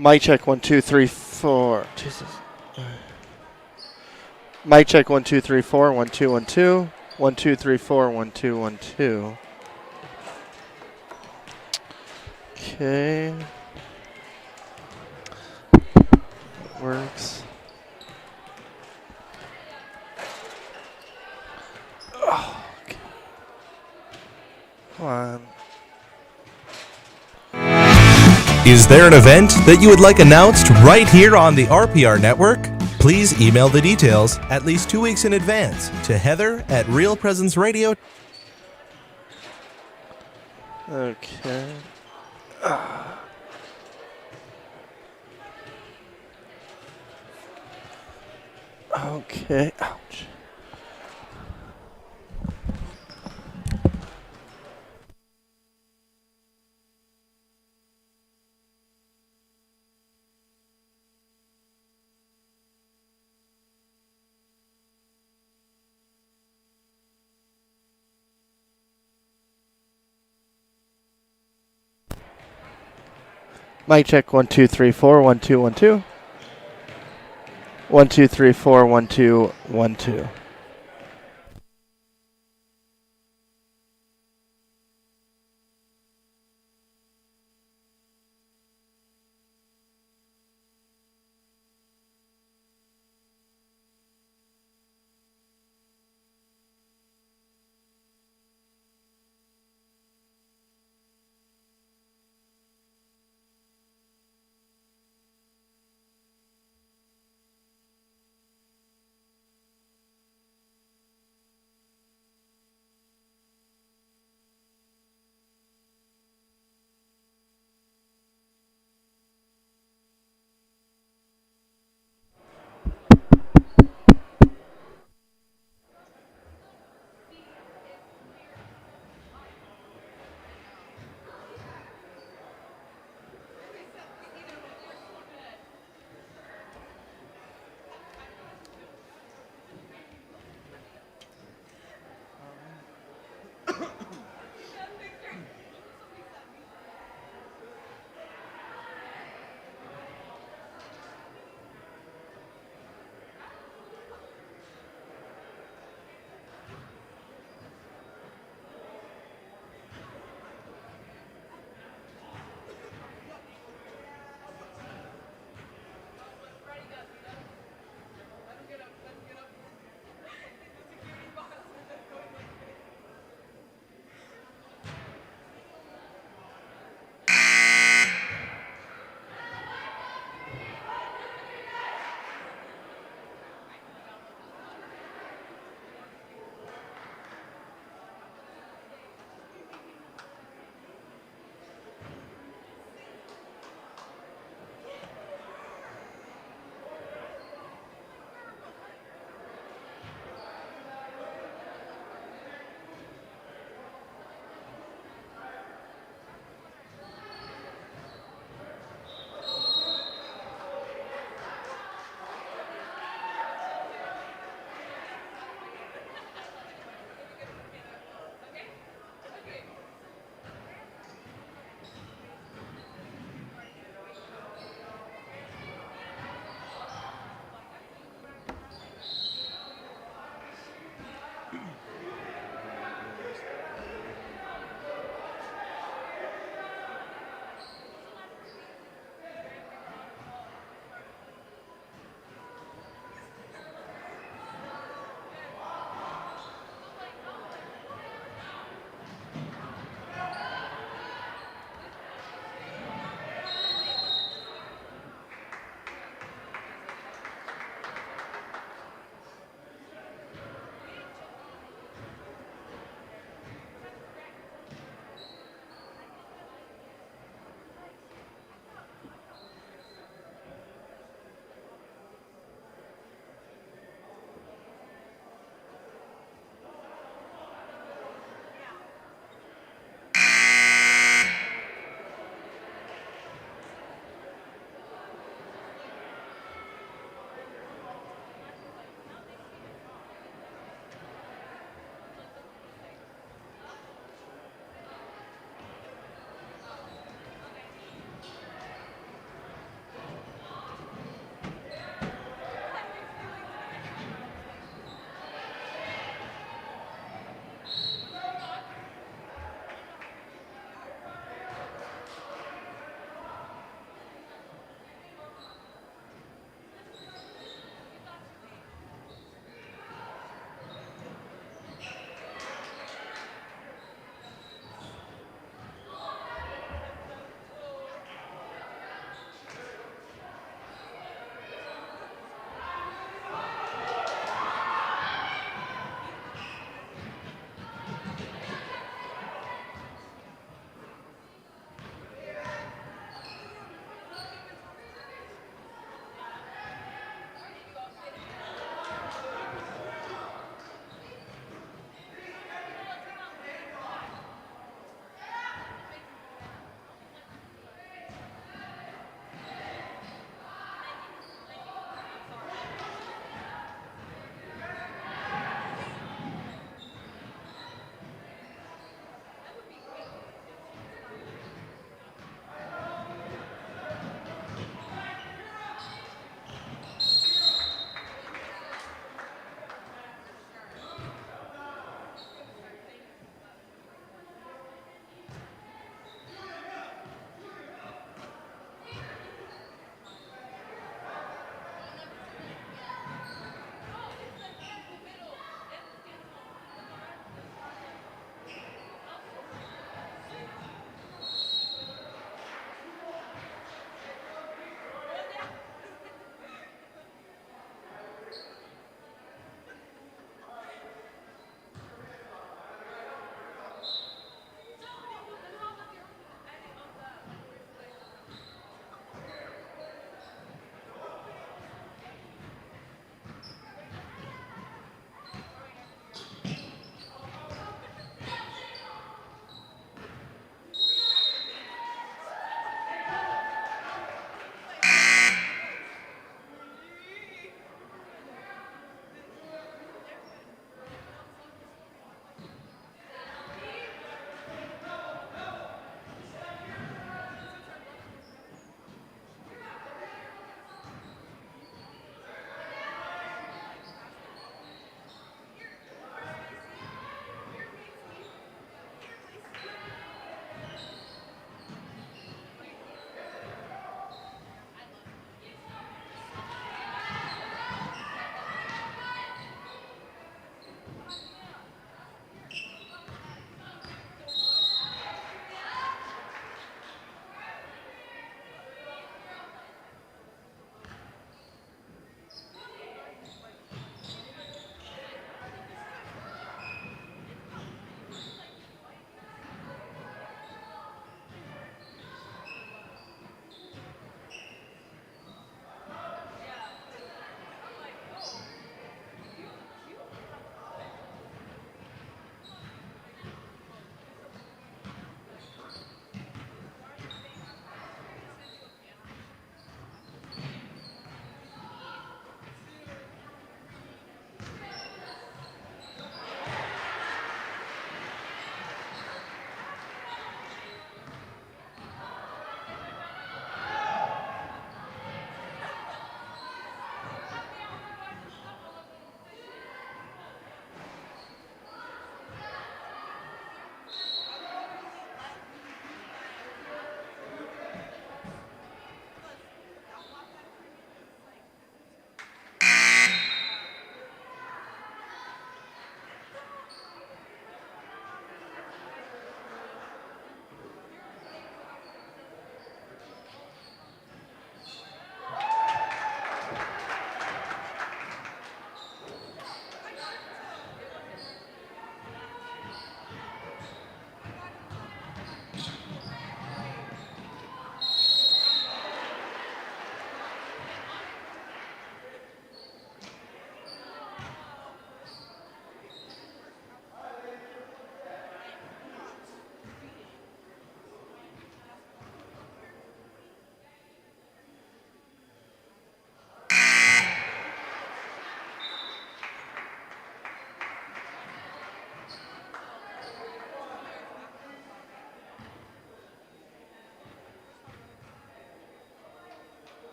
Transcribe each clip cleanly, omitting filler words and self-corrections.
Mic check 1 2 3 4. Jesus. Mic check 1 2 3 4 1 2 1 2 1 2 3 4 1 2 1 2. Okay. Works. Oh, okay. Come on. Is there an event that you would like announced right here on the RPR network? Please email the details at least 2 weeks in advance to Heather at Real Presence Radio. Okay. Okay. Ouch. Mic check 1 2 3 4 1 2 1 2 1 2 3 4 1 2 1 2.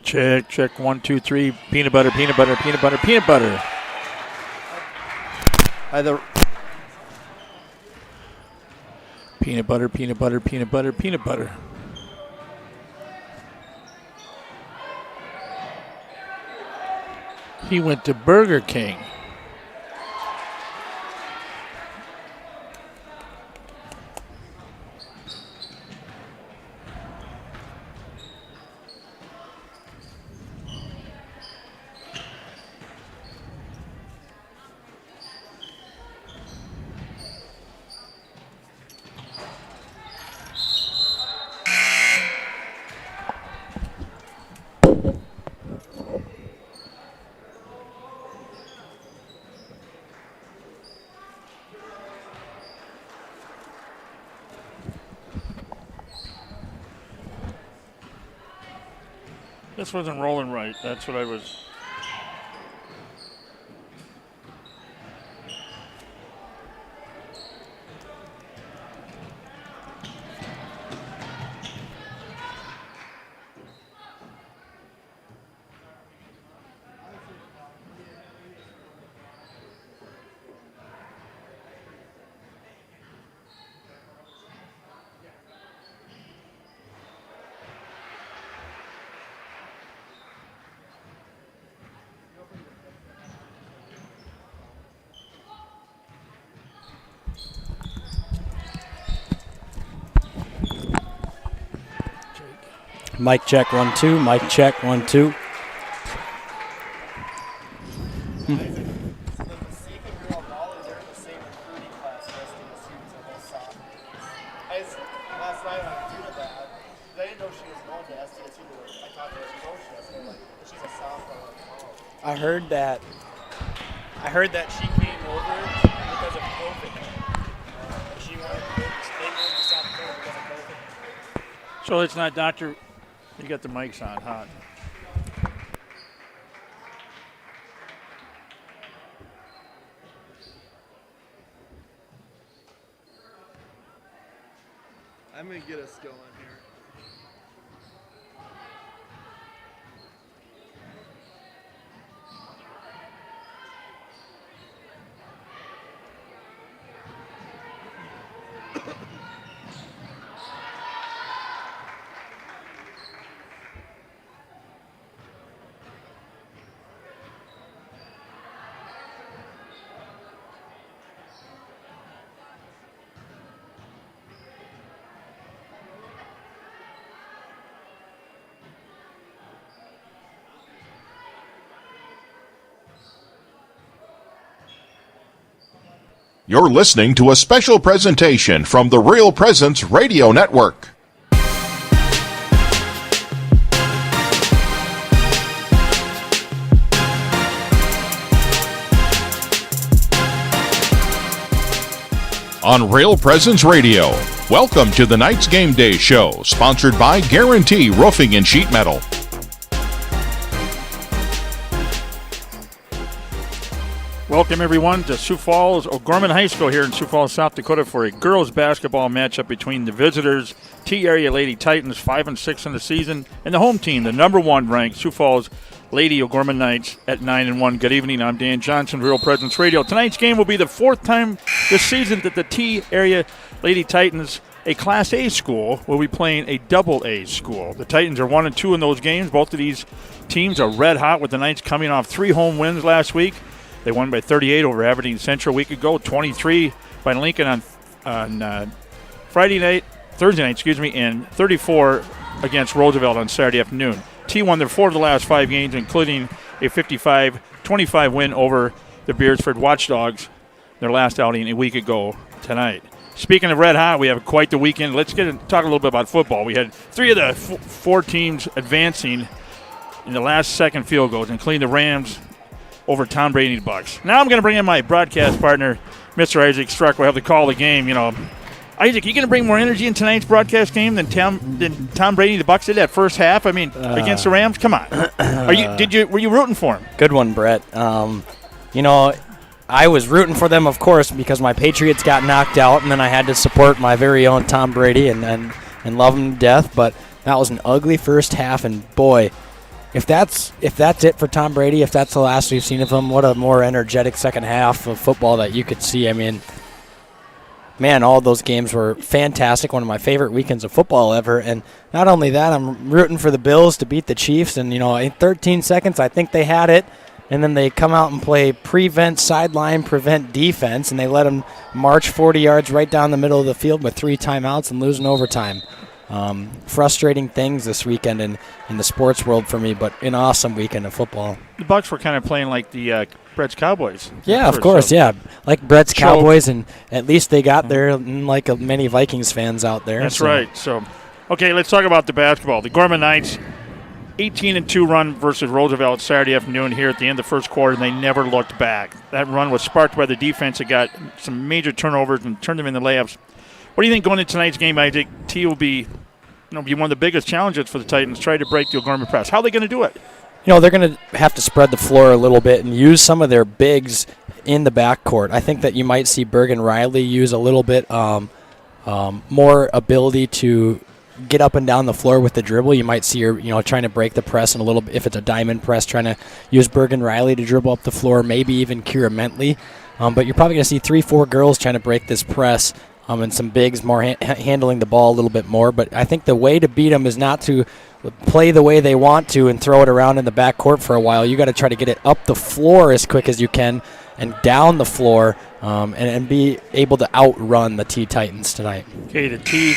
Check, 1, 2, 3. Peanut butter, peanut butter, peanut butter, peanut butter. Either Peanut butter, peanut butter, peanut butter, peanut butter. He went to Burger King. This wasn't rolling right. That's what I was. Mic check 1 2. Mic check 1 2. I heard that she came over because of COVID. She wanted to stop COVID because of COVID. So it's not Dr. You got the mics on, hot. I'm going to get us going here. You're listening to a special presentation from the Real Presence Radio Network. On Real Presence Radio, welcome to the Night's Game Day Show, sponsored by Guarantee Roofing and Sheet Metal. Welcome, everyone, to Sioux Falls, O'Gorman High School here in Sioux Falls, South Dakota for a girls' basketball matchup between the visitors, T-Area Lady Titans, 5-6 in the season, and the home team, the number 1 ranked Sioux Falls Lady O'Gorman Knights at 9-1. Good evening, I'm Dan Johnson, Real Presence Radio. Tonight's game will be the 4th time this season that the T-Area Lady Titans, a Class A school, will be playing a Double A school. The Titans are 1-2 in those games. Both of these teams are red hot, with the Knights coming off 3 home wins last week. They won by 38 over Aberdeen Central a week ago, 23 by Lincoln on Thursday night, and 34 against Roosevelt on Saturday afternoon. T won their 4 of the last 5 games, including a 55-25 win over the Beersford Watchdogs, their last outing a week ago tonight. Speaking of red hot, we have quite the weekend. Let's talk a little bit about football. We had 3 of the 4 teams advancing in the last second field goals, including the Rams over Tom Brady and the Bucks. Now I'm going to bring in my broadcast partner, Mr. Isaac Struck. We'll have to call the game. You know, Isaac, you going to bring more energy in tonight's broadcast game than Tom Brady and the Bucks did that first half? I mean, against the Rams. Come on, were you rooting for him? Good one, Brett. You know, I was rooting for them, of course, because my Patriots got knocked out, and then I had to support my very own Tom Brady and love him to death. But That was an ugly first half, and boy, if that's it for Tom Brady, if that's the last we've seen of him, what a more energetic second half of football that you could see. I mean, man, all those games were fantastic. One of my favorite weekends of football ever. And not only that, I'm rooting for the Bills to beat the Chiefs. And, in 13 seconds, I think they had it. And then they come out and play prevent sideline, prevent defense, and they let them march 40 yards right down the middle of the field with 3 timeouts and lose in overtime. Frustrating things this weekend in the sports world for me, but an awesome weekend of football. The Bucs were kind of playing like the Brett's Cowboys. Yeah, of course, yeah. Like Brett's Cowboys, and at least they got there, like many Vikings fans out there. That's right. So, okay, let's talk about the basketball. The Gorman Knights, 18-2 run versus Roosevelt Saturday afternoon here at the end of the first quarter, and they never looked back. That run was sparked by the defense that got some major turnovers and turned them into layups. What do you think going into tonight's game? I think T will be one of the biggest challenges for the Titans, try to break the O'Gorman press. How are they going to do it? They're going to have to spread the floor a little bit and use some of their bigs in the backcourt. I think that you might see Bergen Riley use a little bit more ability to get up and down the floor with the dribble. You might see her, trying to break the press and a little bit, if it's a diamond press, trying to use Bergen Riley to dribble up the floor, maybe even Kira Mentley. But you're probably going to see 3-4 girls trying to break this press. And some bigs more handling the ball a little bit more. But I think the way to beat them is not to play the way they want to and throw it around in the backcourt for a while. You got to try to get it up the floor as quick as you can and down the floor and be able to outrun the T-Titans tonight. Okay, the T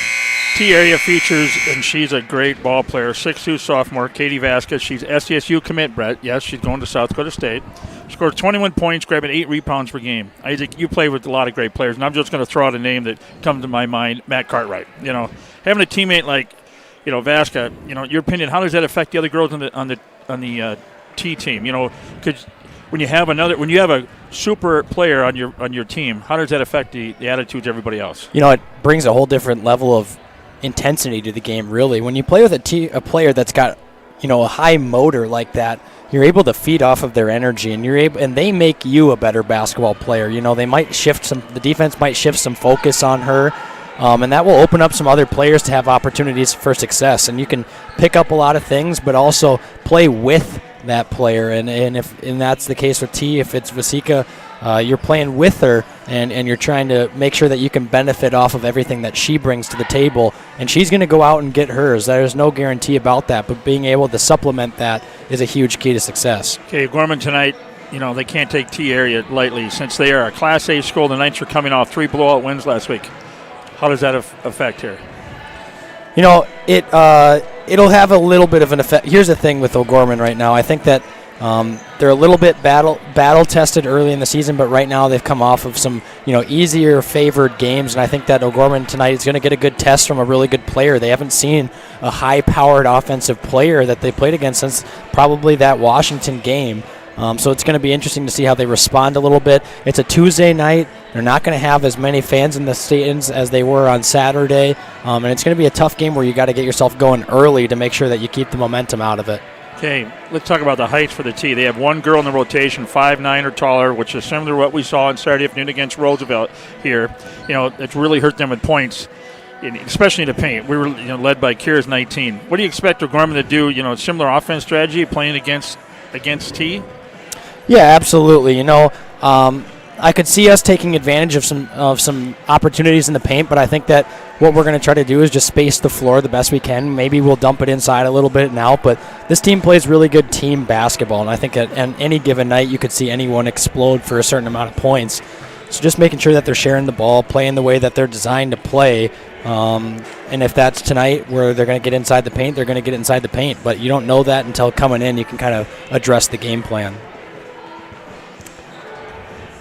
area features, and she's a great ball player, 6'2" sophomore, Katie Vasquez. She's SDSU commit, Brett. Yes, she's going to South Dakota State. Scored 21 points, grabbing 8 rebounds per game. Isaac, you play with a lot of great players, and I'm just going to throw out a name that comes to my mind, Matt Cartwright. Having a teammate like, Vasquez, your opinion, how does that affect the other girls on the T team? When you have a super player on your team, how does that affect the attitudes of everybody else? It brings a whole different level of intensity to the game, really. When you play with a player that's got, a high motor like that, you're able to feed off of their energy, and they make you a better basketball player. They might the defense might shift some focus on her, and that will open up some other players to have opportunities for success. And you can pick up a lot of things, but also play with that player. And that's the case with T. If it's Vasika, you're playing with her, and you're trying to make sure that you can benefit off of everything that she brings to the table. And she's going to go out and get hers. There's no guarantee about that, but being able to supplement that is a huge key to success. Okay, Gorman tonight, they can't take T area lightly. Since they are a Class A school, the Knights are coming off 3 blowout wins last week. How does that affect here? It'll have a little bit of an effect. Here's the thing with O'Gorman right now. I think that they're a little bit battle tested early in the season, but right now they've come off of some easier favored games, and I think that O'Gorman tonight is going to get a good test from a really good player. They haven't seen a high-powered offensive player that they played against since probably that Washington game. So it's going to be interesting to see how they respond a little bit. It's a Tuesday night. They're not going to have as many fans in the stands as they were on Saturday, and it's going to be a tough game where you got to get yourself going early to make sure that you keep the momentum out of it. Okay, let's talk about the heights for the T. They have one girl in the rotation, 5'9" or taller, which is similar to what we saw on Saturday afternoon against Roosevelt here. It's really hurt them with points, especially in the paint. We were led by Kira's 19. What do you expect O'Gorman to do? Similar offense strategy playing against T? Yeah, absolutely. I could see us taking advantage of some opportunities in the paint, but I think that what we're going to try to do is just space the floor the best we can. Maybe we'll dump it inside a little bit and out, but this team plays really good team basketball, and I think that on any given night you could see anyone explode for a certain amount of points. So just making sure that they're sharing the ball, playing the way that they're designed to play, and if that's tonight where they're going to get inside the paint, they're going to get inside the paint, but you don't know that until coming in you can kind of address the game plan.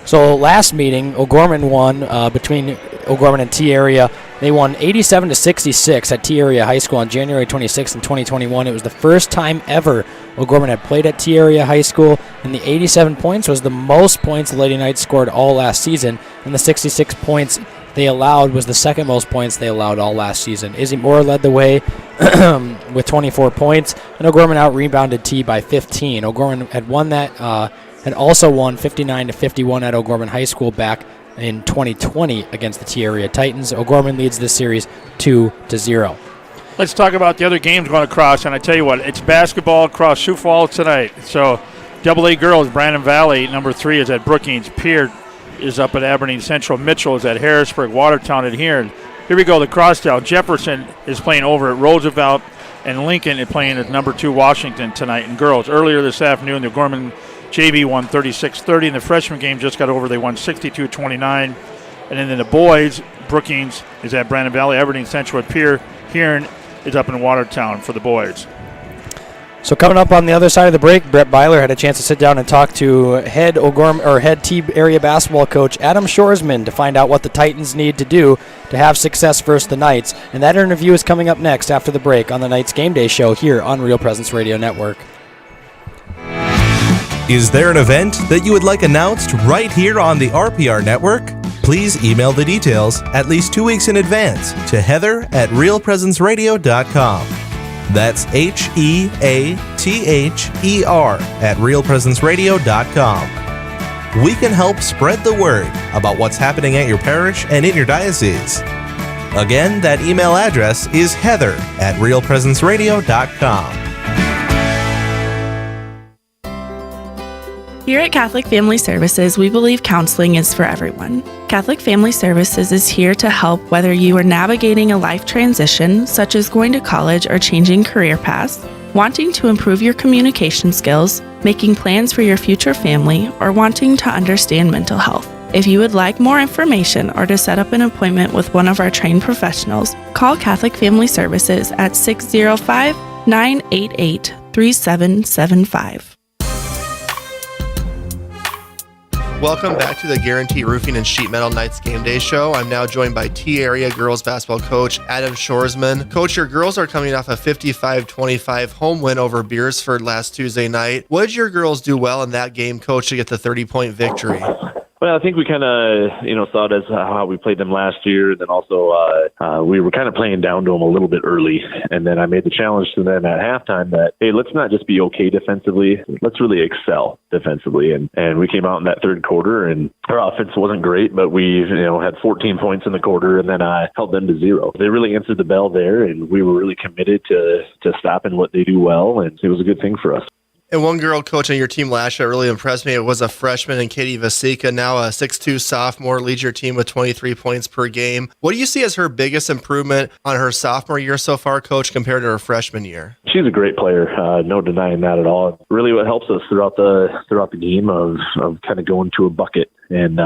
So last meeting, O'Gorman won between O'Gorman and T Area. They won 87-66 at T Area High School on January 26th in 2021. It was the first time ever O'Gorman had played at T Area High School, and the 87 points was the most points the Lady Knights scored all last season, and the 66 points they allowed was the second most points they allowed all last season. Izzy Moore led the way with 24 points, and O'Gorman out-rebounded T by 15. O'Gorman had won that. And also won 59-51 at O'Gorman High School back in 2020 against the T Area Titans. O'Gorman leads this series 2-0. Let's talk about the other games going across, and I tell you what, it's basketball across Sioux Falls tonight. So, AA girls, Brandon Valley, number 3 is at Brookings. Pier is up at Aberdeen Central. Mitchell is at Harrisburg. Watertown at Hearn. Here we go, the crosstown. Jefferson is playing over at Roosevelt, and Lincoln is playing at number 2 Washington tonight in girls. Earlier this afternoon, the Gorman JV won 36-30, and the freshman game just got over. They won 62-29. And then in the boys, Brookings is at Brandon Valley. Aberdeen Central at Pier. Hearn is up in Watertown for the boys. So coming up on the other side of the break, Brett Byler had a chance to sit down and talk to head T area basketball coach Adam Shoresman to find out what the Titans need to do to have success versus the Knights. And that interview is coming up next after the break on the Knights Game Day Show here on Real Presence Radio Network. Is there an event that you would like announced right here on the RPR Network? Please email the details at least 2 weeks in advance to heather@realpresenceradio.com. That's HEATHER @realpresenceradio.com. We can help spread the word about what's happening at your parish and in your diocese. Again, that email address is heather@realpresenceradio.com. Here at Catholic Family Services, we believe counseling is for everyone. Catholic Family Services is here to help whether you are navigating a life transition, such as going to college or changing career paths, wanting to improve your communication skills, making plans for your future family, or wanting to understand mental health. If you would like more information or to set up an appointment with one of our trained professionals, call Catholic Family Services at 605-988-3775. Welcome back to the Guarantee Roofing and Sheet Metal Knights Game Day Show. I'm now joined by T-Area girls basketball coach Adam Shoresman. Coach, your girls are coming off a 55-25 home win over Beersford last Tuesday night. What did your girls do well in that game, Coach, to get the 30-point victory? Well, I think we kind of, saw it as how we played them last year. Then also we were kind of playing down to them a little bit early. And then I made the challenge to them at halftime that, hey, let's not just be okay defensively. Let's really excel defensively. And we came out in that third quarter, and our offense wasn't great, but we, had 14 points in the quarter, and then I held them to 0. They really answered the bell there, and we were really committed to stopping what they do well, and it was a good thing for us. And one girl, coach, on your team last year really impressed me. It was a freshman, and Katie Vasika, now a 6'2 sophomore, leads your team with 23 points per game. What do you see as her biggest improvement on her sophomore year so far, Coach, compared to her freshman year? She's a great player, no denying that at all. Really what helps us throughout the game of kind of going to a bucket. And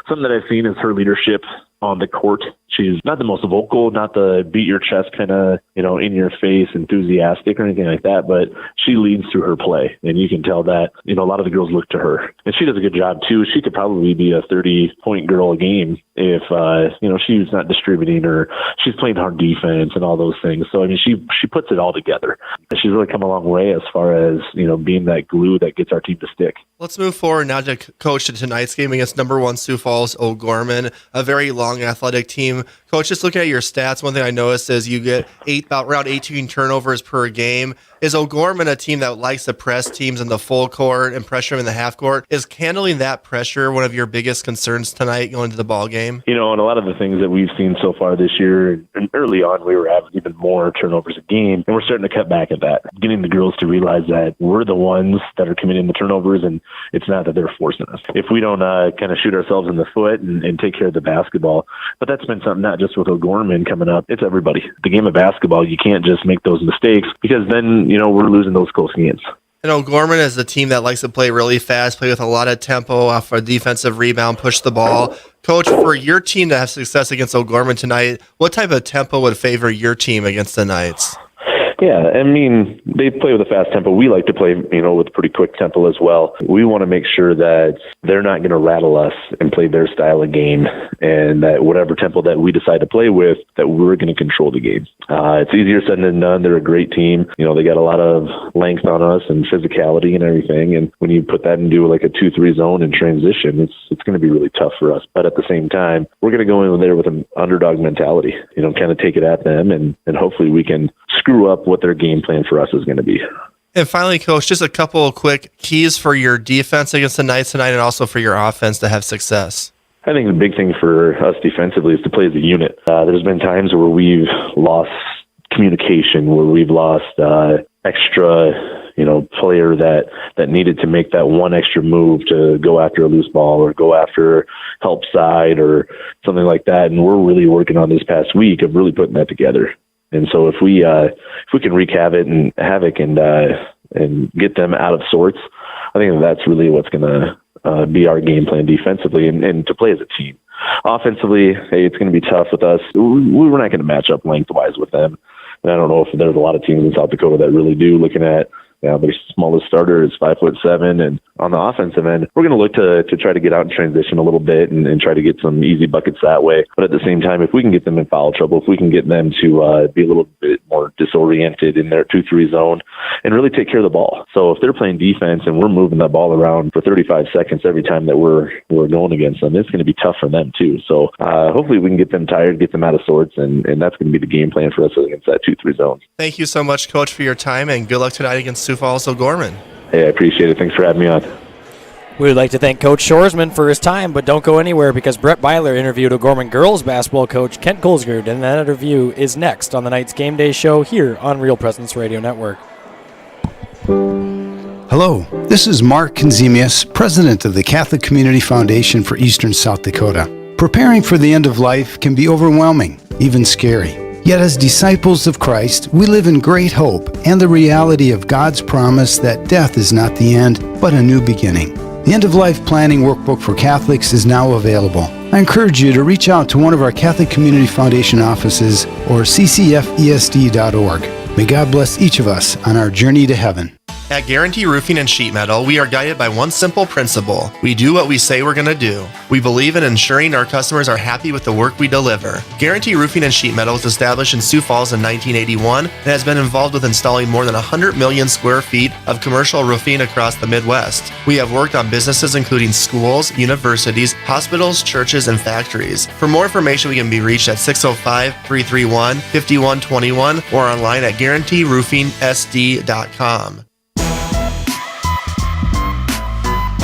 something that I've seen is her leadership on the court. She's not the most vocal, not the beat your chest kind of, in your face, enthusiastic or anything like that, but she leads through her play. And you can tell that, a lot of the girls look to her. And she does a good job too. She could probably be a 30-point girl a game if, she's not distributing or she's playing hard defense and all those things. So, she puts it all together. And she's really come a long way as far as, being that glue that gets our team to stick. Let's move forward now to coach to tonight's game against number 1 Sioux Falls O'Gorman, a very long athletic team. Coach, just looking at your stats, one thing I noticed is you get around 18 turnovers per game. Is O'Gorman a team that likes to press teams in the full court and pressure them in the half court? Is handling that pressure one of your biggest concerns tonight going into the ball game? And a lot of the things that we've seen so far this year, and early on we were having even more turnovers a game, and we're starting to cut back at that. Getting the girls to realize that we're the ones that are committing the turnovers, and it's not that they're forcing us. If we don't kind of shoot ourselves in the foot and take care of the basketball, but that's been something not just with O'Gorman coming up, it's everybody. The game of basketball, you can't just make those mistakes because then, we're losing those close games. And O'Gorman is a team that likes to play really fast, play with a lot of tempo off a defensive rebound, push the ball. Coach, for your team to have success against O'Gorman tonight, what type of tempo would favor your team against the Knights? Yeah, they play with a fast tempo. We like to play, with a pretty quick tempo as well. We want to make sure that they're not going to rattle us and play their style of game, and that whatever tempo that we decide to play with, that we're going to control the game. It's easier said than done. They're a great team. They got a lot of length on us and physicality and everything. And when you put that into like a 2-3 zone in transition, it's going to be really tough for us. But at the same time, we're going to go in there with an underdog mentality, kind of take it at them, and hopefully we can screw up what their game plan for us is going to be. And finally, Coach, just a couple of quick keys for your defense against the Knights tonight and also for your offense to have success. I think the big thing for us defensively is to play as a unit. There's been times where we've lost communication where we've lost extra player that needed to make that one extra move to go after a loose ball or go after help side or something like that. And we're really working on this past week of really putting that together. And so if we can wreak havoc and get them out of sorts, I think that's really what's going to be our game plan defensively and to play as a team. Offensively, hey, it's going to be tough with us. We're not going to match up lengthwise with them. And I don't know if there's a lot of teams in South Dakota that really do, looking at their smallest starter is 5'7", and on the offensive end, we're going to look to try to get out and transition a little bit and try to get some easy buckets that way. But at the same time, if we can get them in foul trouble, if we can get them to be a little bit more disoriented in their 2-3 zone and really take care of the ball. So if they're playing defense and we're moving that ball around for 35 seconds every time that we're going against them, it's going to be tough for them too. So hopefully we can get them tired, get them out of sorts, and that's going to be the game plan for us against that 2-3 zone. Thank you so much, Coach, for your time, and good luck tonight against Sioux Falls O'Gorman. Hey, I appreciate it. Thanks for having me on. We would like to thank Coach Shoresman for his time, but don't go anywhere because Brett Byler interviewed O'Gorman girls basketball coach Kent Kolsgard, and that interview is next on the Night's Game Day show here on Real Presence Radio Network. Hello, this is Mark Konzemius, president of the Catholic Community Foundation for Eastern South Dakota. Preparing for the end of life can be overwhelming, even scary. Yet as disciples of Christ, we live in great hope and the reality of God's promise that death is not the end, but a new beginning. The End-of-Life Planning Workbook for Catholics is now available. I encourage you to reach out to one of our Catholic Community Foundation offices or ccfesd.org. May God bless each of us on our journey to heaven. At Guarantee Roofing and Sheet Metal, we are guided by one simple principle. We do what we say we're going to do. We believe in ensuring our customers are happy with the work we deliver. Guarantee Roofing and Sheet Metal was established in Sioux Falls in 1981 and has been involved with installing more than 100 million square feet of commercial roofing across the Midwest. We have worked on businesses including schools, universities, hospitals, churches, and factories. For more information, we can be reached at 605-331-5121 or online at guaranteeroofingsd.com.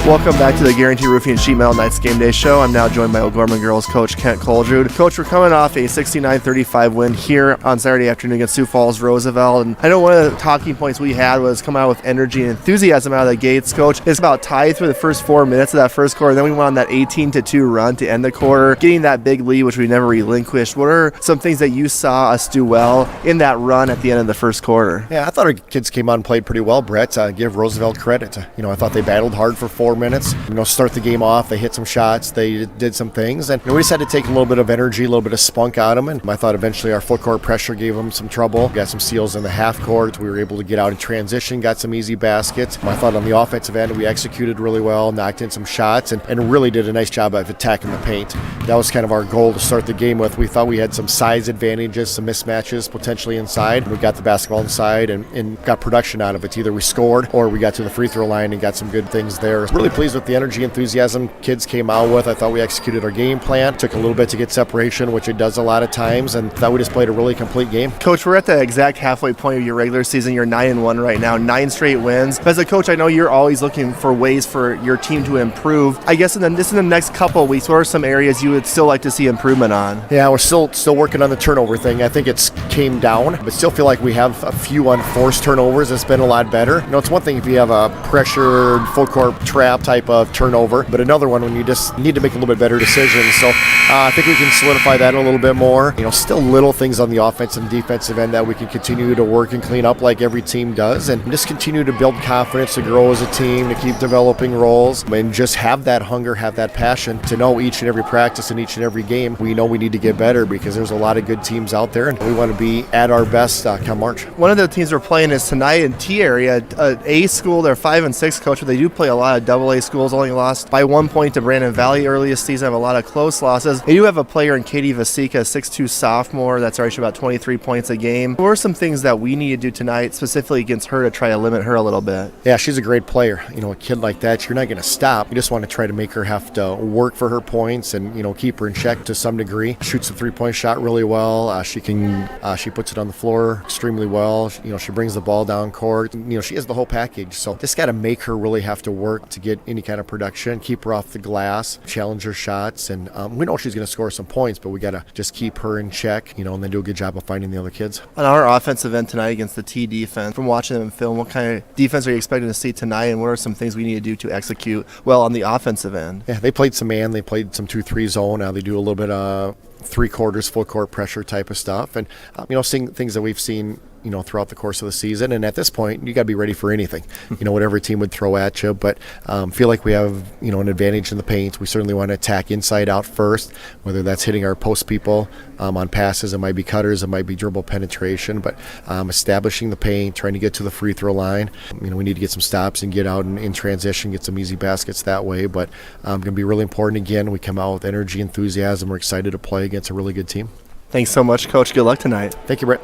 Welcome back to the Guarantee Roofing and Sheet Metal Nights Game Day show. I'm now joined by O'Gorman girls coach Kent Kolsgard. Coach, we're coming off a 69-35 win here on Saturday afternoon against Sioux Falls Roosevelt. And I know one of the talking points we had was come out with energy and enthusiasm out of the gates, Coach. It's about tied through the first 4 minutes of that first quarter. Then we went on that 18-2 run to end the quarter, getting that big lead, which we never relinquished. What are some things that you saw us do well in that run at the end of the first quarter? Yeah, I thought our kids came out and played pretty well, Brett. Give Roosevelt credit. I thought they battled hard for 4 minutes. Start the game off. They hit some shots. They did some things. And we just had to take a little bit of energy, a little bit of spunk out of them. And I thought eventually our full court pressure gave them some trouble. Got some steals in the half court. We were able to get out in transition, got some easy baskets. I thought on the offensive end, we executed really well, knocked in some shots, and really did a nice job of attacking the paint. That was kind of our goal to start the game with. We thought we had some size advantages, some mismatches potentially inside. We got the basketball inside and got production out of it. Either we scored or we got to the free throw line and got some good things there. Really pleased with the energy, enthusiasm kids came out with. I thought we executed our game plan. Took a little bit to get separation, which it does a lot of times, and thought we just played a really complete game. Coach, we're at the exact halfway point of your regular season. You're 9-1 right now, 9 straight wins. As a coach, I know you're always looking for ways for your team to improve. I guess in the next couple of weeks, what are some areas you would still like to see improvement on? Yeah, we're still working on the turnover thing. I think it's came down, but still feel like we have a few unforced turnovers. It's been a lot better. It's one thing if you have a pressured full court trap type of turnover, but another one when you just need to make a little bit better decisions. So I think we can solidify that a little bit more. Still little things on the offensive and defensive end that we can continue to work and clean up like every team does, and just continue to build confidence, to grow as a team, to keep developing roles, and just have that hunger, have that passion to know each and every practice and each and every game we know we need to get better because there's a lot of good teams out there, and we want to be at our best come March. One of the teams we're playing is tonight in T area, A school. They're 5-6, Coach, but they do play a lot of AA schools. Only lost by 1 point to Brandon Valley early this season. Have a lot of close losses. They do have a player in Katie Vasika, 6'2" sophomore. That's already about 23 points a game. What are some things that we need to do tonight, specifically against her, to try to limit her a little bit? Yeah, she's a great player. A kid like that, you're not going to stop. You just want to try to make her have to work for her points and keep her in check to some degree. Shoots a 3-point shot really well. She puts it on the floor extremely well. She brings the ball down court. She has the whole package. So just got to make her really have to work to get any kind of production, keep her off the glass, challenge her shots, and we know she's going to score some points, but we got to just keep her in check, and then do a good job of finding the other kids. On our offensive end tonight against the T defense, from watching them in film, what kind of defense are you expecting to see tonight, and what are some things we need to do to execute well on the offensive end? Yeah, they played some man, they played some 2-3 zone. Now they do a little bit of 3/4 full court pressure type of stuff, and seeing things that we've seen throughout the course of the season. And at this point, you got to be ready for anything, whatever team would throw at you. But feel like we have, an advantage in the paint. We certainly want to attack inside out first, whether that's hitting our post people on passes. It might be cutters, it might be dribble penetration, but establishing the paint, trying to get to the free throw line. We need to get some stops and get out in transition, get some easy baskets that way. But going to be really important again. We come out with energy, enthusiasm. We're excited to play against a really good team. Thanks so much, Coach. Good luck tonight. Thank you, Brett.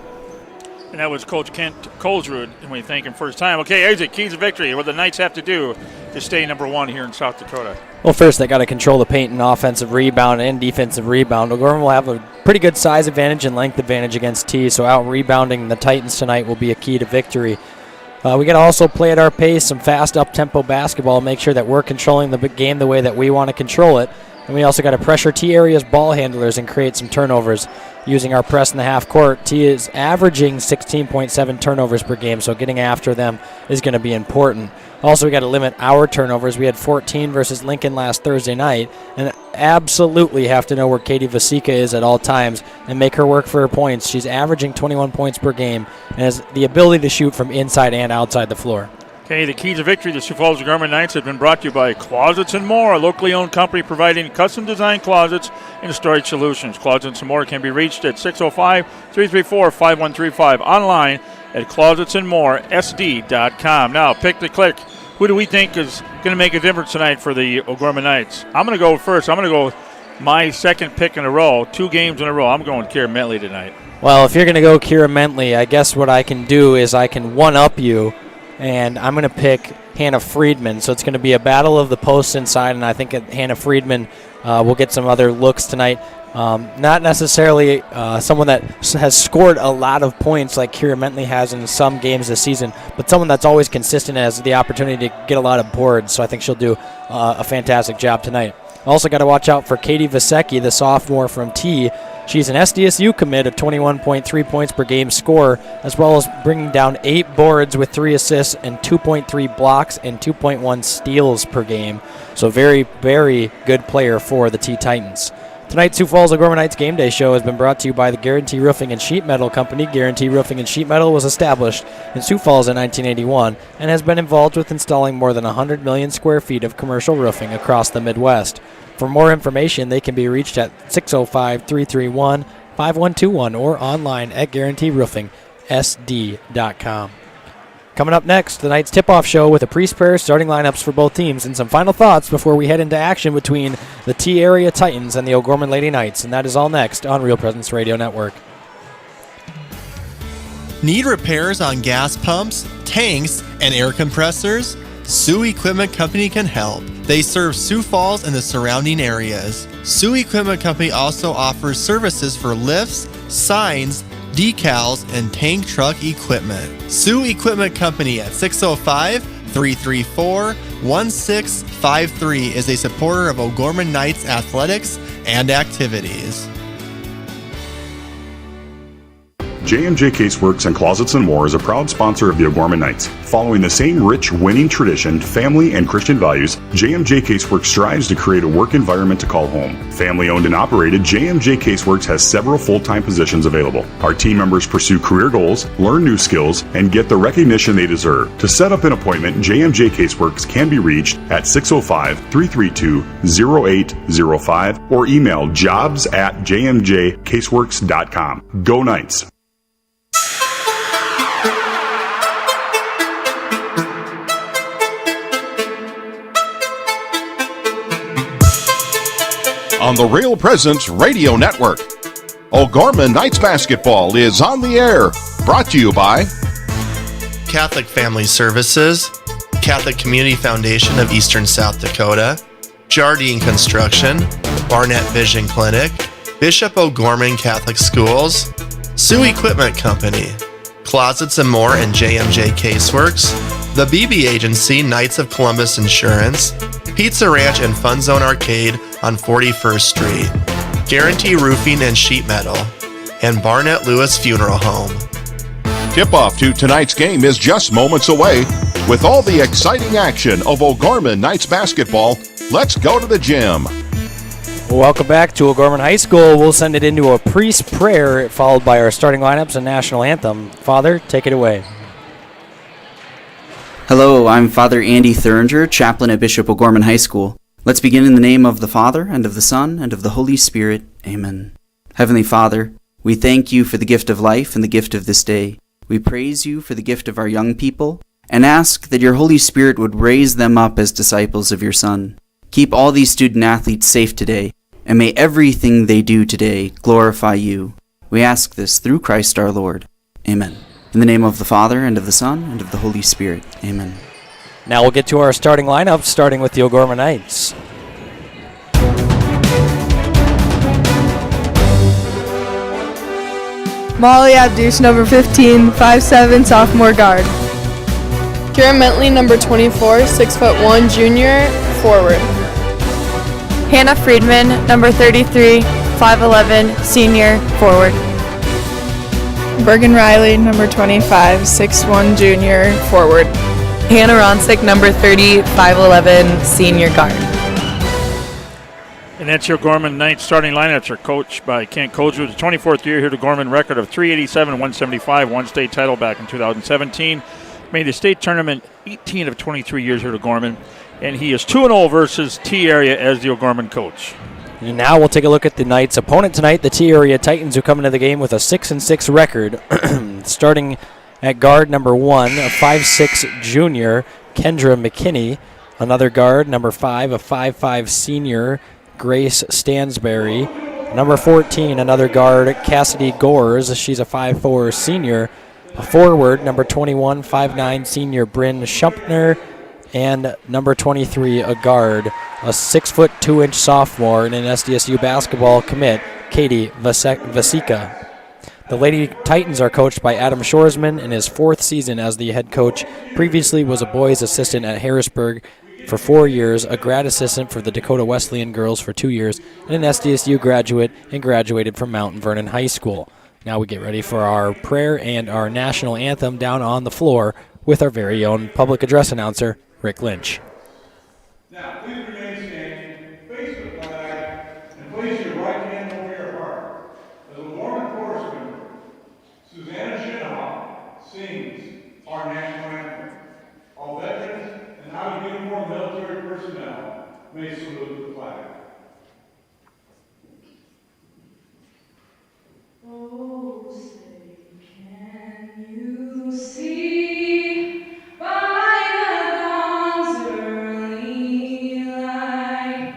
And that was Coach Kent Colesrud, and we thank him for his time. Okay, Isaac, keys of victory. What the Knights have to do to stay number one here in South Dakota. Well, first they got to control the paint and offensive rebound and defensive rebound. O'Gorman will have a pretty good size advantage and length advantage against T, so out rebounding the Titans tonight will be a key to victory. We got to also play at our pace, some fast up-tempo basketball, make sure that we're controlling the game the way that we want to control it. And we also got to pressure T area's ball handlers and create some turnovers. Using our press in the half court, T is averaging 16.7 turnovers per game, so getting after them is going to be important. Also, we got to limit our turnovers. We had 14 versus Lincoln last Thursday night, and absolutely have to know where Katie Vasika is at all times and make her work for her points. She's averaging 21 points per game and has the ability to shoot from inside and outside the floor. Okay, the keys of victory, the Sioux Falls O'Gorman Knights, have been brought to you by Closets and More, a locally owned company providing custom-designed closets and storage solutions. Closets and More can be reached at 605-334-5135, online at closetsandmoresd.com. Now, pick the click. Who do we think is going to make a difference tonight for the O'Gorman Knights? I'm going to go first. I'm going to go with my second pick in a row, 2 games in a row. I'm going Kira Mentley tonight. Well, if you're going to go Kira Mentley, I guess what I can do is I can one-up you, and I'm going to pick Hannah Friedman. So it's going to be a battle of the posts inside, and I think Hannah Friedman will get some other looks tonight. Not necessarily someone that has scored a lot of points like Kira Mentley has in some games this season, but someone that's always consistent and has the opportunity to get a lot of boards. So I think she'll do a fantastic job tonight. Also got to watch out for Katie Vasecki, the sophomore from T. She's an SDSU commit, a 21.3 points per game scorer, as well as bringing down 8 boards with 3 assists and 2.3 blocks and 2.1 steals per game. So very, very good player for the T Titans. Tonight's Sioux Falls O'Gorman Knights Game Day Show has been brought to you by the Guarantee Roofing and Sheet Metal Company. Guarantee Roofing and Sheet Metal was established in Sioux Falls in 1981 and has been involved with installing more than 100 million square feet of commercial roofing across the Midwest. For more information, they can be reached at 605-331-5121 or online at guaranteeroofingsd.com. Coming up next, the Knights tip-off show with a pre-prayer, starting lineups for both teams, and some final thoughts before we head into action between the T-Area Titans and the O'Gorman Lady Knights, and that is all next on Real Presence Radio Network. Need repairs on gas pumps, tanks, and air compressors? Sioux Equipment Company can help. They serve Sioux Falls and the surrounding areas. Sioux Equipment Company also offers services for lifts, signs, decals, and tank truck equipment. Sioux Equipment Company at 605-334-1653 is a supporter of O'Gorman Knights athletics and activities. J&J Caseworks and Closets and More is a proud sponsor of the O'Gorman Knights. Following the same rich, winning tradition, family, and Christian values, J&J Caseworks strives to create a work environment to call home. Family-owned and operated, J&J Caseworks has several full-time positions available. Our team members pursue career goals, learn new skills, and get the recognition they deserve. To set up an appointment, J&J Caseworks can be reached at 605-332-0805 or email jobs@jmjcaseworks.com. Go Knights! On the Real Presence Radio Network, O'Gorman Knights Basketball is on the air. Brought to you by Catholic Family Services, Catholic Community Foundation of Eastern South Dakota, Jardine Construction, Barnett Vision Clinic, Bishop O'Gorman Catholic Schools, Sioux Equipment Company, Closets and More and JMJ Caseworks, The BB Agency, Knights of Columbus Insurance, Pizza Ranch and Fun Zone Arcade on 41st Street, Guarantee Roofing and Sheet Metal, and Barnett Lewis Funeral Home. Tip-off to tonight's game is just moments away. With all the exciting action of O'Gorman Knights basketball, let's go to the gym. Welcome back to O'Gorman High School. We'll send it into a priest prayer, followed by our starting lineups and national anthem. Father, take it away. Hello, I'm Father Andy Thuringer, chaplain at Bishop O'Gorman High School. Let's begin in the name of the Father, and of the Son, and of the Holy Spirit. Amen. Heavenly Father, we thank you for the gift of life and the gift of this day. We praise you for the gift of our young people, and ask that your Holy Spirit would raise them up as disciples of your Son. Keep all these student-athletes safe today, and may everything they do today glorify you. We ask this through Christ our Lord. Amen. In the name of the Father, and of the Son, and of the Holy Spirit. Amen. Now we'll get to our starting lineup, starting with the O'Gorman Knights. Molly Abdus, number 15, 5'7", sophomore guard. Kira Mentley, number 24, 6'1", junior, forward. Hannah Friedman, number 33, 5'11", senior, forward. Bergen Riley, number 25, 6'1", junior, forward. Hannah Ronsick, number 30, 5'11", senior guard. And that's your O'Gorman Knights starting lineups are coached by Kent Koju, the 24th year here to Gorman, record of 387, 175, one state title back in 2017. Made the state tournament 18 of 23 years here to Gorman. And he is 2-0 versus T-Area as the O'Gorman coach. And now we'll take a look at the Knights' opponent tonight, the T-Area Titans, who come into the game with a 6-6 record. Starting at guard number 1, a 5'6 junior, Kendra McKinney. Another guard, number 5, a 5'5 senior, Grace Stansberry. Number 14, another guard, Cassidy Gores. She's a 5'4 senior. A forward, number 21, 5'9 senior, Bryn Schumpner. And number 23, a guard, a 6'2" sophomore and an SDSU basketball commit, Katie Vasika. The Lady Titans are coached by Adam Shoresman in his 4th season as the head coach. Previously was a boys assistant at Harrisburg for 4 years, a grad assistant for the Dakota Wesleyan girls for 2 years, and an SDSU graduate and graduated from Mount Vernon High School. Now we get ready for our prayer and our national anthem down on the floor with our very own public address announcer, Rick Lynch. Now, please remain standing, face the flag, and place your right hand over your heart. As a O'Gorman chorus member, Susanna Shinaha sings our national anthem. All veterans and out-of-uniform military personnel may salute the flag. Oh, say, can you see by the dawn's early light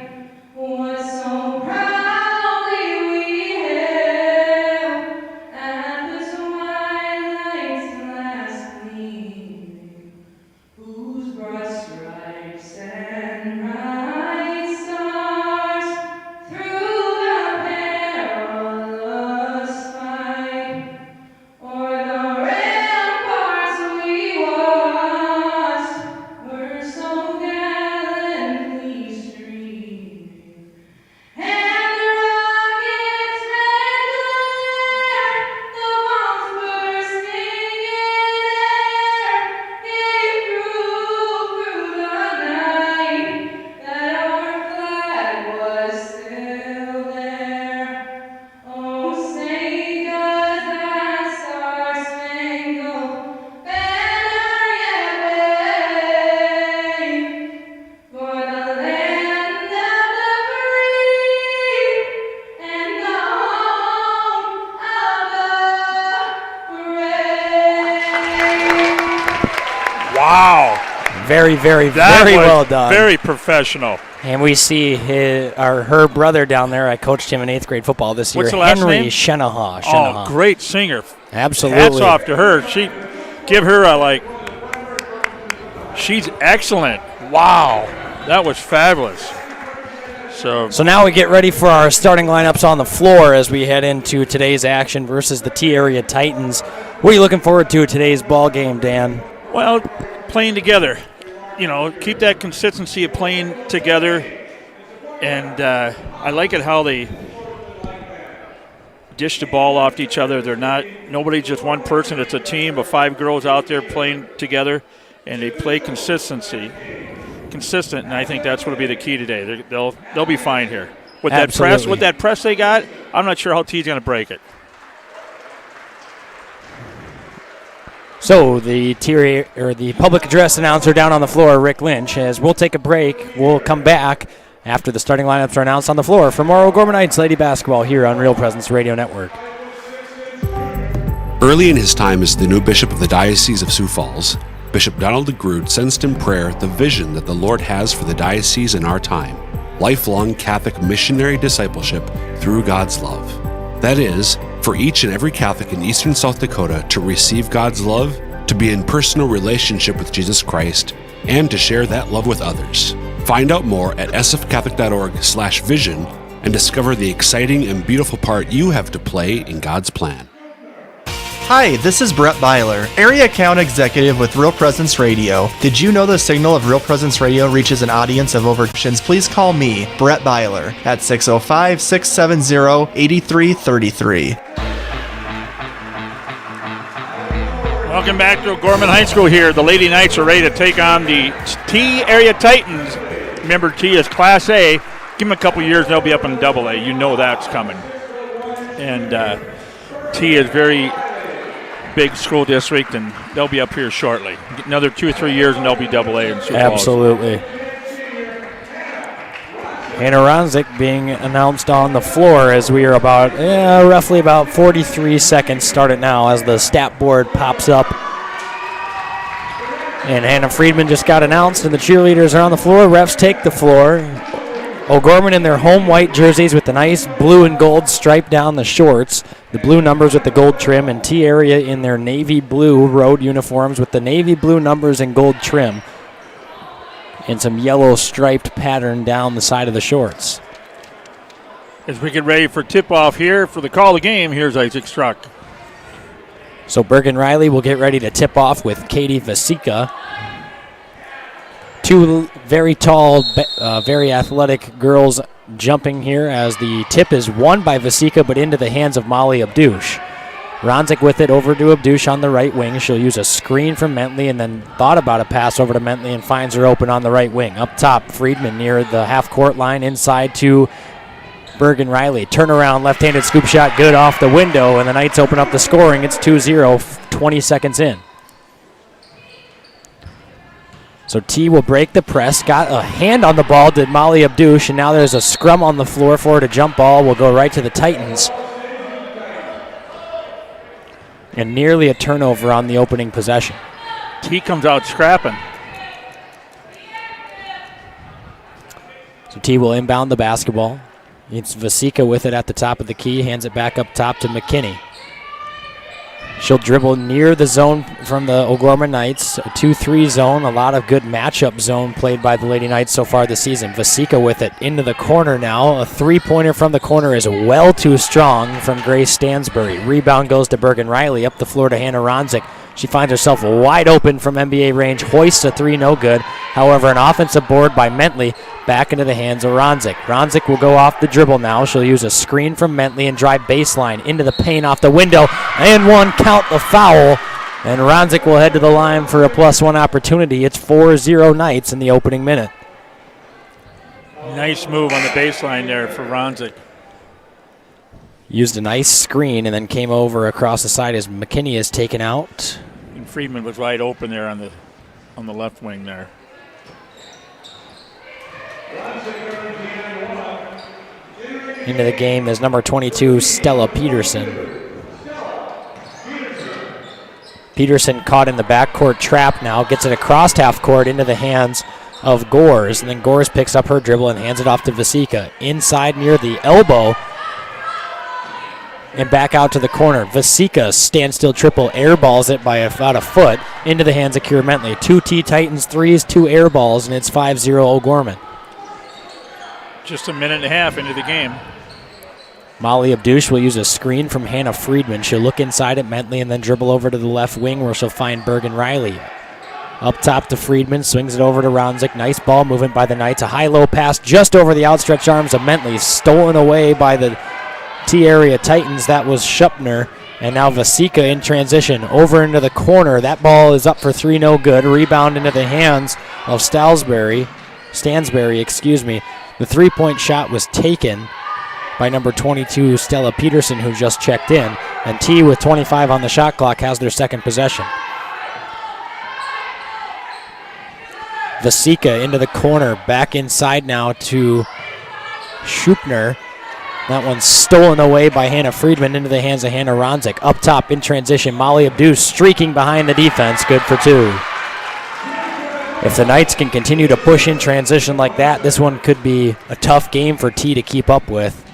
what so proudly we hailed at the twilight's last gleaming, whose broad stripes and bright stars through the perilous fight o'er the ramparts we watched were so gallantly streaming, and the rockets' red glare, the bombs bursting in air, gave proof through the night that our flag was still there. Oh, say does that star-spangled banner yet wave for the land of the free and the home of the brave? Wow. Very, very, That very was well done. Very professional. And we see her brother down there. I coached him in 8th grade football this year. What's the last Henry name? Shenaha. Oh, great singer. Absolutely. Hats off to her. Give her a she's excellent. Wow. That was fabulous. So now we get ready for our starting lineups on the floor as we head into today's action versus the T-Area Titans. What are you looking forward to today's ball game, Dan? Well, playing together. Keep that consistency of playing together. And I like it how they dish the ball off to each other. Nobody's just one person. It's a team of 5 girls out there playing together, and they play consistent, and I think that's what will be the key today. They'll be fine here. With that press they got, I'm not sure how T's going to break it. So the public address announcer down on the floor, Rick Lynch, as we'll take a break. We'll come back after the starting lineups are announced on the floor for more O'Gorman Knights Lady Basketball here on Real Presence Radio Network. Early in his time as the new bishop of the Diocese of Sioux Falls, Bishop Donald DeGrood sensed in prayer the vision that the Lord has for the diocese in our time: lifelong Catholic missionary discipleship through God's love. That is, for each and every Catholic in eastern South Dakota to receive God's love, to be in personal relationship with Jesus Christ, and to share that love with others. Find out more at sfcatholic.org/vision and discover the exciting and beautiful part you have to play in God's plan. Hi, this is Brett Byler, Area Account Executive with Real Presence Radio. Did you know the signal of Real Presence Radio reaches an audience of over? Please call me, Brett Byler, at 605-670-8333. Welcome back to O'Gorman High School here. The Lady Knights are ready to take on the T Area Titans. Remember, T is Class A. Give them a couple years, they'll be up in Double A. You know that's coming. And T is very big school district, and they'll be up here shortly. Another 2 or 3 years, and they'll be Double A in Sioux Falls. Absolutely. Hannah Ronzik being announced on the floor as we are roughly about 43 seconds started now as the stat board pops up. And Hannah Friedman just got announced, and the cheerleaders are on the floor. Refs take the floor. O'Gorman in their home white jerseys with the nice blue and gold stripe down the shorts, the blue numbers with the gold trim, and T Area in their navy blue road uniforms with the navy blue numbers and gold trim, and some yellow striped pattern down the side of the shorts. As we get ready for tip-off here for the call of the game, here's Isaac Struck. So Bergen Riley will get ready to tip off with Katie Vasika. 2 very tall, very athletic girls jumping here as the tip is won by Vasika but into the hands of Molly Abdush. Ronzik with it over to Abdush on the right wing. She'll use a screen from Mentley and then thought about a pass over to Mentley and finds her open on the right wing. Up top, Friedman near the half-court line inside to Bergen Riley. Turnaround, left-handed scoop shot, good off the window, and the Knights open up the scoring. It's 2-0, 20 seconds in. So T will break the press. Got a hand on the ball, did Molly Abdush, and now there's a scrum on the floor for her to jump ball. Will go right to the Titans. And nearly a turnover on the opening possession. T comes out scrapping. So T will inbound the basketball. It's Vasika with it at the top of the key. Hands it back up top to McKinney. She'll dribble near the zone from the O'Gorman Knights. A 2-3 zone. A lot of good matchup zone played by the Lady Knights so far this season. Vasika with it into the corner now. A three-pointer from the corner is well too strong from Grace Stansbury. Rebound goes to Bergen Riley. Up the floor to Hannah Ronzik. She finds herself wide open from NBA range. Hoists a 3, no good. However, an offensive board by Mentley back into the hands of Ronzik. Ronzik will go off the dribble now. She'll use a screen from Mentley and drive baseline into the paint off the window. And one, count the foul. And Ronzik will head to the line for a +1 opportunity. It's 4-0 Knights in the opening minute. Nice move on the baseline there for Ronzik. Used a nice screen and then came over across the side as McKinney is taken out. And Friedman was wide open there on the left wing there. Into the game is number 22, Stella Peterson. Peterson caught in the backcourt trap now, gets it across half court into the hands of Gores, and then Gores picks up her dribble and hands it off to Vasika. Inside near the elbow, and back out to the corner. Vasika standstill triple, airballs it by about a foot into the hands of Kira Mentley. 2 T Titans threes, 2 air balls, and it's 5-0 O'Gorman. Just a minute and a half into the game. Molly Abdush will use a screen from Hannah Friedman. She'll look inside at Mentley and then dribble over to the left wing where she'll find Bergen Riley. Up top to Friedman, swings it over to Ronzik. Nice ball movement by the Knights. A high-low pass just over the outstretched arms of Mentley. Stolen away by the T-Area Titans. That was Schupner. And now Vasika in transition over into the corner. That ball is up for three, no good. Rebound into the hands of Stansberry. The three-point shot was taken by number 22, Stella Peterson, who just checked in. And T, with 25 on the shot clock, has their second possession. Vasika into the corner, back inside now to Schupner. That one's stolen away by Hannah Friedman into the hands of Hannah Ronzik. Up top in transition, Molly Abdus streaking behind the defense, good for two. If the Knights can continue to push in transition like that, this one could be a tough game for T to keep up with,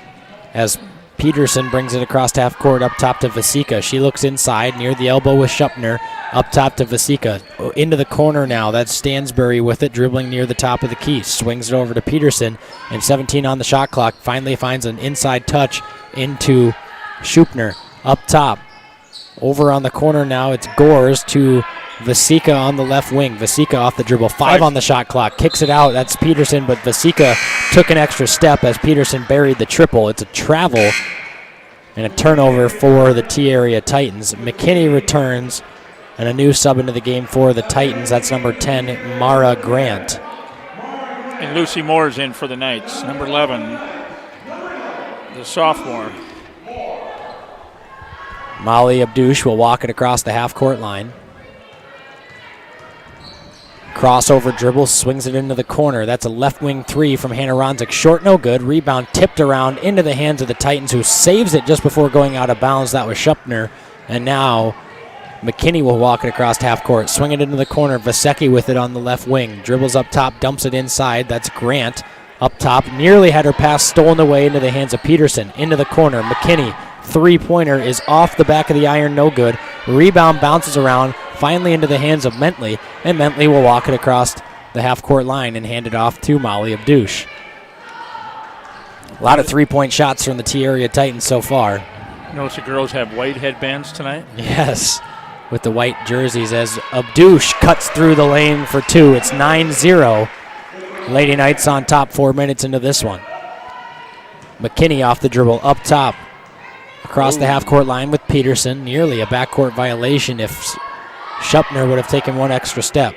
as Peterson brings it across half court up top to Vasika. She looks inside near the elbow with Schupner. Up top to Vasika. Into the corner now. That's Stansberry with it, dribbling near the top of the key. Swings it over to Peterson, and 17 on the shot clock. Finally finds an inside touch into Schupner. Up top. Over on the corner now, it's Gores to Vasika on the left wing. Vasika off the dribble. 5 on the shot clock. Kicks it out. That's Peterson, but Vasika took an extra step as Peterson buried the triple. It's a travel and a turnover for the T-Area Titans. McKinney returns, and a new sub into the game for the Titans. That's number 10, Mara Grant. And Lucy Moore's in for the Knights. Number 11, the sophomore. Molly Abdouche will walk it across the half-court line. Crossover dribble, swings it into the corner. That's a left wing three from Hannah Ronzik. Short, no good. Rebound tipped around into the hands of the Titans, who saves it just before going out of bounds. That was Schupner. And now McKinney will walk it across half court. Swing it into the corner. Vasecki with it on the left wing. Dribbles up top, dumps it inside. That's Grant. Up top, nearly had her pass stolen away into the hands of Peterson. Into the corner. McKinney, three-pointer is off the back of the iron, no good. Rebound bounces around, finally into the hands of Mentley, and Mentley will walk it across the half-court line and hand it off to Molly Abdouche. A lot of three-point shots from the T-Area Titans so far. Notice the girls have white headbands tonight. Yes, with the white jerseys as Abdouche cuts through the lane for two. It's 9-0. Lady Knights on top 4 minutes into this one. McKinney off the dribble, up top. Across the half-court line with Peterson. Nearly a backcourt violation if Schupner would have taken one extra step.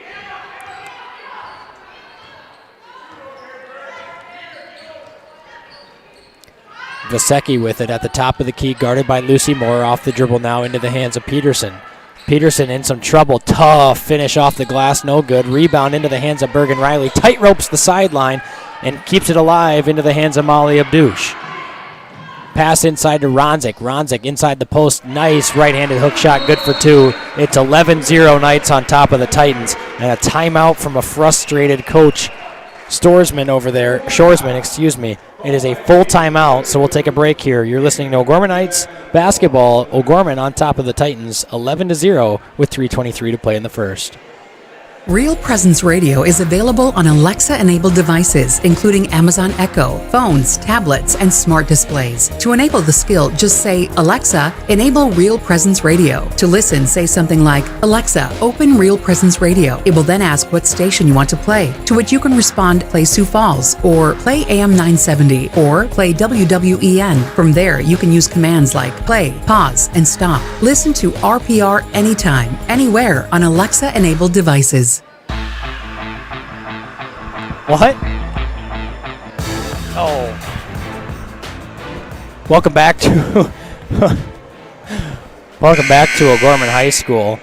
Vasecki with it at the top of the key, guarded by Lucy Moore. Off the dribble now into the hands of Peterson. Peterson in some trouble. Tough finish off the glass, no good. Rebound into the hands of Bergen Riley. Tight ropes the sideline and keeps it alive into the hands of Molly Abdouche. Pass inside to Ronzik. Ronzik inside the post. Nice right-handed hook shot. Good for two. It's 11-0 Knights on top of the Titans. And a timeout from a frustrated coach, Shoresman, excuse me. It is a full timeout, so we'll take a break here. You're listening to O'Gorman Knights basketball. O'Gorman on top of the Titans, 11-0 with 3:23 to play in the first. Real Presence Radio is available on Alexa-enabled devices, including Amazon Echo, phones, tablets, and smart displays. To enable the skill, just say, Alexa, enable Real Presence Radio. To listen, say something like, Alexa, open Real Presence Radio. It will then ask what station you want to play, to which you can respond, play Sioux Falls, or play AM 970, or play WWEN. From there, you can use commands like play, pause, and stop. Listen to RPR anytime, anywhere on Alexa-enabled devices. What? Oh. Welcome back to O'Gorman High School.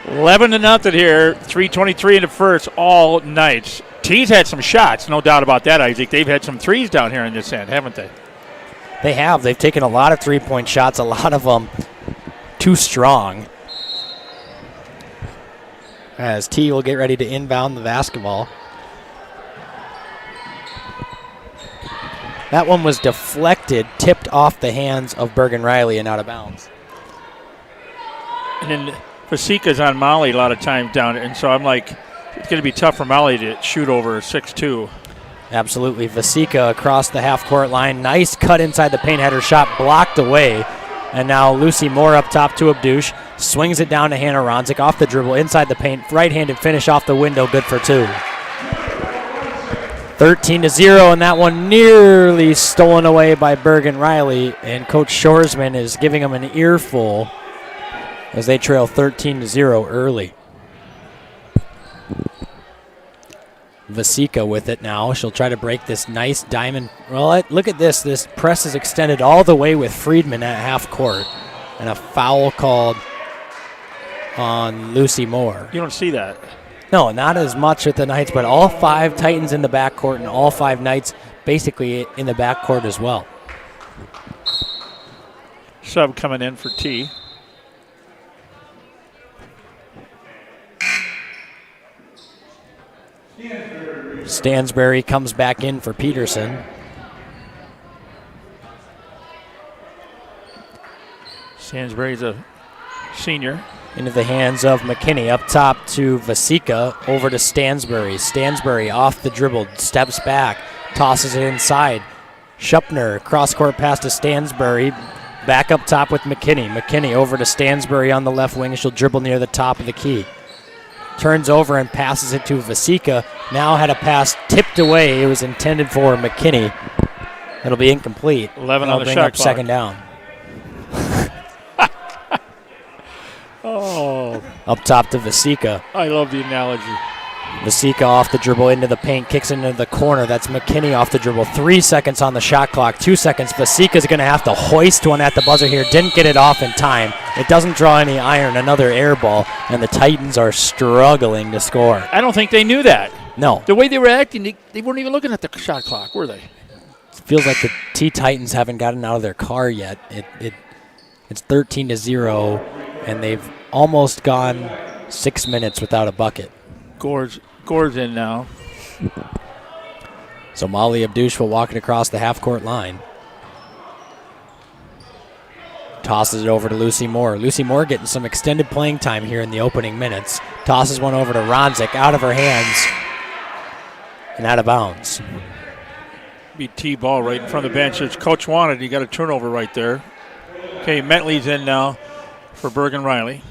11-0 here. 3:23 in the first. All Knights. T's had some shots, no doubt about that, Isaac. They've had some threes down here in this end, haven't they? They have. They've taken a lot of three-point shots. A lot of them too strong. As T will get ready to inbound the basketball. That one was deflected, tipped off the hands of Bergen Riley and out of bounds. And then Vasika's on Molly a lot of times down, and so I'm like, it's going to be tough for Molly to shoot over 6'2". Absolutely. Vasika across the half-court line. Nice cut inside the paint, had her shot blocked away. And now Lucy Moore up top to Abdouche. Swings it down to Hannah Ronzik off the dribble, inside the paint, right-handed finish off the window, good for 2. 13-0, and that one nearly stolen away by Bergen Riley, and Coach Shorsman is giving them an earful as they trail 13-0 early. Vasika with it now. She'll try to break this nice diamond. Well, look at this. This press is extended all the way with Friedman at half court, and a foul called on Lucy Moore. You don't see that. No, not as much with the Knights, but all 5 Titans in the backcourt and all 5 Knights basically in the backcourt as well. Sub coming in for T. Stansbury comes back in for Peterson. Stansbury's a senior. Into the hands of McKinney. Up top to Vasika. Over to Stansbury. Stansbury off the dribble. Steps back. Tosses it inside. Schupner. Cross-court pass to Stansbury. Back up top with McKinney. McKinney over to Stansbury on the left wing. She'll dribble near the top of the key. Turns over and passes it to Vasika. Now had a pass tipped away. It was intended for McKinney. It'll be incomplete. 11 on the bring shot up clock. Second down. Oh. Up top to Vasika. I love the analogy. Vasika off the dribble into the paint, kicks into the corner. That's McKinney off the dribble. 3 seconds on the shot clock. 2 seconds. Vasika's going to have to hoist one at the buzzer here. Didn't get it off in time. It doesn't draw any iron. Another air ball, and the Titans are struggling to score. I don't think they knew that. No. The way they were acting, they weren't even looking at the shot clock, were they? It feels like the T-Titans haven't gotten out of their car yet. It's 13-0, and they've almost gone 6 minutes without a bucket. Gore's in now. So Molly Abdush will walk it across the half-court line. Tosses it over to Lucy Moore. Lucy Moore getting some extended playing time here in the opening minutes. Tosses one over to Ronzik, out of her hands and out of bounds. Be T-ball right in front of the bench. As Coach wanted, he got a turnover right there. Okay, Mentley's in now for Bergen Riley.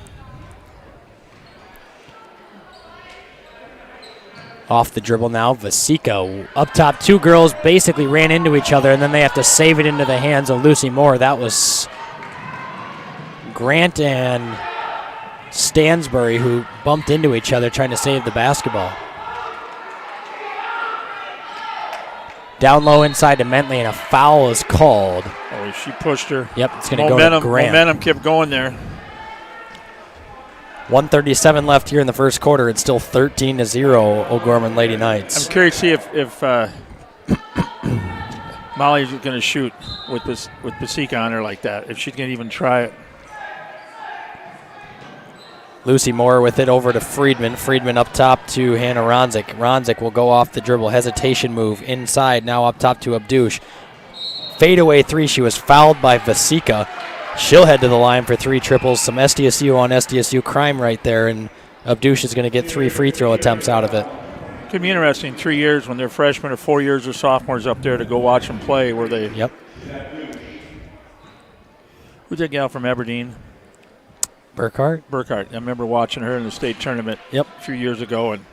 Off the dribble now, Vasika. Up top, 2 girls basically ran into each other, and then they have to save it into the hands of Lucy Moore. That was Grant and Stansbury who bumped into each other trying to save the basketball. Down low inside to Mentley, and a foul is called. Oh, she pushed her. Yep, it's going to go to Grant. Momentum kept going there. 1:37 left here in the first quarter. It's still 13-0 O'Gorman Lady Knights. I'm curious to see if Molly's going to shoot with Basika on her like that, if she's going to even try it. Lucy Moore with it over to Friedman. Friedman up top to Hannah Ronzik. Ronzik will go off the dribble. Hesitation move inside. Now up top to Abdush. Fadeaway 3. She was fouled by Vasika. She'll head to the line for 3 triples. Some SDSU on SDSU crime right there, and Abdush is going to get 3 free throw attempts out of it. Could be interesting 3 years when they're freshmen or 4 years or sophomores up there to go watch them play. Where they? Yep. Who's that gal from Aberdeen? Burkhart. I remember watching her in the state tournament a few years ago and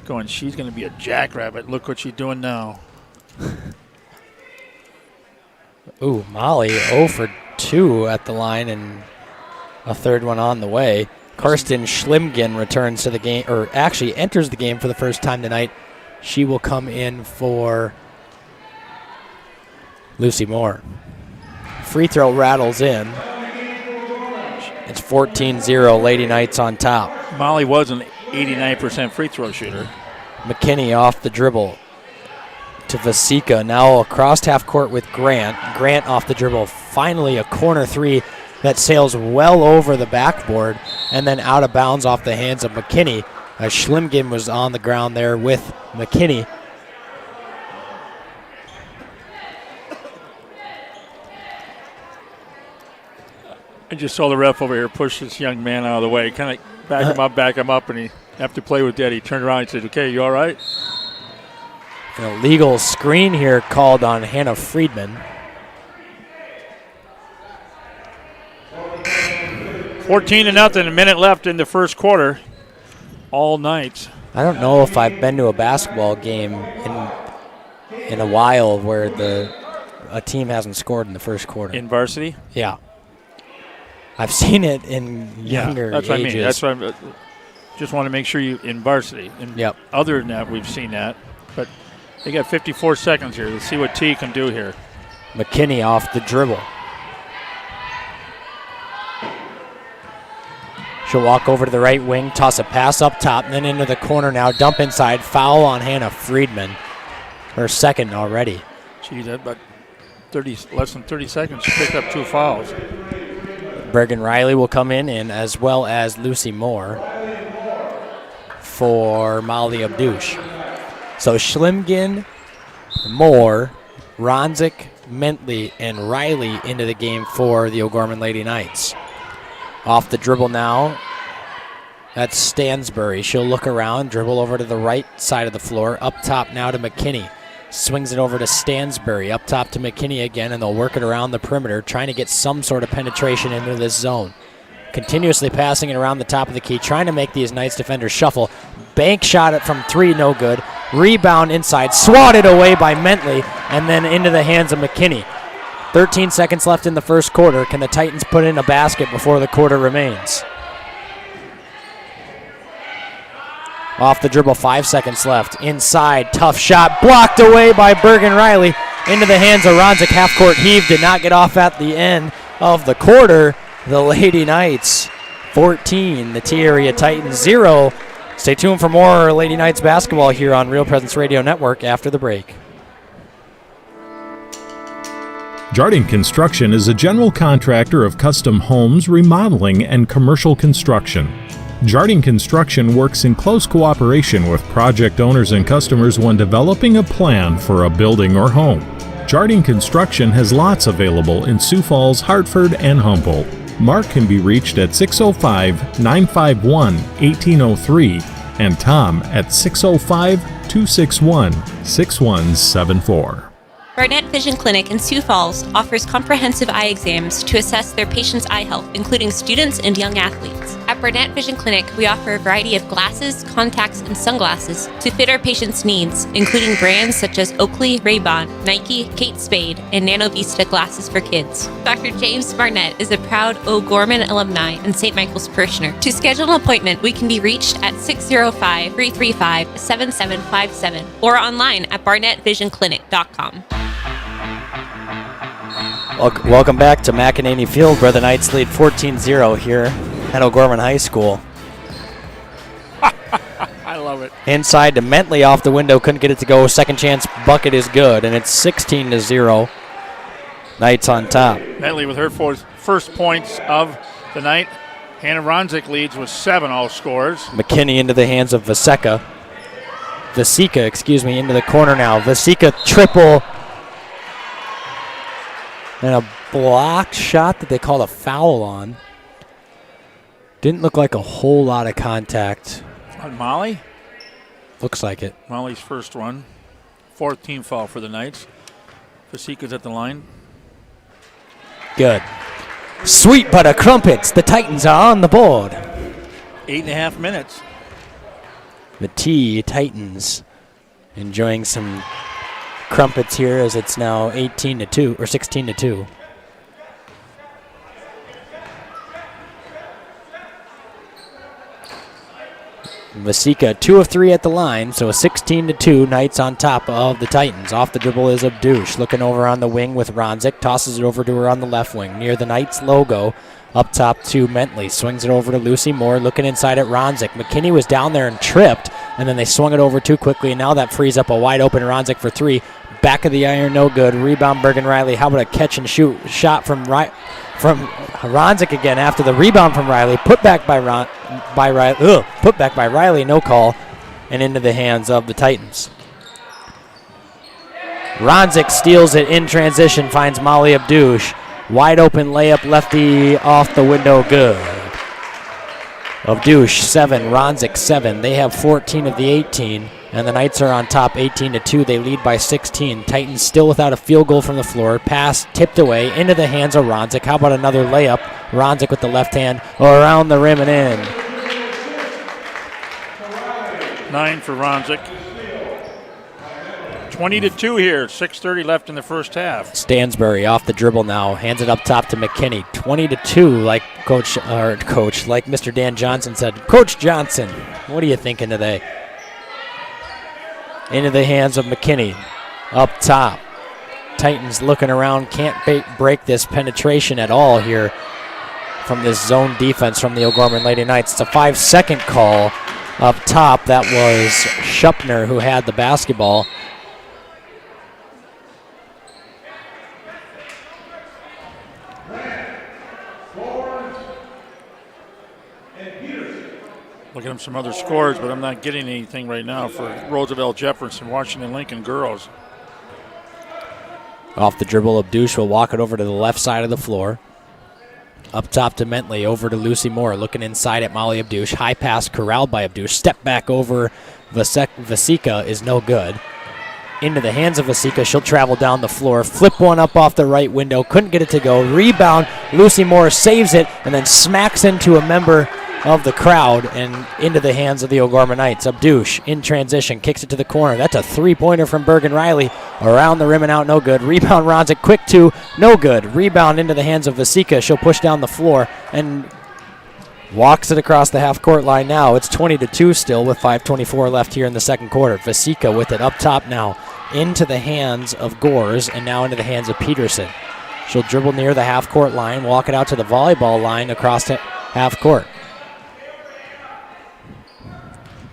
going, she's going to be a jackrabbit. Look what she's doing now. Ooh, Molly 0 for 2 at the line and a third one on the way. Karsten Schlimgen returns to the game, or actually enters the game for the first time tonight. She will come in for Lucy Moore. Free throw rattles in. It's 14-0, Lady Knights on top. Molly was an 89% free throw shooter. McKinney off the dribble to Vasika. Now across half court with Grant. Grant off the dribble. Finally a corner 3 that sails well over the backboard and then out of bounds off the hands of McKinney. Schlimgen was on the ground there with McKinney. I just saw the ref over here push this young man out of the way, kind of back him up, and he have to play with that. He turned around and said, okay, you all right? An illegal screen here called on Hannah Friedman. 14-0, a minute left in the first quarter. All night. I don't know if I've been to a basketball game in a while where a team hasn't scored in the first quarter. In varsity? Yeah. I've seen it in younger that's what ages. I mean. That's what I just want to make sure you in varsity. And other than that, we've seen that. But they got 54 seconds here. Let's see what T can do here. McKinney off the dribble. She'll walk over to the right wing, toss a pass up top, and then into the corner now. Dump inside. Foul on Hannah Friedman. Her second already. Gee, that about less than 30 seconds. She picked up 2 fouls. Bergen Riley will come in, and as well as Lucy Moore for Molly Abdouche. So Schlimgen, Moore, Ronzik, Mentley, and Riley into the game for the O'Gorman Lady Knights. Off the dribble now, that's Stansbury. She'll look around, dribble over to the right side of the floor. Up top now to McKinney. Swings it over to Stansbury. Up top to McKinney again, and they'll work it around the perimeter, trying to get some sort of penetration into this zone. Continuously passing it around the top of the key, trying to make these Knights defenders shuffle. Bank shot it from 3, no good. Rebound inside, swatted away by Mentley, and then into the hands of McKinney. 13 seconds left in the first quarter. Can the Titans put in a basket before the quarter remains? Off the dribble, 5 seconds left. Inside, tough shot, blocked away by Bergen Riley. Into the hands of Ronzik, half-court heave, did not get off at the end of the quarter. The Lady Knights 14, the T-Area Titans 0. Stay tuned for more Lady Knights basketball here on Real Presence Radio Network after the break. Jardine Construction is a general contractor of custom homes, remodeling, and commercial construction. Jardine Construction works in close cooperation with project owners and customers when developing a plan for a building or home. Jardine Construction has lots available in Sioux Falls, Hartford, and Humboldt. Mark can be reached at 605-951-1803 and Tom at 605-261-6174. Barnett Vision Clinic in Sioux Falls offers comprehensive eye exams to assess their patients' eye health, including students and young athletes. At Barnett Vision Clinic, we offer a variety of glasses, contacts, and sunglasses to fit our patients' needs, including brands such as Oakley, Ray-Ban, Nike, Kate Spade, and Nano Vista glasses for kids. Dr. James Barnett is a proud O'Gorman alumni and St. Michael's parishioner. To schedule an appointment, we can be reached at 605-335-7757 or online at barnettvisionclinic.com. Welcome back to McEnany Field, where the Knights lead 14-0 here at O'Gorman High School. I love it. Inside to Mentley off the window, couldn't get it to go. Second chance bucket is good, and it's 16-0. Knights on top. Mentley with her first points of the night. Hannah Ronzik leads with 7 all scores. McKinney into the hands of Vasika, into the corner now. Vasika triple. And a blocked shot that they called a foul on. Didn't look like a whole lot of contact. On Molly? Looks like it. Molly's first one. 4th team foul for the Knights. Fasika's at the line. Good. Sweet butter crumpets. The Titans are on the board. 8.5 minutes. The Titans enjoying some crumpets here as it's now 18-2 or 16-2. Vasika 2 of 3 at the line, so a 16-2. Knights on top of the Titans. Off the dribble is Abdouche, looking over on the wing with Ronzik, tosses it over to her on the left wing near the Knights logo. Up top to Mentley, swings it over to Lucy Moore, looking inside at Ronzik. McKinney was down there and tripped, and then they swung it over too quickly, and now that frees up a wide open Ronzik for 3. Back of the iron, no good. Rebound Bergen Riley. How about a catch and shoot shot from Ronzik again after the rebound from Riley. Put back by Riley. Put back by Riley. No call, and into the hands of the Titans. Ronzik steals it in transition. Finds Molly Abdouche. Wide open layup, lefty off the window. Good. Abdouche 7. Ronzik 7. They have 14 of the 18. And the Knights are on top 18-2. They lead by 16. Titans still without a field goal from the floor. Pass tipped away into the hands of Ronzik. How about another layup? Ronzik with the left hand around the rim and in. 9 for Ronzik. 20-2 here. 6:30 left in the first half. Stansbury off the dribble now. Hands it up top to McKinney. 20-2, like like Mr. Dan Johnson said. Coach Johnson, what are you thinking today? Into the hands of McKinney. Up top. Titans looking around. Can't break this penetration at all here from this zone defense from the O'Gorman Lady Knights. It's a 5-second call up top. That was Schupner who had the basketball. Looking at some other scores, but I'm not getting anything right now for Roosevelt Jefferson, Washington Lincoln girls. Off the dribble, Abdush will walk it over to the left side of the floor. Up top to Mentley, over to Lucy Moore, looking inside at Molly Abdush. High pass corralled by Abdush. Step back over Vasika is no good. Into the hands of Vasika. She'll travel down the floor. Flip one up off the right window. Couldn't get it to go. Rebound. Lucy Moore saves it and then smacks into a member of the crowd and into the hands of the O'Gorman Knights. Abdush in transition, kicks it to the corner. That's a three-pointer from Bergen Riley. Around the rim and out, no good. Rebound, Ronzik, quick two, no good. Rebound into the hands of Vasika. She'll push down the floor and walks it across the half-court line now. It's 20-2 still with 5:24 left here in the second quarter. Vasika with it up top now. Into the hands of Gores and now into the hands of Peterson. She'll dribble near the half-court line, walk it out to the volleyball line across to half-court.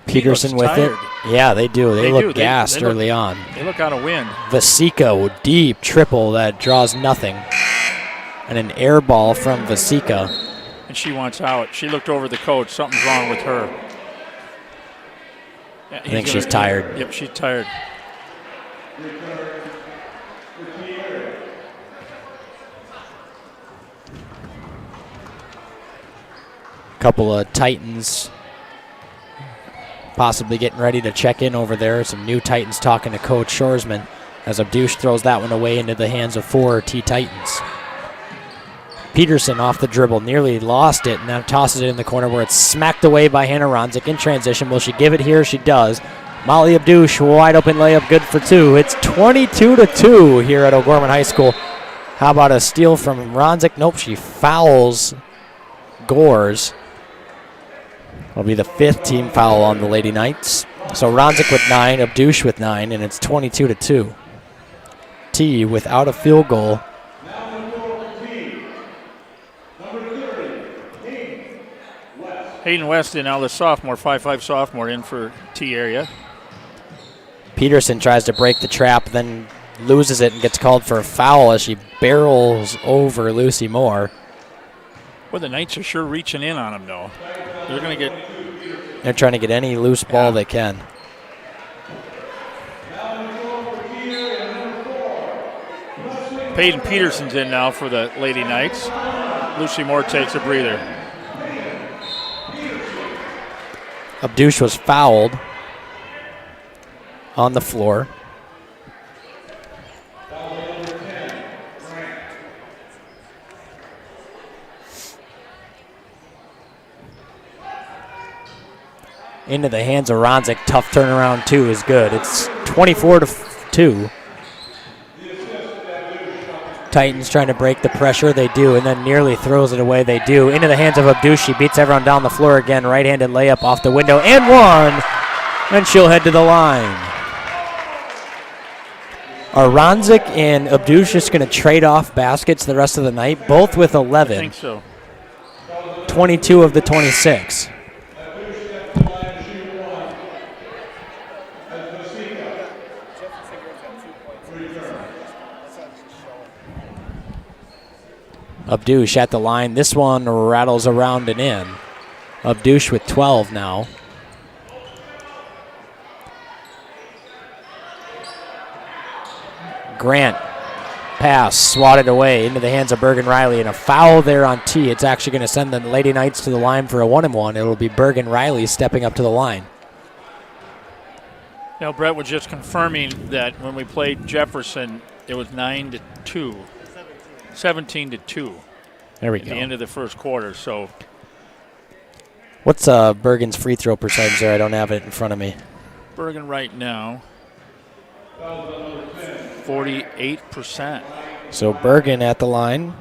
Peterson with tired. it. Yeah, they do. They look gassed early on. They look out of wind. Vasika, deep triple that draws nothing. And an air ball from Vasika. And she wants out. She looked over the coach. Something's wrong with her. I think she's tired. Yep, she's tired. Couple of Titans possibly getting ready to check in over there. Some new Titans talking to Coach Shoresman as Abdush throws that one away into the hands of 4T Titans. Peterson off the dribble, nearly lost it, and now tosses it in the corner where it's smacked away by Hannah Ronzik in transition. Will she give it here? She does. Molly Abdush, wide open layup, good for two. It's 22-2 here at O'Gorman High School. How about a steal from Ronzik? Nope, she fouls Gores. It'll be the fifth team foul on the Lady Knights. So Ronzik with 9, Abdush with 9, and it's 22-2. T without a field goal. Hayden Weston, now the sophomore, 5'5" sophomore, in for T area. Peterson tries to break the trap, then loses it and gets called for a foul as she barrels over Lucy Moore. Well, the Knights are sure reaching in on him, though. They're going to get... They're trying to get any loose ball they can. Peyton Peterson's in now for the Lady Knights. Lucy Moore takes a breather. Abdush was fouled on the floor. Into the hands of Ronzik. Tough turnaround, too, is good. It's 24-2. Titans trying to break the pressure. They do, and then nearly throws it away. They do. Into the hands of Abdush. She beats everyone down the floor again. Right-handed layup off the window, and one. And she'll head to the line. Are Ronzik and Abdush just going to trade off baskets the rest of the night? Both with 11. I think so. 22 of the 26. Abdush at the line. This one rattles around and in. Abdush with 12 now. Grant, pass, swatted away into the hands of Bergen Riley, and a foul there on T. It's actually going to send the Lady Knights to the line for a 1-and-1. It'll be Bergen Riley stepping up to the line. Now, Brett was just confirming that when we played Jefferson, it was 9-2. 17-2. There we at go. the end of the first quarter. So, what's Bergen's free throw percentage there? I don't have it in front of me. Bergen right now, 48%. So Bergen at the line,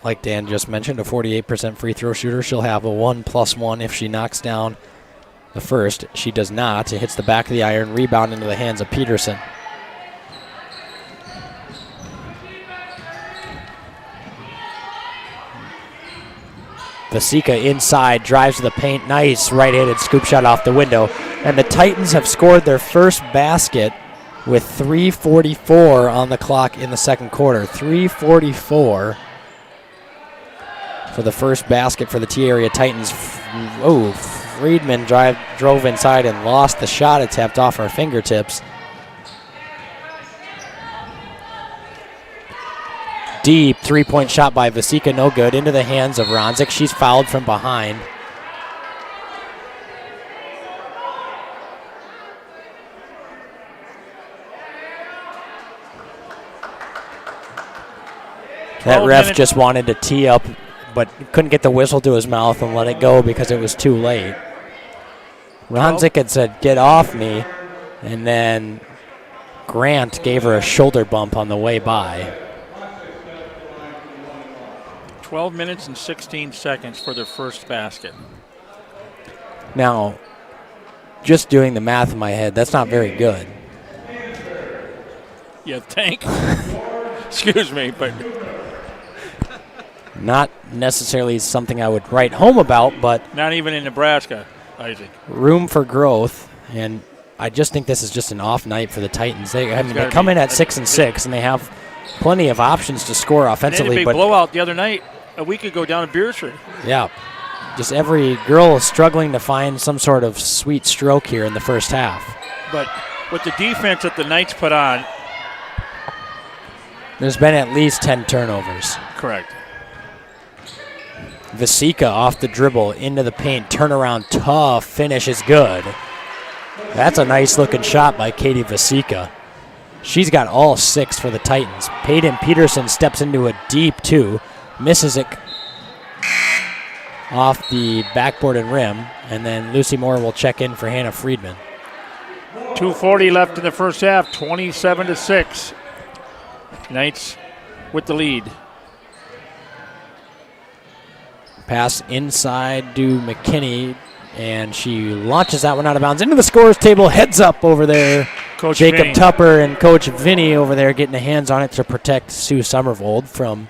like Dan just mentioned, a 48% free throw shooter. She'll have a 1+1 if she knocks down the first. She does not. It hits the back of the iron, rebound into the hands of Peterson. Vasika inside, drives to the paint. Nice right-handed scoop shot off the window. And the Titans have scored their first basket with 3:44 on the clock in the second quarter. 3:44 for the first basket for the T-Area Titans. Friedman drove inside and lost the shot. It tapped off her fingertips. Deep three-point shot by Vasika, no good. Into the hands of Ronzik. She's fouled from behind. That ref just wanted to tee up, but couldn't get the whistle to his mouth and let it go because it was too late. Ronzik had said, "Get off me," and then Grant gave her a shoulder bump on the way by. 12 minutes and 16 seconds for their first basket. Now, just doing the math in my head, that's not very good. You think? Excuse me, but not necessarily something I would write home about, but not even in Nebraska, Isaac. Room for growth, and I just think this is just an off night for the Titans. They come in at 6-6, and they have plenty of options to score offensively. And a big blowout the other night, a week ago down at Beer Street. Yeah, just every girl is struggling to find some sort of sweet stroke here in the first half. But with the defense that the Knights put on, there's been at least 10 turnovers. Correct. Vasika off the dribble into the paint, turnaround, tough finish is good. That's a nice looking shot by Katie Vasika. She's got all 6 for the Titans. Peyton Peterson steps into a deep 2, misses it off the backboard and rim, and then Lucy Moore will check in for Hannah Friedman. 2:40 left in the first half, 27-6. Knights with the lead. Pass inside to McKinney, and she launches that one out of bounds into the scorer's table. Heads up over there. Coach Jacob Vinny. Tupper and Coach Vinny over there getting the hands on it to protect Sue Somervold from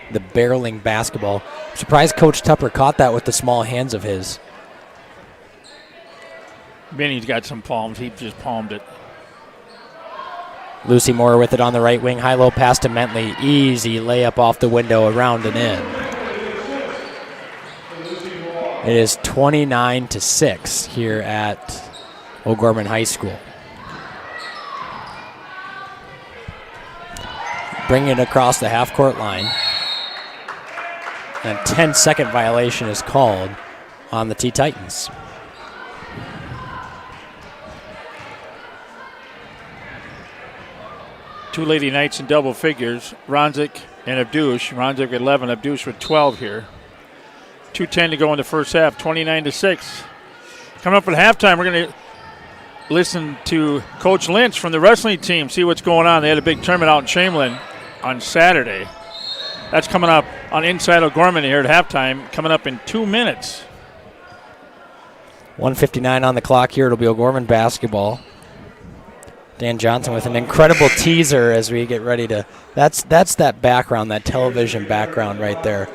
the barreling basketball. I'm surprised Coach Tupper caught that with the small hands of his. Vinny's got some palms. He just palmed it. Lucy Moore with it on the right wing. High-low pass to Mentley. Easy layup off the window, around and in. It is 29-6 here at O'Gorman High School. Bringing it across the half-court line. And a 10-second violation is called on the T-Titans. Two Lady Knights in double figures, Ronzik and Abdush. Ronzik with 11, Abdush with 12 here. 2:10 to go in the first half, 29-6. Coming up at halftime, we're going to listen to Coach Lynch from the wrestling team, see what's going on. They had a big tournament out in Chamberlain on Saturday. That's coming up on Inside O'Gorman here at halftime, coming up in 2 minutes. 1:59 on the clock here. It'll be O'Gorman basketball. Dan Johnson with an incredible teaser as we get ready to. That's that background, that television background right there.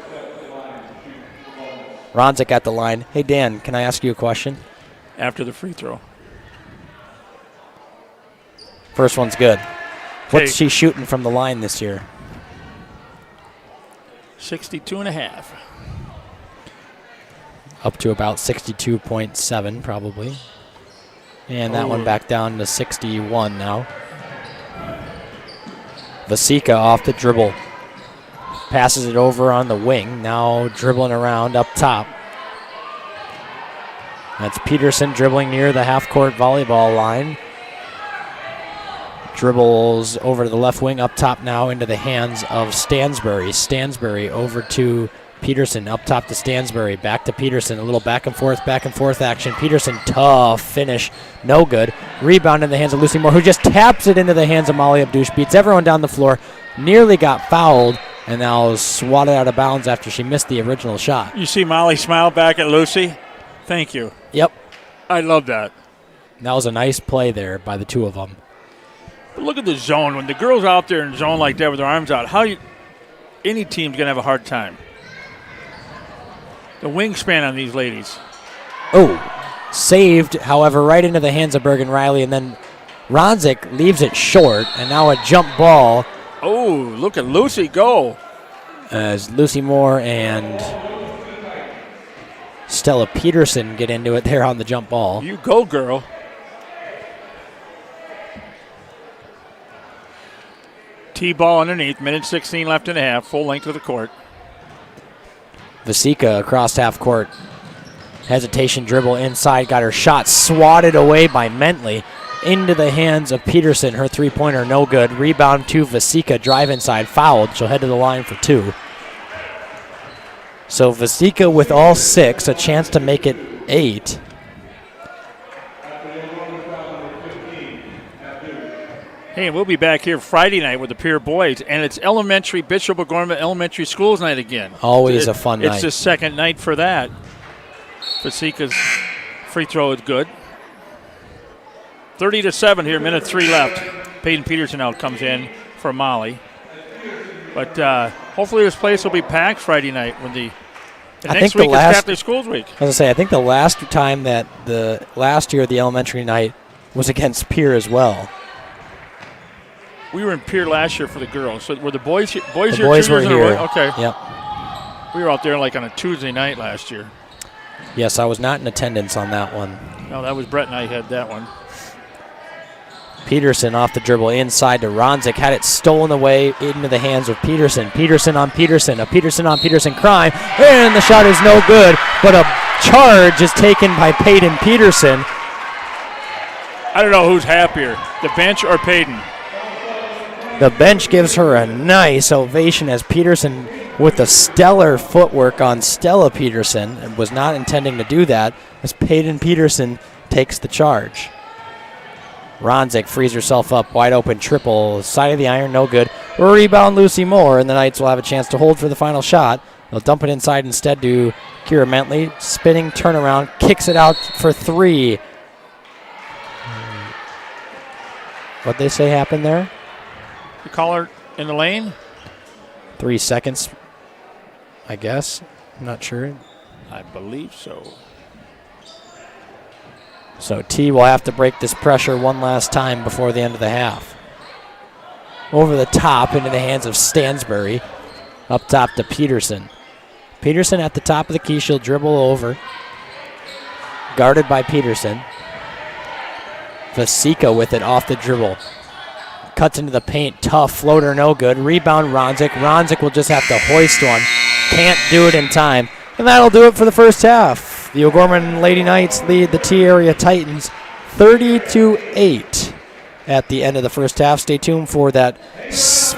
Ronzik at the line. Hey, Dan, can I ask you a question? After the free throw. First one's good. What's Okay. she shooting from the line this year? 62.5. Up to about 62.7 probably. And that one back down to 61 now. Vasika off the dribble. Passes it over on the wing. Now dribbling around up top. That's Peterson dribbling near the half-court volleyball line. Dribbles over to the left wing, up top now into the hands of Stansbury. Stansbury over to Peterson, up top to Stansbury, back to Peterson. A little back and forth action. Peterson, tough finish, no good. Rebound in the hands of Lucy Moore, who just taps it into the hands of Molly Abdouche. Beats everyone down the floor, nearly got fouled, and now swatted out of bounds after she missed the original shot. You see Molly smile back at Lucy? Thank you. Yep. I love that. That was a nice play there by the two of them. But look at the zone. When the girls out there in zone like that with their arms out, any team's going to have a hard time. The wingspan on these ladies. Oh, saved, however, right into the hands of Bergen Riley, and then Ronzik leaves it short, and now a jump ball. Oh, look at Lucy go. As Lucy Moore and Stella Peterson get into it there on the jump ball. You go, girl. T-ball underneath, minute 16 left in the half, full length of the court. Vasika across half court. Hesitation dribble inside, got her shot swatted away by Mentley into the hands of Peterson. Her three-pointer no good. Rebound to Vasika, drive inside, fouled. She'll head to the line for 2. So Vasika with all 6, a chance to make it 8. Hey, we'll be back here Friday night with the Pier Boys, and it's Bishop O'Gorman Elementary Schools night again. Always a fun night. It's the second night for that. Vasika's free throw is good. 30-7 here, minute 3 left. Peyton Peterson out comes in for Molly. But hopefully this place will be packed Friday night when the next week is Catholic Schools Week. I was going to say, I think the last time last year the elementary night was against Pier as well. We were in Pier last year for the girls. So were the boys here? The boys were here. Okay. Yep. We were out there like on a Tuesday night last year. Yes, I was not in attendance on that one. No, that was Brett and I had that one. Peterson off the dribble inside to Ronzik. Had it stolen away into the hands of Peterson. Peterson on Peterson. A Peterson on Peterson crime. And the shot is no good, but a charge is taken by Peyton Peterson. I don't know who's happier, the bench or Peyton. The bench gives her a nice ovation as Peterson with the stellar footwork on Stella Peterson, and was not intending to do that, as Peyton Peterson takes the charge. Ronzik frees herself up, wide open triple, side of the iron, no good. Rebound Lucy Moore, and the Knights will have a chance to hold for the final shot. They'll dump it inside instead to Kira Mentley. Spinning turnaround, kicks it out for 3. What'd they say happened there? You call her in the lane? 3 seconds, I guess. I'm not sure. I believe so. So T will have to break this pressure one last time before the end of the half. Over the top into the hands of Stansbury. Up top to Peterson. Peterson at the top of the key. She'll dribble over. Guarded by Peterson. Vasika with it off the dribble. Cuts into the paint. Tough floater, no good. Rebound Ronzik. Ronzik will just have to hoist one. Can't do it in time. And that'll do it for the first half. The O'Gorman Lady Knights lead the T-Area Titans 30-8 at the end of the first half. Stay tuned for that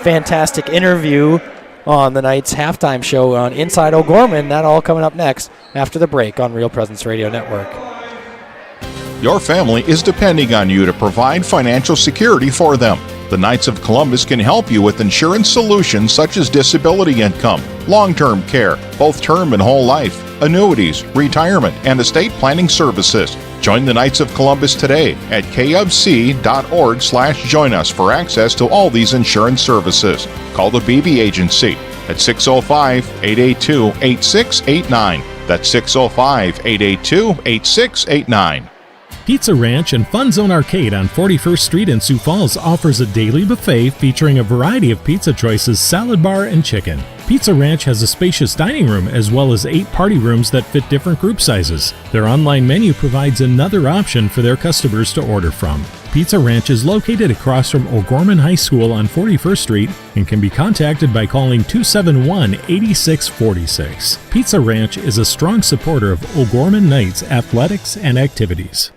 fantastic interview on the Knights halftime show on Inside O'Gorman. That all coming up next after the break on Real Presence Radio Network. Your family is depending on you to provide financial security for them. The Knights of Columbus can help you with insurance solutions such as disability income, long-term care, both term and whole life, annuities, retirement, and estate planning services. Join the Knights of Columbus today at kfc.org/join us for access to all these insurance services. Call the BB Agency at 605-882-8689. That's 605-882-8689. Pizza Ranch and Fun Zone Arcade on 41st Street in Sioux Falls offers a daily buffet featuring a variety of pizza choices, salad bar, and chicken. Pizza Ranch has a spacious dining room as well as 8 party rooms that fit different group sizes. Their online menu provides another option for their customers to order from. Pizza Ranch is located across from O'Gorman High School on 41st Street and can be contacted by calling 271-8646. Pizza Ranch is a strong supporter of O'Gorman Knights athletics and activities.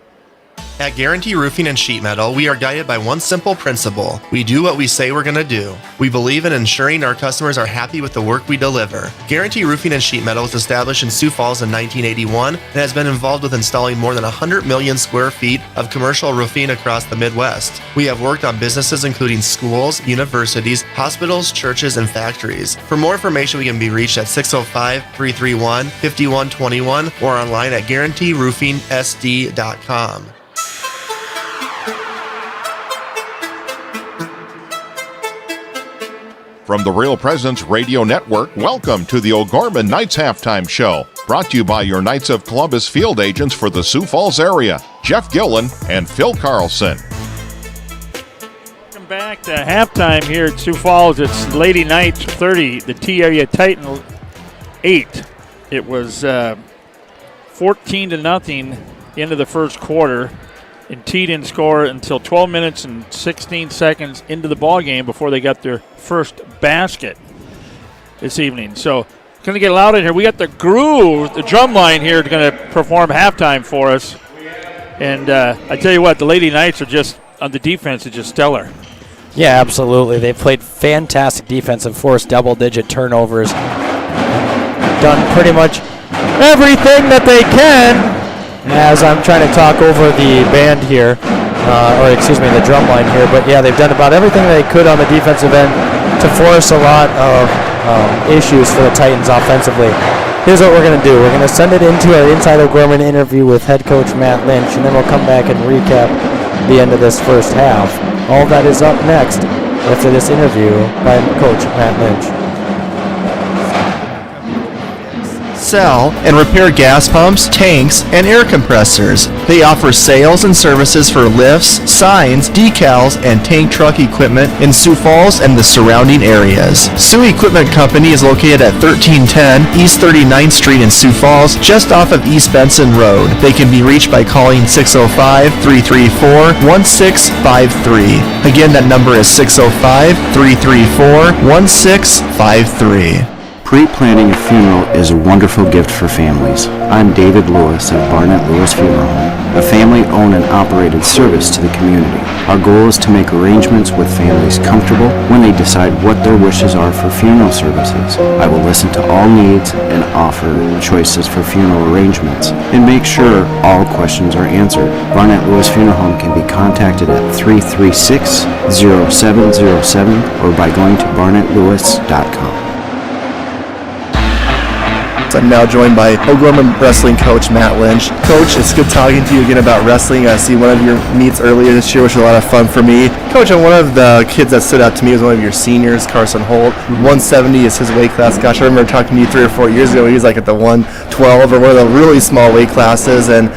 At Guarantee Roofing and Sheet Metal, we are guided by one simple principle. We do what we say we're going to do. We believe in ensuring our customers are happy with the work we deliver. Guarantee Roofing and Sheet Metal was established in Sioux Falls in 1981 and has been involved with installing more than 100 million square feet of commercial roofing across the Midwest. We have worked on businesses including schools, universities, hospitals, churches, and factories. For more information, we can be reached at 605-331-5121 or online at guaranteeroofingsd.com. From the Real Presence Radio Network, welcome to the O'Gorman Knights Halftime Show. Brought to you by your Knights of Columbus field agents for the Sioux Falls area, Jeff Gillen and Phil Carlson. Welcome back to halftime here at Sioux Falls. It's Lady Knights 30, the T-Area Titan 8. It was 14-0 into the first quarter. And T didn't score until 12 minutes and 16 seconds into the ball game before they got their first basket this evening. So it's going to get loud in here. We got the Groove, the drum line here, going to perform halftime for us. And I tell you what, the Lady Knights are just, on the defense, are just stellar. Yeah, absolutely. They've played fantastic defense and forced double-digit turnovers. Done pretty much everything that they can. As I'm trying to talk over the band here, the drum line here. But yeah, they've done about everything they could on the defensive end to force a lot of issues for the Titans offensively. Here's what we're going to do. We're going to send it into our Inside O'Gorman interview with head coach Matt Lynch, and then we'll come back and recap the end of this first half. All that is up next after this interview by Coach Matt Lynch. Sell and repair gas pumps, tanks, and air compressors. They offer sales and services for lifts, signs, decals, and tank truck equipment in Sioux Falls and the surrounding areas. Sioux Equipment Company is located at 1310 East 39th Street in Sioux Falls, just off of East Benson Road. They can be reached by calling 605-334-1653. Again, that number is 605-334-1653. Pre-planning a funeral is a wonderful gift for families. I'm David Lewis of Barnett Lewis Funeral Home, a family-owned and operated service to the community. Our goal is to make arrangements with families comfortable when they decide what their wishes are for funeral services. I will listen to all needs and offer choices for funeral arrangements and make sure all questions are answered. Barnett Lewis Funeral Home can be contacted at 336-0707 or by going to barnettlewis.com. I'm now joined by O'Gorman wrestling coach Matt Lynch. Coach, it's good talking to you again about wrestling. I see one of your meets earlier this year, which was a lot of fun for me. Coach, one of the kids that stood out to me was one of your seniors, Carson Holt. 170 is his weight class. Gosh, I remember talking to you 3 or 4 years ago. He was like at the 112 or one of the really small weight classes, and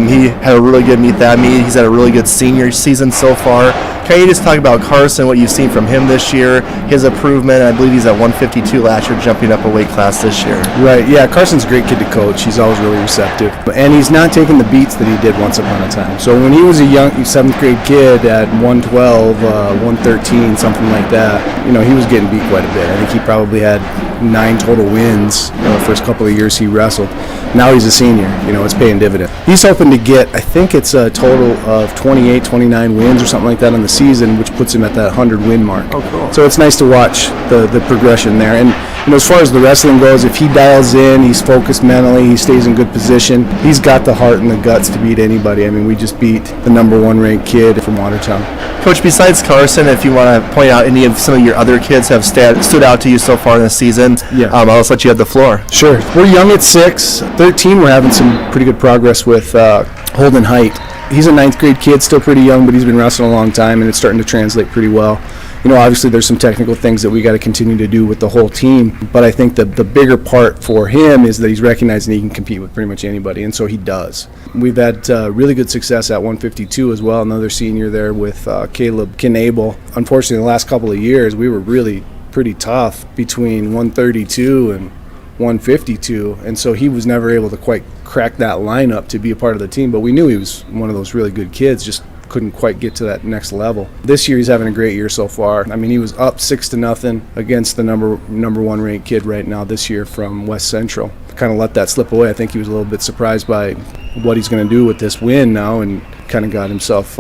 he had a really good meet that meet. He's had a really good senior season so far. Can you just talk about Carson, what you've seen from him this year, his improvement? I believe he's at 152 last year, jumping up a weight class this year. Right, yeah, Carson's a great kid to coach. He's always really receptive. And he's not taking the beats that he did once upon a time. So when he was a young 7th grade kid at 112, 113, something like that, he was getting beat quite a bit. I think he probably had 9 total wins the first couple of years he wrestled. Now he's a senior. It's paying dividend. He's hoping to get, I think it's a total of 28, 29 wins or something like that on the season, which puts him at that 100-win mark. Oh, cool. So it's nice to watch the progression there. And as far as the wrestling goes, if he dials in, he's focused mentally, he stays in good position, he's got the heart and the guts to beat anybody. I mean, we just beat the number 1 ranked kid from Watertown. Coach, besides Carson, if you want to point out any of some of your other kids have stood out to you so far in the season, I'll just let you have the floor. Sure. We're young at 6. 13, we're having some pretty good progress with Holden Height. He's a 9th grade kid, still pretty young, but he's been wrestling a long time, and it's starting to translate pretty well. Obviously there's some technical things that we got to continue to do with the whole team, but I think the bigger part for him is that he's recognizing he can compete with pretty much anybody, and so he does. We've had really good success at 152 as well, another senior there with Caleb Knable. Unfortunately, the last couple of years, we were really pretty tough between 132 and 152, and so he was never able to quite crack that lineup to be a part of the team, but we knew he was one of those really good kids, just couldn't quite get to that next level. This year he's having a great year so far. I mean, he was up 6-0 against the number 1 ranked kid right now this year from West Central. Kind of let that slip away. I think he was a little bit surprised by what he's going to do with this win now, and kind of got himself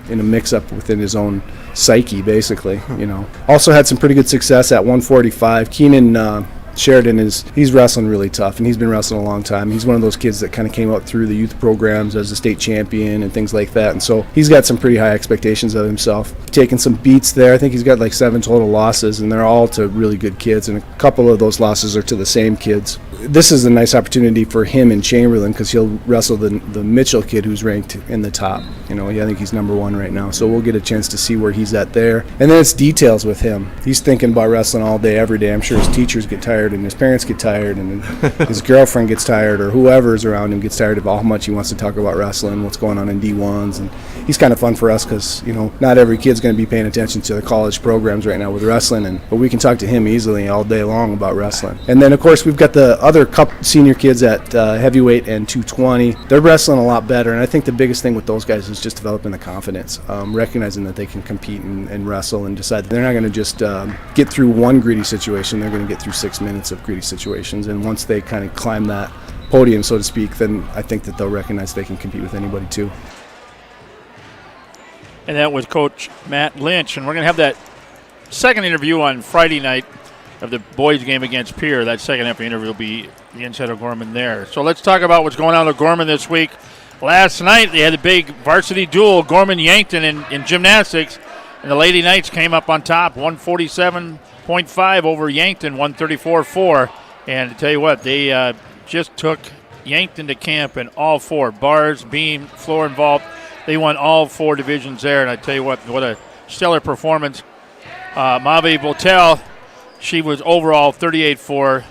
in a mix-up within his own psyche, basically. Also had some pretty good success at 145. Keenan Sheridan he's wrestling really tough, and he's been wrestling a long time. He's one of those kids that kind of came up through the youth programs as a state champion and things like that, and so he's got some pretty high expectations of himself. Taking some beats there. I think he's got like 7 total losses, and they're all to really good kids, and a couple of those losses are to the same kids. This is a nice opportunity for him in Chamberlain because he'll wrestle the Mitchell kid who's ranked in the top. I think he's number 1 right now, so we'll get a chance to see where he's at there. And then it's details with him. He's thinking about wrestling all day, every day. I'm sure his teachers get tired, and his parents get tired, and his girlfriend gets tired, or whoever's around him gets tired of how much he wants to talk about wrestling, what's going on in D1s. And he's kind of fun for us because, not every kid's going to be paying attention to the college programs right now with wrestling, but we can talk to him easily all day long about wrestling. And then, of course, we've got the other senior kids at heavyweight and 220. They're wrestling a lot better, and I think the biggest thing with those guys is just developing the confidence, recognizing that they can compete and wrestle, and decide that they're not going to just get through one gritty situation. They're going to get through 6 minutes of gritty situations, and once they kind of climb that podium, so to speak, then I think that they'll recognize they can compete with anybody too. And that was Coach Matt Lynch, and we're going to have that second interview on Friday night of the boys' game against Pierre. That second half of the interview will be the Inside O'Gorman there. So let's talk about what's going on with O'Gorman this week. Last night they had a big varsity duel, Gorman-Yankton in gymnastics, and the Lady Knights came up on top, 147.5 over Yankton, 134.4. And to tell you what, they just took Yankton to camp in all 4, bars, beam, floor involved. They won all 4 divisions there, and I tell you what a stellar performance. Mavi Botel, she was overall 38.4.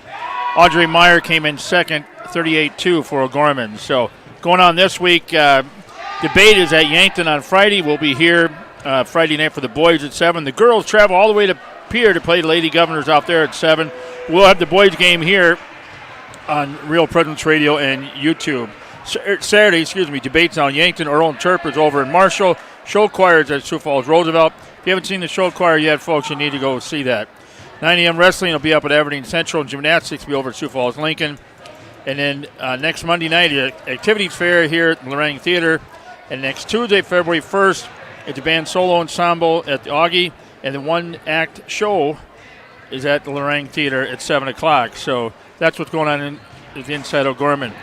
Audrey Meyer came in second, 38.2 for O'Gorman. So going on this week, debate is at Yankton on Friday. We'll be here Friday night for the boys at 7. The girls travel all the way to Pierre to play the Lady Governors out there at 7. We'll have the boys game here on Real Presence Radio and YouTube. Saturday, debates on Yankton. Earl and Chirpers over in Marshall. Show choirs at Sioux Falls Roosevelt. If you haven't seen the show choir yet, folks, you need to go see that. 9 a.m. wrestling will be up at Aberdeen Central, and gymnastics will be over at Sioux Falls Lincoln. And then next Monday night, activities fair here at Lorang Theater. And next Tuesday, February 1st, at the band solo ensemble at the Augie. And the one-act show is at the Lorang Theater at 7 o'clock. So that's what's going on in the Inside O'Gorman.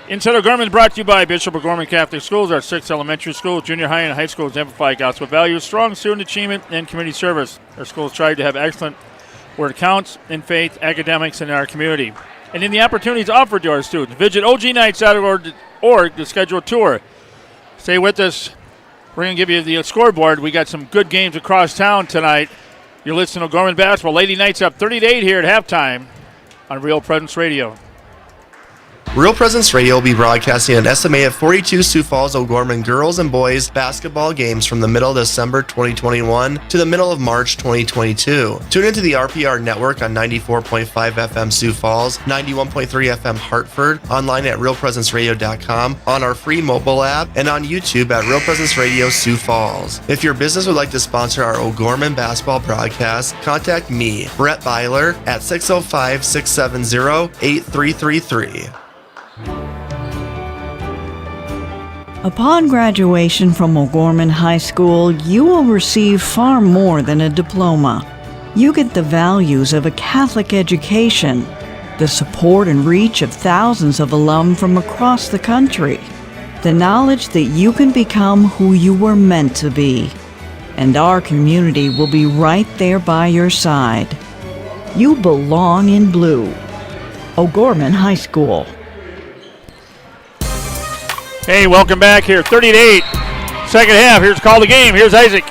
Inside O'Gorman is brought to you by Bishop O'Gorman Catholic Schools, our 6 elementary schools, junior high, and high schools amplify gospel values, strong student achievement, and community service. Our schools strive to have excellent where it counts in faith, academics, and in our community. And in the opportunities offered to our students, visit ognights.org to schedule a tour. Stay with us. We're going to give you the scoreboard. We got some good games across town tonight. You're listening to O'Gorman basketball. Lady Knights up 30-8 here at halftime on Real Presence Radio. Real Presence Radio will be broadcasting an estimated 42 Sioux Falls O'Gorman girls and boys basketball games from the middle of December 2021 to the middle of March 2022. Tune into the RPR network on 94.5 FM Sioux Falls, 91.3 FM Hartford, online at realpresenceradio.com, on our free mobile app, and on YouTube at Real Presence Radio Sioux Falls. If your business would like to sponsor our O'Gorman basketball broadcast, contact me, Brett Byler, at 605-670-8333. Upon graduation from O'Gorman High School, you will receive far more than a diploma. You get the values of a Catholic education, the support and reach of thousands of alum from across the country, the knowledge that you can become who you were meant to be, and our community will be right there by your side. You belong in blue. O'Gorman High School. Hey, welcome back here. 30-8. Second half. Here's Call the Game. Here's Isaac.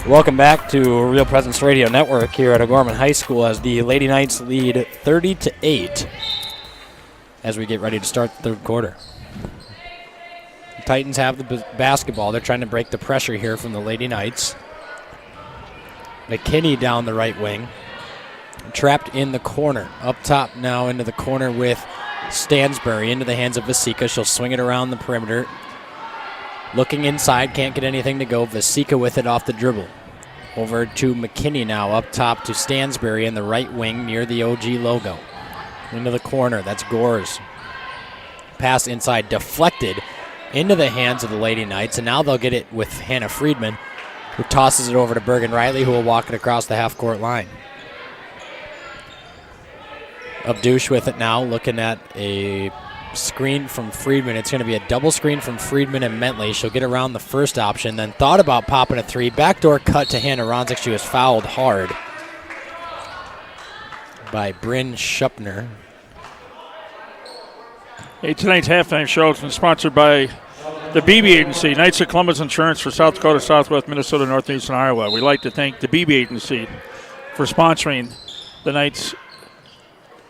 Welcome back to Real Presence Radio Network here at O'Gorman High School as the Lady Knights lead 30-8 as we get ready to start the third quarter. The Titans have the basketball. They're trying to break the pressure here from the Lady Knights. McKinney down the right wing. Trapped in the corner. Up top now into the corner with Stansbury into the hands of Vasika. She'll swing it around the perimeter. Looking inside, can't get anything to go. Vasika with it off the dribble. Over to McKinney now, up top to Stansbury in the right wing near the OG logo. Into the corner, that's Gores. Pass inside, deflected into the hands of the Lady Knights, and now they'll get it with Hannah Friedman, who tosses it over to Bergen Riley, who will walk it across the half-court line. Abdush with it now, looking at a screen from Friedman. It's going to be a double screen from Friedman and Mentley. She'll get around the first option, then thought about popping a three. Backdoor cut to Hannah Ronzik. She was fouled hard by Bryn Schupner. Hey, tonight's halftime show has been sponsored by the BB Agency, Knights of Columbus Insurance for South Dakota, Southwest Minnesota, Northeast, and Iowa. We'd like to thank the BB Agency for sponsoring the Knights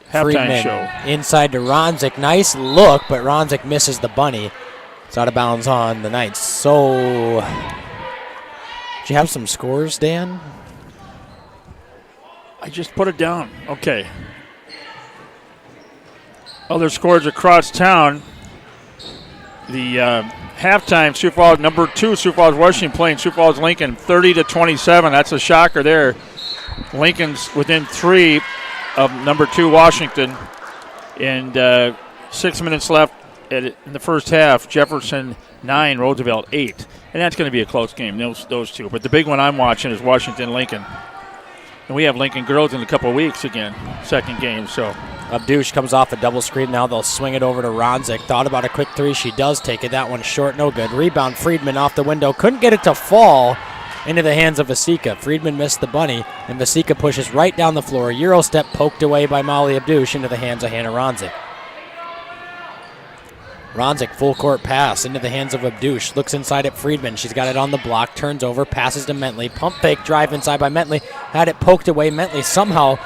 halftime Friedman show. Inside to Ronzik. Nice look, but Ronzik misses the bunny. It's out of bounds on the Knights. So, do you have some scores, Dan? I just put it down. Okay. Other scores across town. The halftime, Sioux Falls, number 2, Sioux Falls Washington playing Sioux Falls Lincoln, 30-27. That's a shocker there. Lincoln's within 3 of number 2 Washington. And 6 minutes left in the first half. Jefferson 9, Roosevelt 8. And that's going to be a close game, those two. But the big one I'm watching is Washington-Lincoln. And we have Lincoln girls in a couple of weeks again, second game. So Abdush comes off a double screen. Now they'll swing it over to Ronzik. Thought about a quick three. She does take it. That one's short, no good. Rebound, Friedman off the window. Couldn't get it to fall into the hands of Vasika. Friedman missed the bunny, and Vasika pushes right down the floor. Euro step poked away by Molly Abdush into the hands of Hannah Ronzik. Ronzik, full court pass into the hands of Abdush. Looks inside at Friedman. She's got it on the block. Turns over. Passes to Mentley. Pump fake drive inside by Mentley. Had it poked away. Mentley somehow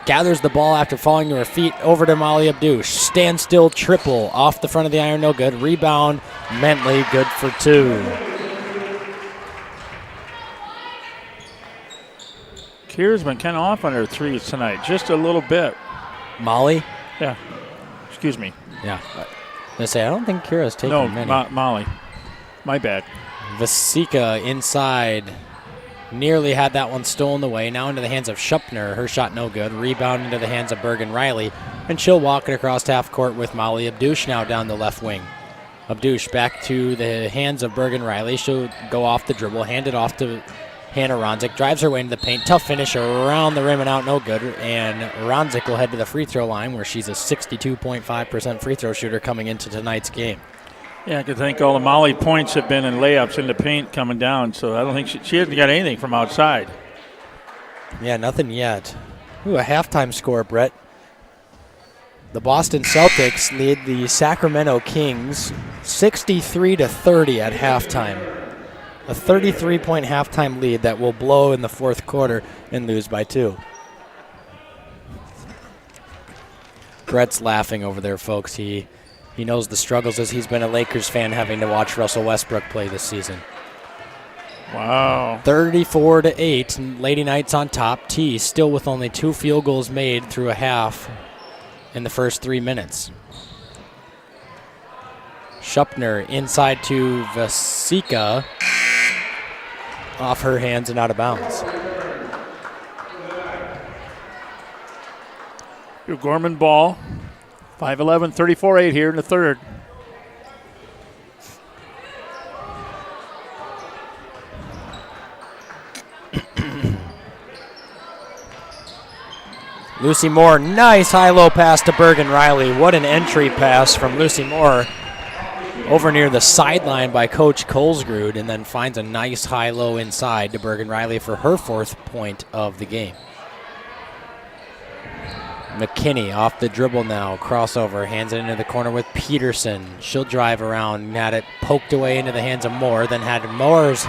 gathers the ball after falling to her feet over to Molly Abdush. Standstill triple off the front of the iron. No good. Rebound. Mentley good for 2. Kira's been kind of off on her threes tonight. Just a little bit. Molly? Yeah. Excuse me. Yeah. I don't think Kira's taking many. Molly. My bad. Vasika inside. Nearly had that one stolen away. Now into the hands of Schupner. Her shot no good. Rebound into the hands of Bergen Riley. And she'll walk it across half court with Molly Abdush now down the left wing. Abdush back to the hands of Bergen Riley. She'll go off the dribble. Hand it off to Hannah Ronzik. Drives her way into the paint. Tough finish around the rim and out. No good. And Ronzik will head to the free throw line where she's a 62.5% free throw shooter coming into tonight's game. Yeah, I could think all the Molly points have been in layups in the paint coming down, so I don't think she hasn't got anything from outside. Yeah, nothing yet. Ooh, a halftime score, Brett. The Boston Celtics lead the Sacramento Kings 63-30 at halftime. A 33-point halftime lead that will blow in the fourth quarter and lose by 2. Brett's laughing over there, folks. He knows the struggles as he's been a Lakers fan having to watch Russell Westbrook play this season. Wow. 34-8, Lady Knights on top. T still with only 2 field goals made through a half in the first 3 minutes. Schupner inside to Vasika. Off her hands and out of bounds. Your Gorman ball. 5-11, 34-8 here in the third. Lucy Moore, nice high-low pass to Bergen Riley. What an entry pass from Lucy Moore over near the sideline by Coach Colesgrud, and then finds a nice high-low inside to Bergen Riley for her 4th point of the game. McKinney off the dribble now, crossover, hands it into the corner with Peterson. She'll drive around, had it poked away into the hands of Moore, then had Moore's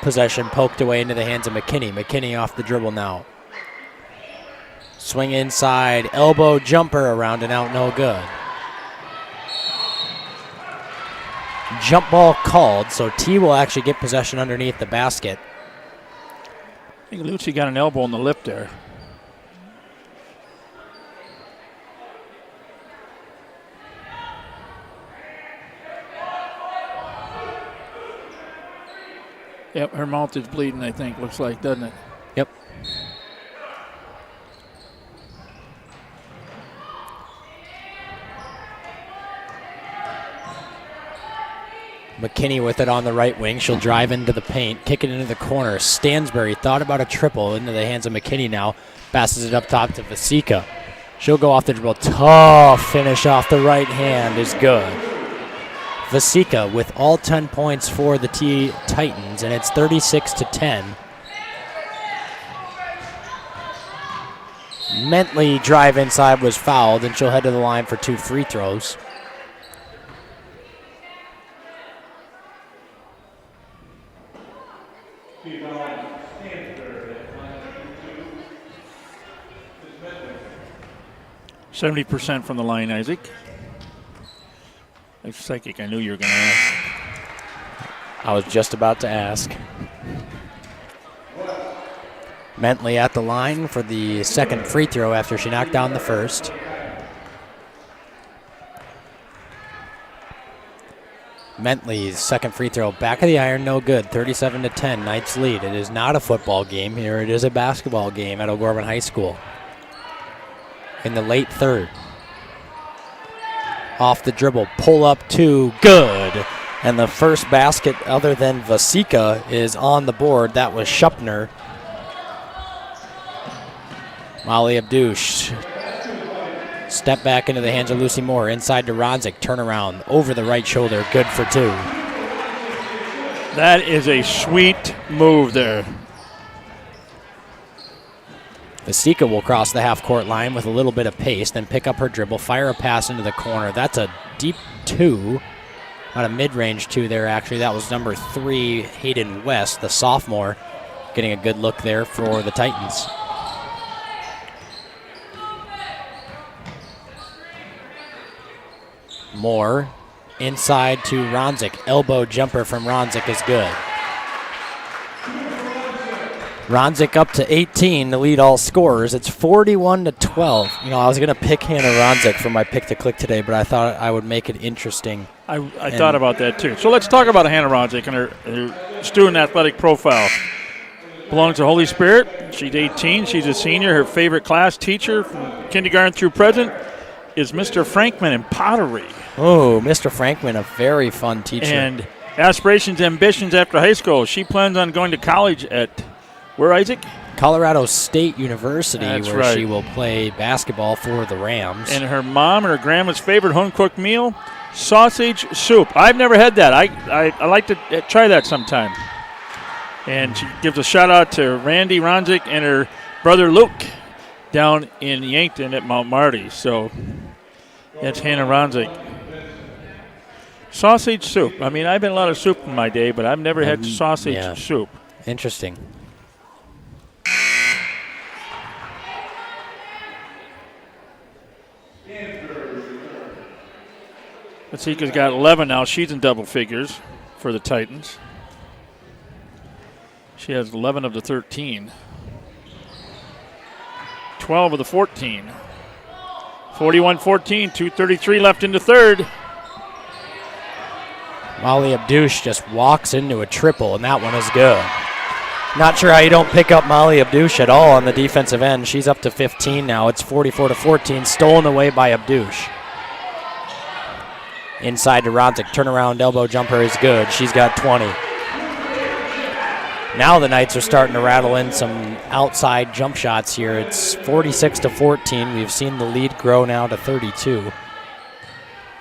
possession poked away into the hands of McKinney. McKinney off the dribble now. Swing inside, elbow jumper around and out, no good. Jump ball called, so T will actually get possession underneath the basket. I think Lucci got an elbow in the lip there. Yep, her mouth is bleeding, I think, looks like, doesn't it? Yep. McKinney with it on the right wing. She'll drive into the paint, kick it into the corner. Stansbury thought about a triple into the hands of McKinney now. Passes it up top to Vasika. She'll go off the dribble. Tough finish off the right hand is good. Vasika with all 10 points for the Titans, and it's 36-10. Mentley drive inside was fouled, and she'll head to the line for 2 free throws. %70% from the line, Isaac. That's psychic. I knew you were going to ask. I was just about to ask. Mentley at the line for the second free throw after she knocked down the first. Mentley's second free throw, back of the iron, no good. 37-10, Knights lead. It is not a football game here. It is a basketball game at O'Gorman High School. In the late third. Off the dribble, pull up 2, good. And the first basket other than Vasika is on the board. That was Schupner. Molly Abdouche. Step back into the hands of Lucy Moore. Inside to Ronzik. Turnaround over the right shoulder. Good for 2. That is a sweet move there. Vasika will cross the half-court line with a little bit of pace, then pick up her dribble, fire a pass into the corner. That's a deep 2. Not a mid-range 2 there, actually. That was number 3, Hayden West, the sophomore, getting a good look there for the Titans. Moore inside to Ronzik. Elbow jumper from Ronzik is good. Ronzik up to 18 to lead all scorers. It's 41-12. You know, I was going to pick Hannah Ronzik for my pick to click today, but I thought I would make it interesting. I thought about that too. So let's talk about Hannah Ronzik and her student athletic profile. Belongs to Holy Spirit. She's 18. She's a senior. Her favorite class teacher from kindergarten through present is Mr. Frankman in pottery. Oh, Mr. Frankman, a very fun teacher. And aspirations, ambitions after high school. She plans on going to college at, where, Isaac? Colorado State University, That's where right. she will play basketball for the Rams. And her mom and her grandma's favorite home-cooked meal, sausage soup. I've never had that. I like to try that sometime. And she gives a shout-out to Randy Ronzik and her brother Luke down in Yankton at Mount Marty. So that's Hannah Ronzik. Sausage soup. I mean, I've had a lot of soup in my day, but I've never had sausage soup. Interesting. Vasika's got 11 now. She's in double figures for the Titans. She has 11 of the 13. 12 of the 14. 41-14, 2:33 left in the third. Molly Abdouche just walks into a triple, and that one is good. Not sure how you don't pick up Molly Abdouche at all on the defensive end. She's up to 15 now. It's 44-14, stolen away by Abdouche. Inside to Ronzik, turnaround elbow jumper is good. She's got 20. Now the Knights are starting to rattle in some outside jump shots here. It's 46-14. We've seen the lead grow now to 32,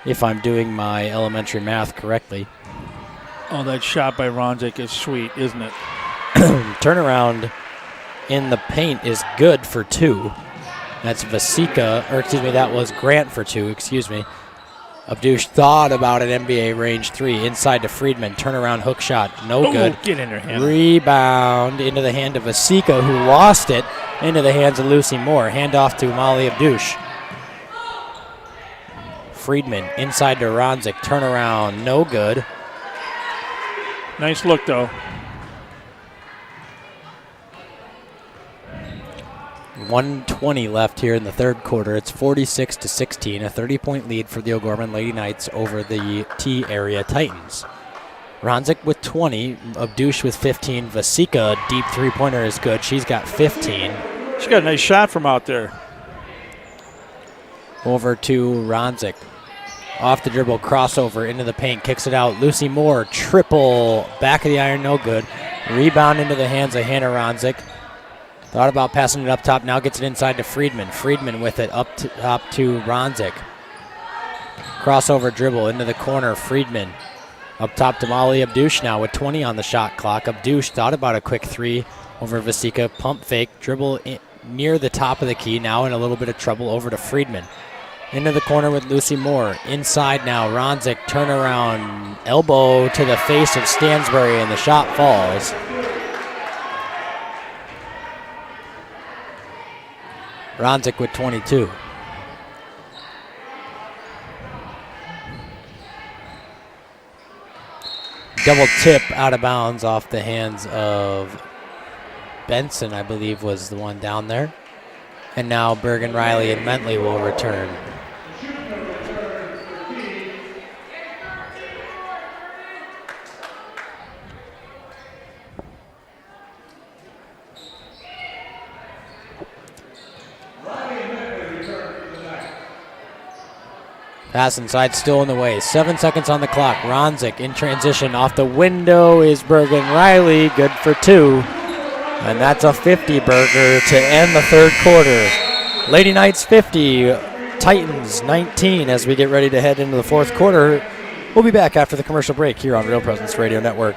if I'm doing my elementary math correctly. Oh, that shot by Ronzik is sweet, isn't it? Turnaround in the paint is good for 2. That's Vasika, or excuse me, that was Grant for 2, excuse me. Abdouche thought about an NBA range 3. Inside to Friedman. Turnaround hook shot. No good. Get in her hand. Rebound into the hand of Vasika, who lost it into the hands of Lucy Moore. Handoff to Molly Abdouche. Friedman inside to Ronzik. Turnaround. No good. Nice look, though. 1:20 left here in the third quarter. It's 46-16, a 30-point lead for the O'Gorman Lady Knights over the T-area Titans. Ronzik with 20, Abdouche with 15. Vasika, deep three-pointer is good. She's got 15. She got a nice shot from out there. Over to Ronzik. Off the dribble, crossover into the paint, kicks it out. Lucy Moore, triple, back of the iron, no good. Rebound into the hands of Hannah Ronzik. Thought about passing it up top, now gets it inside to Friedman. Friedman with it up to Ronzik. Crossover dribble into the corner, Friedman. Up top to Molly Abdush now with 20 on the shot clock. Abdush thought about a quick three over Vasika. Pump fake, dribble near the top of the key, now in a little bit of trouble over to Friedman. Into the corner with Lucy Moore. Inside now, Ronzik, turnaround, elbow to the face of Stansbury, and the shot falls. Ronzik with 22. Double tip out of bounds off the hands of Benson, I believe, was the one down there. And now Bergen Riley and Mentley will return. Pass inside, still in the way. 7 seconds on the clock. Ronzik in transition. Off the window is Bergen Riley. Good for 2. And that's a 50-burger to end the third quarter. Lady Knights 50, Titans 19 as we get ready to head into the fourth quarter. We'll be back after the commercial break here on Real Presence Radio Network.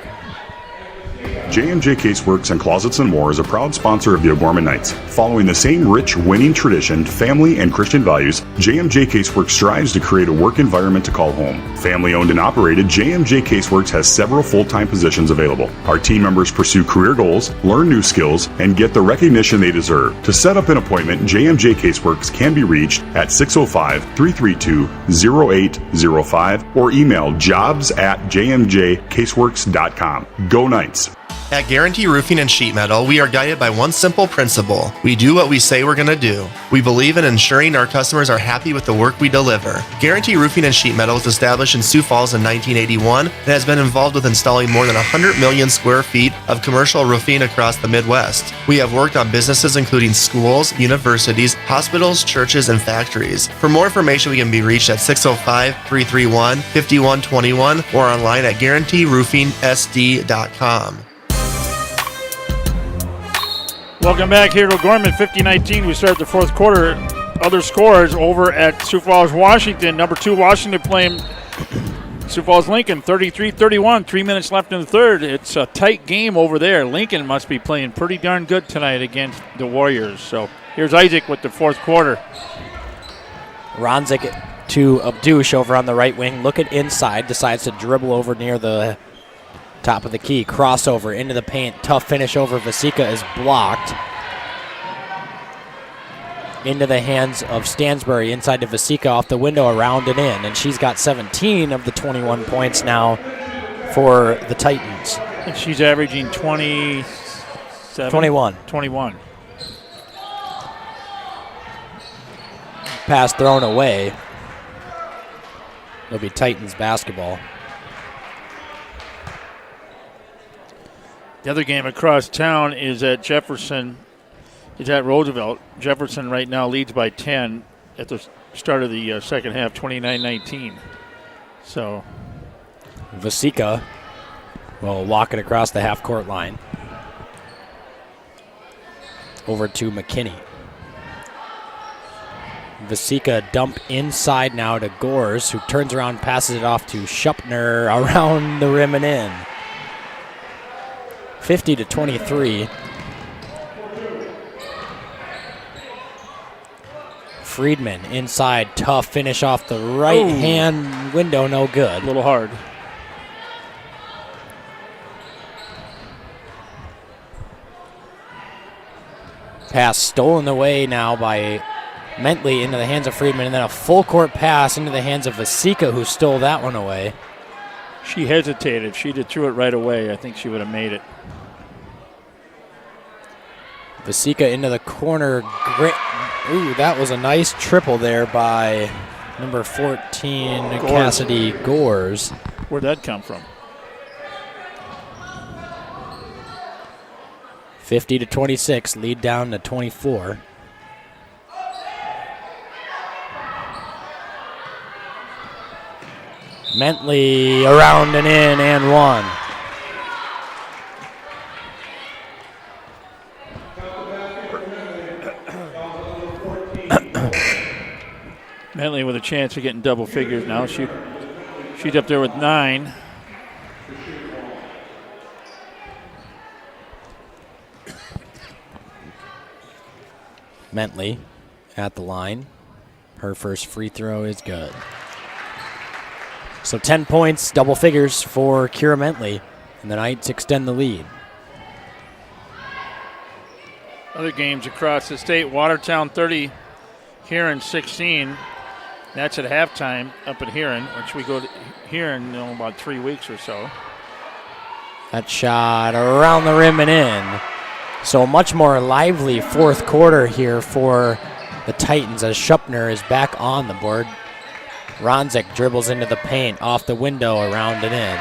J&J Caseworks and Closets and More is a proud sponsor of the O'Gorman Knights. Following the same rich, winning tradition, family, and Christian values, J&J Caseworks strives to create a work environment to call home. Family-owned and operated, J&J Caseworks has several full-time positions available. Our team members pursue career goals, learn new skills, and get the recognition they deserve. To set up an appointment, J&J Caseworks can be reached at 605-332-0805 or email jobs@jmjcaseworks.com. Go Knights! At Guarantee Roofing and Sheet Metal, we are guided by one simple principle. We do what we say we're going to do. We believe in ensuring our customers are happy with the work we deliver. Guarantee Roofing and Sheet Metal was established in Sioux Falls in 1981 and has been involved with installing more than 100 million square feet of commercial roofing across the Midwest. We have worked on businesses including schools, universities, hospitals, churches, and factories. For more information, we can be reached at 605-331-5121 or online at guaranteeroofingsd.com. Welcome back here to O'Gorman, 50-19. We start the fourth quarter. Other scores over at Sioux Falls, Washington. Number 2, Washington playing Sioux Falls Lincoln, 33-31. 3 minutes left in the third. It's a tight game over there. Lincoln must be playing pretty darn good tonight against the Warriors. So here's Isaac with the fourth quarter. Ronzik to Abdush over on the right wing. Look at inside. Decides to dribble over near the top of the key. Crossover into the paint. Tough finish over Vasika is blocked. Into the hands of Stansbury. Inside to Vasika off the window, around and in. And she's got 17 of the 21 points now for the Titans. And she's averaging 21. 21. Pass thrown away. It'll be Titans basketball. The other game across town is at Jefferson. It's at Roosevelt. Jefferson right now leads by 10 at the start of the second half, 29-19. So Vasika will walk it across the half-court line. Over to McKinney. Vasika dump inside now to Gores, who turns around, passes it off to Schupner around the rim and in. 50-23. Friedman inside, tough finish off the right hand window, no good. A little hard. Pass stolen away now by Mentley into the hands of Friedman, and then a full court pass into the hands of Vasika, who stole that one away. She hesitated. If she'd have threw it right away, I think she would have made it. Vasika into the corner. Great. Ooh, that was a nice triple there by number 14, Gores. Cassidy Gores. Where'd that come from? 50-26, lead down to 24. Mentley around and in and one. Bentley with a chance of getting double figures now. She's up there with 9. Mentley at the line. Her first free throw is good. So 10 points, double figures for Kira Mentley, and the Knights extend the lead. Other games across the state, Watertown 30, Huron 16. That's at halftime up at Huron, which we go to Huron in about 3 weeks or so. That shot around the rim and in. So a much more lively fourth quarter here for the Titans as Schupner is back on the board. Ronzik dribbles into the paint, off the window, around and in.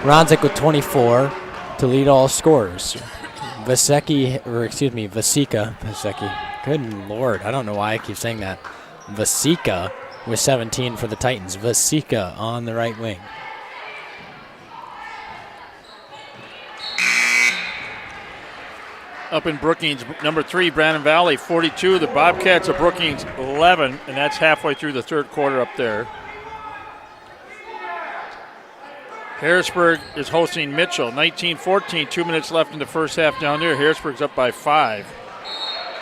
Ronzik with 24 to lead all scorers. Vasicka. Good Lord, I don't know why I keep saying that. Vasicka with 17 for the Titans. Vasicka on the right wing. Up in Brookings, number 3, Brandon Valley, 42. The Bobcats of Brookings, 11, and that's halfway through the third quarter up there. Harrisburg is hosting Mitchell, 19-14, 2 minutes left in the first half down there. Harrisburg's up by 5.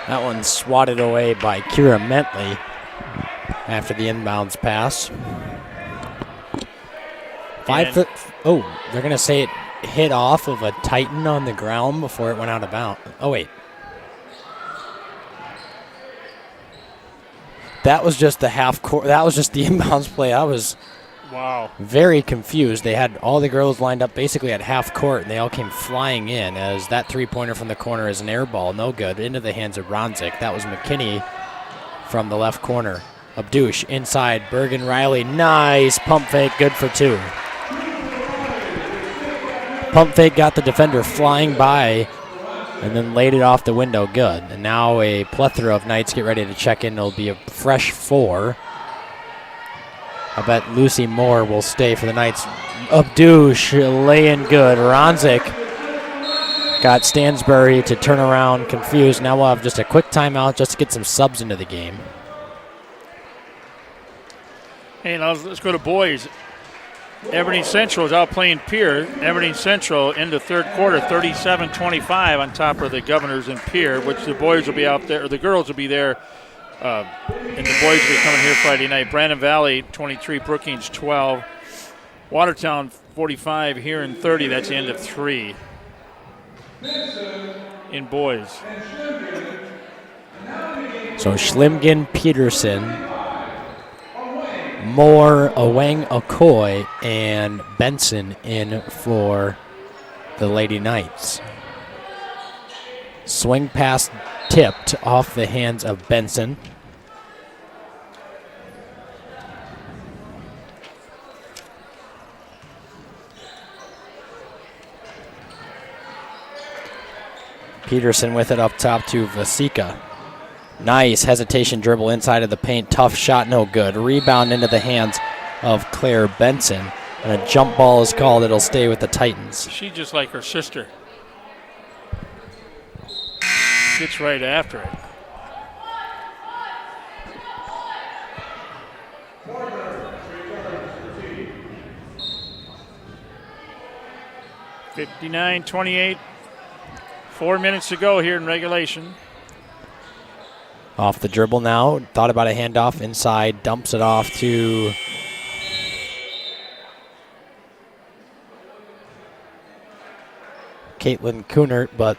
That one's swatted away by Kira Mentley after the inbounds pass. They're going to say it hit off of a Titan on the ground before it went out of bounds. Oh, wait. That was just the half court. That was just the inbounds play. I was very confused. They had all the girls lined up basically at half court, and they all came flying in as that three-pointer from the corner is an air ball. No good. Into the hands of Ronzik. That was McKinney from the left corner. Abdush inside. Bergen Riley. Nice pump fake. Good for 2. Pump fake got the defender flying by and then laid it off the window. Good. And now a plethora of Knights get ready to check in. It'll be a fresh 4. I bet Lucy Moore will stay for the Knights. Abdush laying good. Ronzik got Stansbury to turn around confused. Now we'll have just a quick timeout just to get some subs into the game. Hey, now let's go to boys. Aberdeen Central is out playing Pierre. Aberdeen Central in the third quarter, 37-25 on top of the Governors and Pierre, which the boys will be out there, or the girls will be there, and the boys will be coming here Friday night. Brandon Valley, 23, Brookings, 12. Watertown, 45, here in 30. That's the end of 3 in boys. So Schlimgen, Peterson, Moore, Oweng, Okoye, and Benson in for the Lady Knights. Swing pass tipped off the hands of Benson. Peterson with it up top to Vasicka. Nice hesitation dribble inside of the paint. Tough shot, no good. Rebound into the hands of Claire Benson. And a jump ball is called. It'll stay with the Titans. She's just like her sister. Gets right after it. (59-28). 4 minutes to go here in regulation. Off the dribble now. Thought about a handoff inside. Dumps it off to Caitlin Kunert, but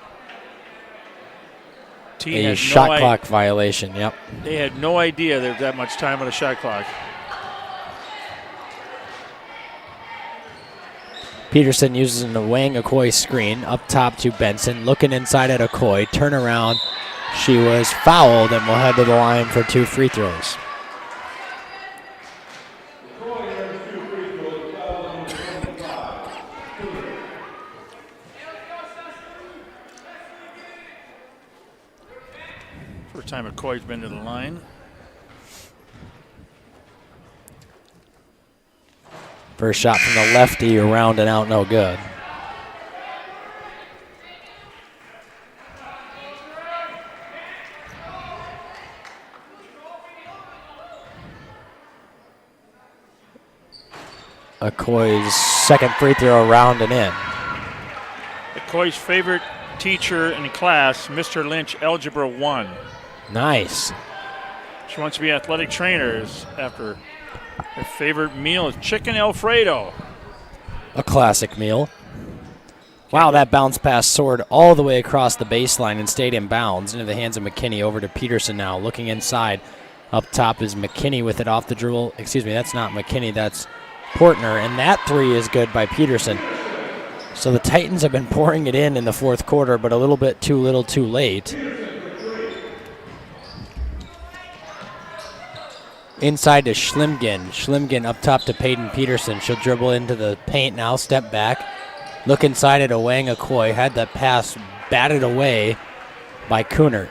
a shot clock violation. Yep. They had no idea there was that much time on the shot clock. Peterson uses an Oweng Okoye screen up top to Benson. Looking inside at Okoye. Turnaround. She was fouled and will head to the line for 2 free throws. First time McCoy's been to the line. First shot from the lefty, around and out, no good. McCoy's second free throw, around and in. McCoy's favorite teacher in class, Mr. Lynch, Algebra 1. Nice. She wants to be athletic trainers after her favorite meal is chicken Alfredo. A classic meal. Wow, that bounce pass soared all the way across the baseline and stayed in bounds into the hands of McKinney. Over to Peterson now, looking inside. Up top is McKinney with it off the dribble. Excuse me, that's not McKinney, that's Portner, and that three is good by Peterson. So the Titans have been pouring it in the fourth quarter, but a little bit too little too late. Inside to Schlimgen. Schlimgen up top to Peyton Peterson. She'll dribble into the paint now, step back. Look inside at Wang Akoi. Had that pass batted away by Kunert.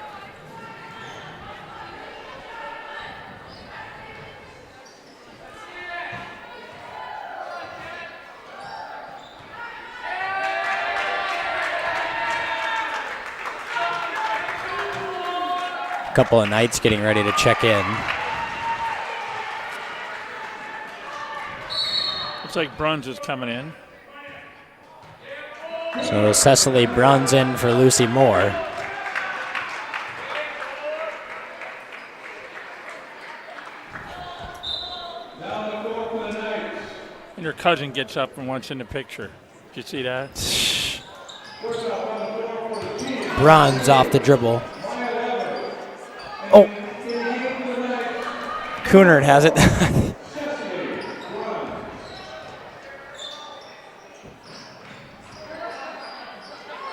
A couple of Knights getting ready to check in. Looks like Bruns is coming in. So Cecily Bruns in for Lucy Moore. And her cousin gets up and wants in the picture. Did you see that? Bruns off the dribble. Oh. Kunert has it.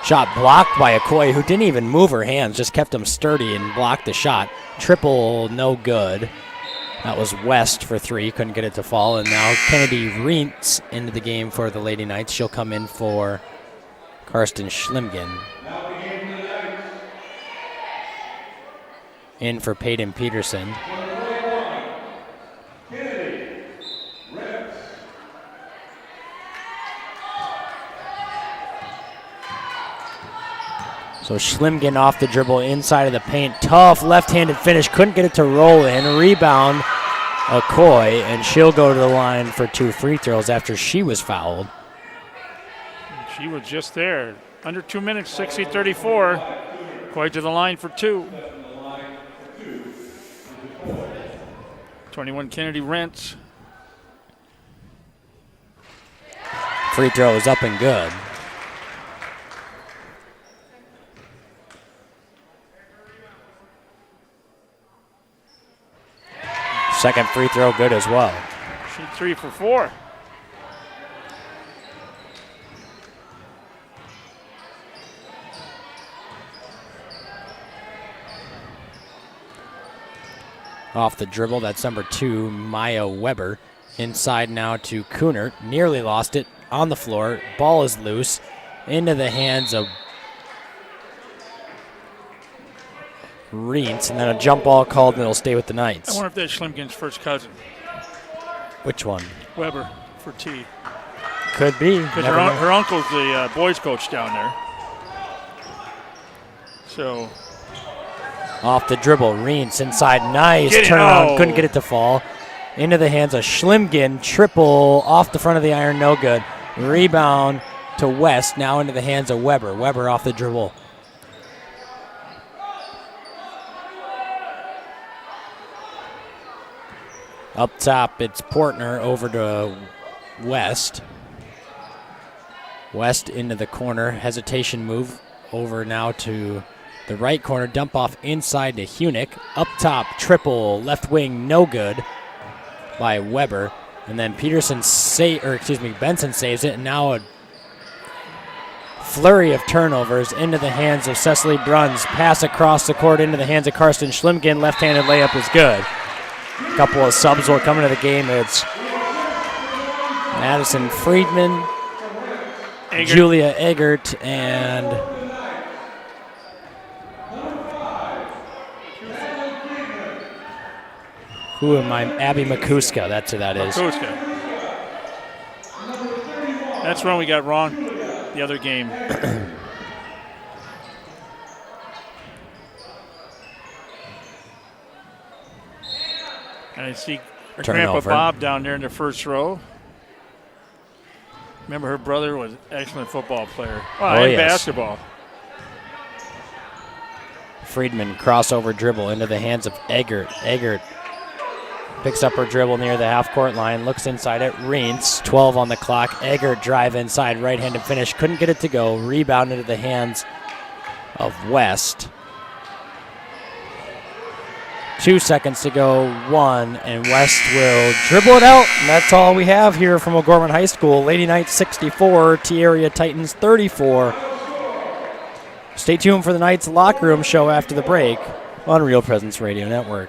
Shot blocked by Akoi, who didn't even move her hands, just kept them sturdy and blocked the shot. Triple, no good. That was West for three, couldn't get it to fall. And now Kennedy Reentz into the game for the Lady Knights. She'll come in for Karsten Schlimgen. In for Peyton Peterson. So Schlimgen off the dribble inside of the paint. Tough left-handed finish. Couldn't get it to roll in. Rebound, Akoi, and she'll go to the line for 2 free throws after she was fouled. She was just there. Under 2 minutes, 60-34. Akoi to the line for 2. 21 Kennedy Rents. Free throw is up and good. Second free throw good as well. She 3 for 4. Off the dribble, that's number 2, Maya Weber. Inside now to Kunert. Nearly lost it on the floor. Ball is loose. Into the hands of Reentz, and then a jump ball called, and it'll stay with the Knights. I wonder if that's Schlimgen's first cousin. Which one? Weber for T. Could be. Because her uncle's the boys coach down there. So. Off the dribble, Reentz inside, nice turnaround, couldn't get it to fall. Into the hands of Schlimgen, triple off the front of the iron, no good. Rebound to West, now into the hands of Weber. Weber off the dribble. Up top, it's Portner over to West. West into the corner, hesitation move over now to the right corner, dump off inside to Hunick. Up top, triple, left wing, no good by Weber. And then Benson saves it, and now a flurry of turnovers into the hands of Cecily Bruns. Pass across the court into the hands of Karsten Schlimgen. Left-handed layup is good. A couple of subs will come into the game. It's Madison Friedman, Julia Eggert, and who am I? Abby Makuska, that's who that is. Makuska. That's when we got wrong the other game. And I see her Grandpa Turnover. Bob down there in the first row. Remember, her brother was an excellent football player. And yes. basketball. Friedman crossover dribble into the hands of Eggert. Eggert picks up her dribble near the half-court line, looks inside at Reentz, 12 on the clock. Eggert drive inside, right-handed finish, couldn't get it to go. Rebound into the hands of West. 2 seconds to go, 1, and West will dribble it out, and that's all we have here from O'Gorman High School. Lady Knights 64, T-Area Titans 34. Stay tuned for the Knights Locker Room show after the break on Real Presence Radio Network.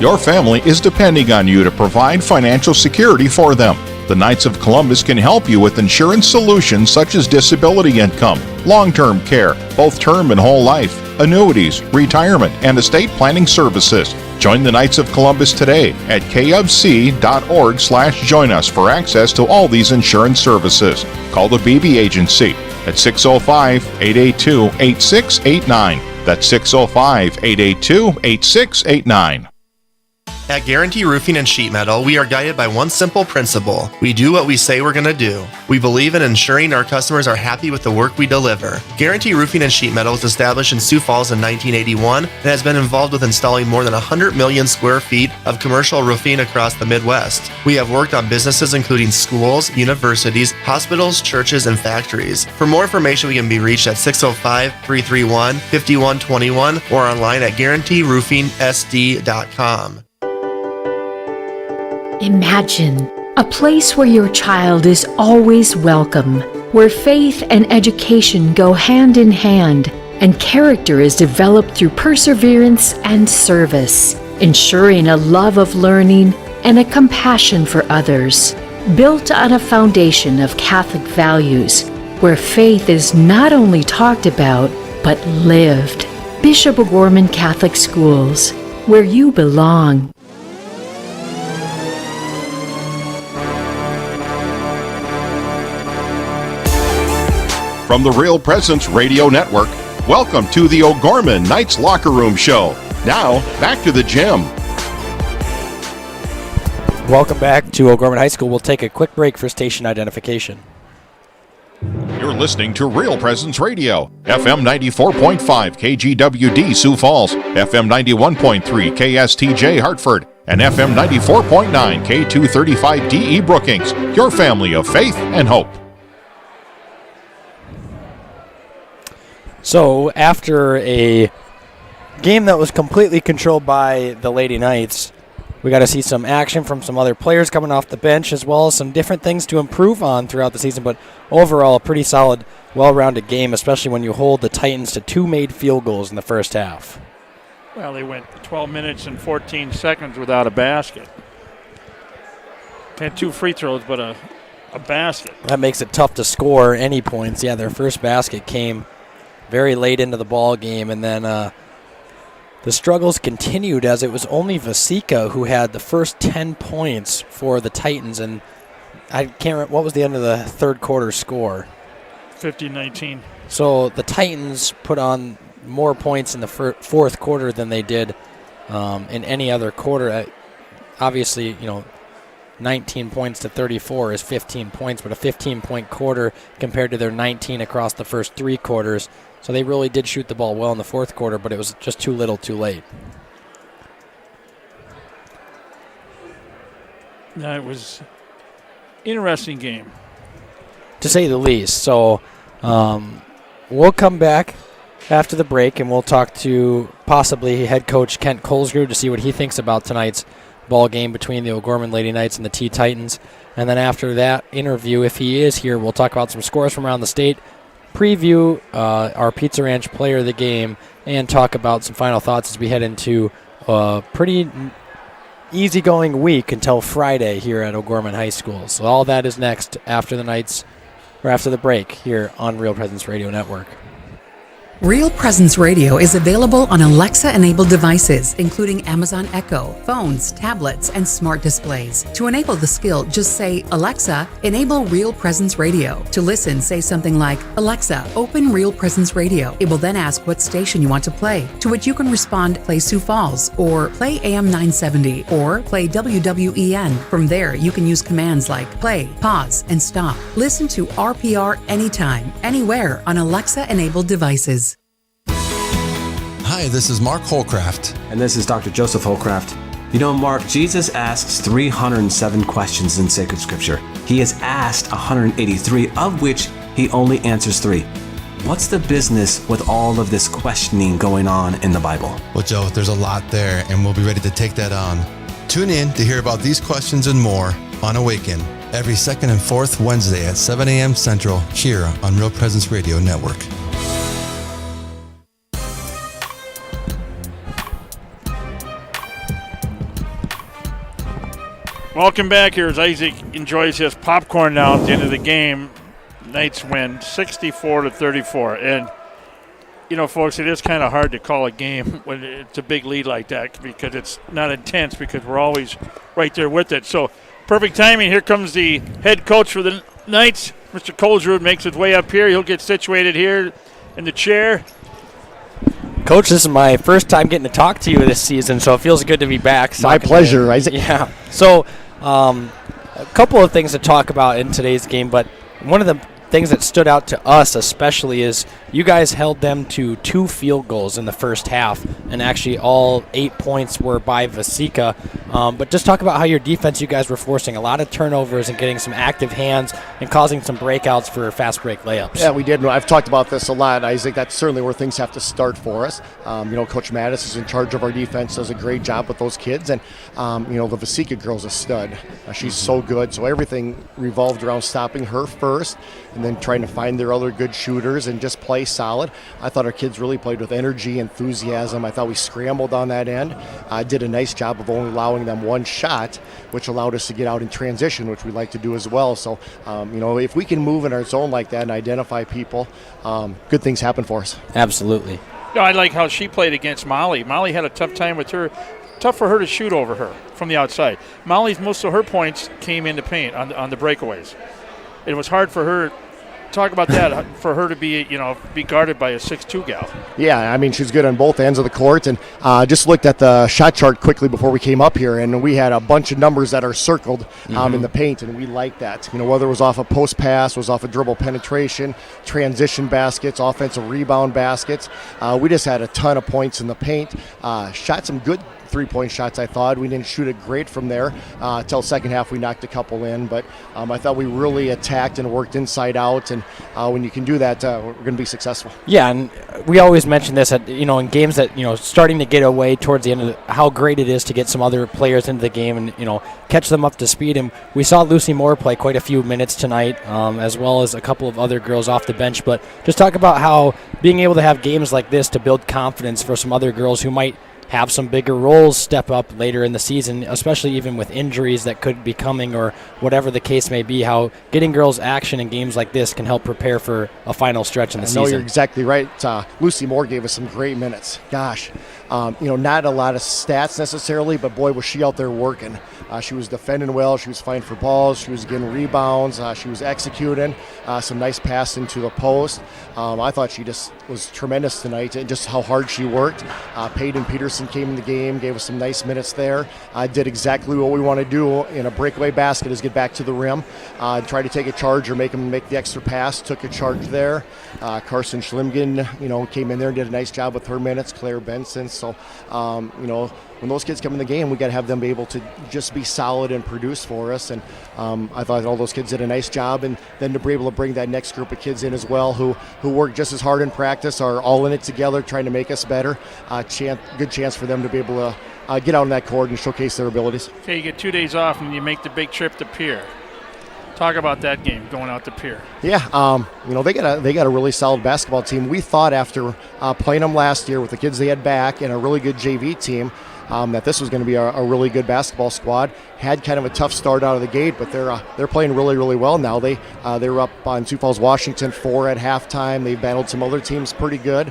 Your family is depending on you to provide financial security for them. The Knights of Columbus can help you with insurance solutions such as disability income, long-term care, both term and whole life, annuities, retirement, and estate planning services. Join the Knights of Columbus today at kfc.org/join us for access to all these insurance services. Call the BB Agency at 605-882-8689. That's 605-882-8689. At Guarantee Roofing and Sheet Metal, we are guided by one simple principle. We do what we say we're going to do. We believe in ensuring our customers are happy with the work we deliver. Guarantee Roofing and Sheet Metal was established in Sioux Falls in 1981 and has been involved with installing more than 100 million square feet of commercial roofing across the Midwest. We have worked on businesses including schools, universities, hospitals, churches, and factories. For more information, we can be reached at 605-331-5121 or online at guaranteeroofingsd.com. Imagine a place where your child is always welcome, where faith and education go hand in hand, and character is developed through perseverance and service, ensuring a love of learning and a compassion for others, built on a foundation of Catholic values, where faith is not only talked about, but lived. Bishop O'Gorman Catholic Schools, where you belong. From the Real Presence Radio Network, welcome to the O'Gorman Knights Locker Room Show. Now, back to the gym. Welcome back to O'Gorman High School. We'll take a quick break for station identification. You're listening to Real Presence Radio, FM 94.5 KGWD Sioux Falls, FM 91.3 KSTJ Hartford, and FM 94.9 K235 DE Brookings, your family of faith and hope. So after a game that was completely controlled by the Lady Knights, we got to see some action from some other players coming off the bench, as well as some different things to improve on throughout the season. But overall, a pretty solid, well-rounded game, especially when you hold the Titans to 2 made field goals in the first half. Well, they went 12 minutes and 14 seconds without a basket. Had 2 free throws, but a basket. That makes it tough to score any points. Yeah, their first basket came very late into the ball game, and then the struggles continued as it was only Vasika who had the first 10 points for the Titans, and I can't remember what was the end of the third quarter score. 50-19. So the Titans put on more points in the fourth quarter than they did in any other quarter. Obviously, 19 points to 34 is 15 points, but a 15-point quarter compared to their 19 across the first 3 quarters. So they really did shoot the ball well in the fourth quarter, but it was just too little too late. Yeah, it was an interesting game, to say the least. So we'll come back after the break, and we'll talk to possibly head coach Kent Colesgrove to see what he thinks about tonight's ball game between the O'Gorman Lady Knights and the T-Titans. And then after that interview, if he is here, we'll talk about some scores from around the state, preview our Pizza Ranch player of the game, and talk about some final thoughts as we head into a pretty easygoing week until Friday here at O'Gorman High School. So all that is next after the break here on Real Presence Radio Network. Real Presence Radio is available on Alexa-enabled devices, including Amazon Echo, phones, tablets, and smart displays. To enable the skill, just say, Alexa, enable Real Presence Radio. To listen, say something like, Alexa, open Real Presence Radio. It will then ask what station you want to play, to which you can respond, play Sioux Falls, or play AM 970, or play WWEN. From there, you can use commands like play, pause, and stop. Listen to RPR anytime, anywhere on Alexa-enabled devices. Hi, this is Mark Holcraft. And this is Dr. Joseph Holcraft. You know, Mark, Jesus asks 307 questions in sacred scripture. He is asked 183, of which he only answers 3. What's the business with all of this questioning going on in the Bible? Well, Joe, there's a lot there, and we'll be ready to take that on. Tune in to hear about these questions and more on Awaken every second and fourth Wednesday at 7 a.m. Central here on Real Presence Radio Network. Welcome back here as Isaac enjoys his popcorn now at the end of the game. Knights win 64-34. And, you know, folks, it is kind of hard to call a game when it's a big lead like that because it's not intense because we're always right there with it. So perfect timing. Here comes the head coach for the Knights. Mr. Colesrud makes his way up here. He'll get situated here in the chair. Coach, this is my first time getting to talk to you this season, so it feels good to be back. My pleasure, Isaac. Yeah. So, a couple of things to talk about in today's game, but one of the things that stood out to us especially is you guys held them to 2 field goals in the first half, and actually all 8 points were by Vasika. But just talk about how your defense, you guys were forcing a lot of turnovers and getting some active hands and causing some breakouts for fast break layups. Yeah, we did. I've talked about this a lot, Isaac. That's certainly where things have to start for us. Coach Mattis is in charge of our defense, does a great job with those kids. And, the Vasika girl's a stud. She's so good. So everything revolved around stopping her first and then trying to find their other good shooters and just play solid. I thought our kids really played with energy, enthusiasm. I thought we scrambled on that end. Did a nice job of only allowing them 1 shot, which allowed us to get out in transition, which we like to do as well. So, if we can move in our zone like that and identify people, good things happen for us. Absolutely. I like how she played against Molly. Molly had a tough time with her. Tough for her to shoot over her from the outside. Molly's most of her points came in the paint on the breakaways. It was hard for her. Talk about that, for her to be guarded by a 6'2" gal. Yeah, she's good on both ends of the court, and just looked at the shot chart quickly before we came up here, and we had a bunch of numbers that are circled in the paint, and we like that. Whether it was off a post pass, was off a dribble penetration, transition baskets, offensive rebound baskets. We just had a ton of points in the paint. Shot some good 3-point shots, I thought. We didn't shoot it great from there until second half. We knocked a couple in, but I thought we really attacked and worked inside out, and when you can do that, we're going to be successful. Yeah, and we always mention this at, in games that, starting to get away towards the end of how great it is to get some other players into the game and, catch them up to speed. And we saw Lucy Moore play quite a few minutes tonight, as well as a couple of other girls off the bench. But just talk about how being able to have games like this to build confidence for some other girls who might have some bigger roles step up later in the season, especially even with injuries that could be coming or whatever the case may be, how getting girls action in games like this can help prepare for a final stretch in the season. No, you're exactly right. Lucy Moore gave us some great minutes. Gosh, not a lot of stats necessarily, but boy, was she out there working. She was defending well. She was fighting for balls. She was getting rebounds. She was executing some nice pass into the post. I thought she just was tremendous tonight, and just how hard she worked. Peyton Peterson came in the game, gave us some nice minutes there. Did exactly what we want to do in a breakaway basket, is get back to the rim, try to take a charge or make them make the extra pass. Took a charge there. Carson Schlimgen, came in there and did a nice job with her minutes. Claire Benson. So, when those kids come in the game, we got to have them be able to just be solid and produce for us. And I thought all those kids did a nice job. And then to be able to bring that next group of kids in as well, who work just as hard in practice, are all in it together, trying to make us better. Good chance for them to be able to get out on that court and showcase their abilities. Okay, you get 2 days off and you make the big trip to Pierre. Talk about that game, going out to Pierre. Yeah, they got a really solid basketball team. We thought after playing them last year with the kids they had back and a really good JV team, that this was going to be a really good basketball squad. had kind of a tough start out of the gate, but they're playing really, really well now. They were up on Sioux Falls, Washington 4 at halftime. They battled some other teams pretty good.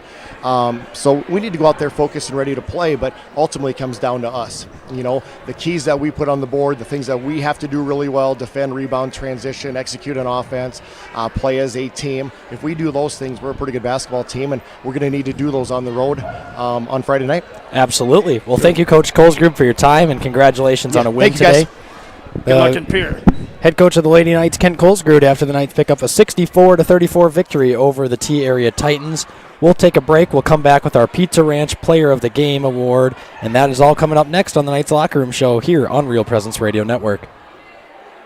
So we need to go out there focused and ready to play, but ultimately it comes down to us. The keys that we put on the board, the things that we have to do really well: defend, rebound, transition, execute an offense, play as a team. If we do those things, we're a pretty good basketball team, and we're going to need to do those on the road on Friday night. Absolutely. Well, thank you, Coach Colesgrove, for your time, and congratulations on a win today. Good luck in Pierre. Head coach of the Lady Knights, Kent Colesgrove, after the Knights pick up a 64-34 victory over the T-Area Titans. We'll take a break. We'll come back with our Pizza Ranch Player of the Game award, and that is all coming up next on the Knights Locker Room Show here on Real Presence Radio Network.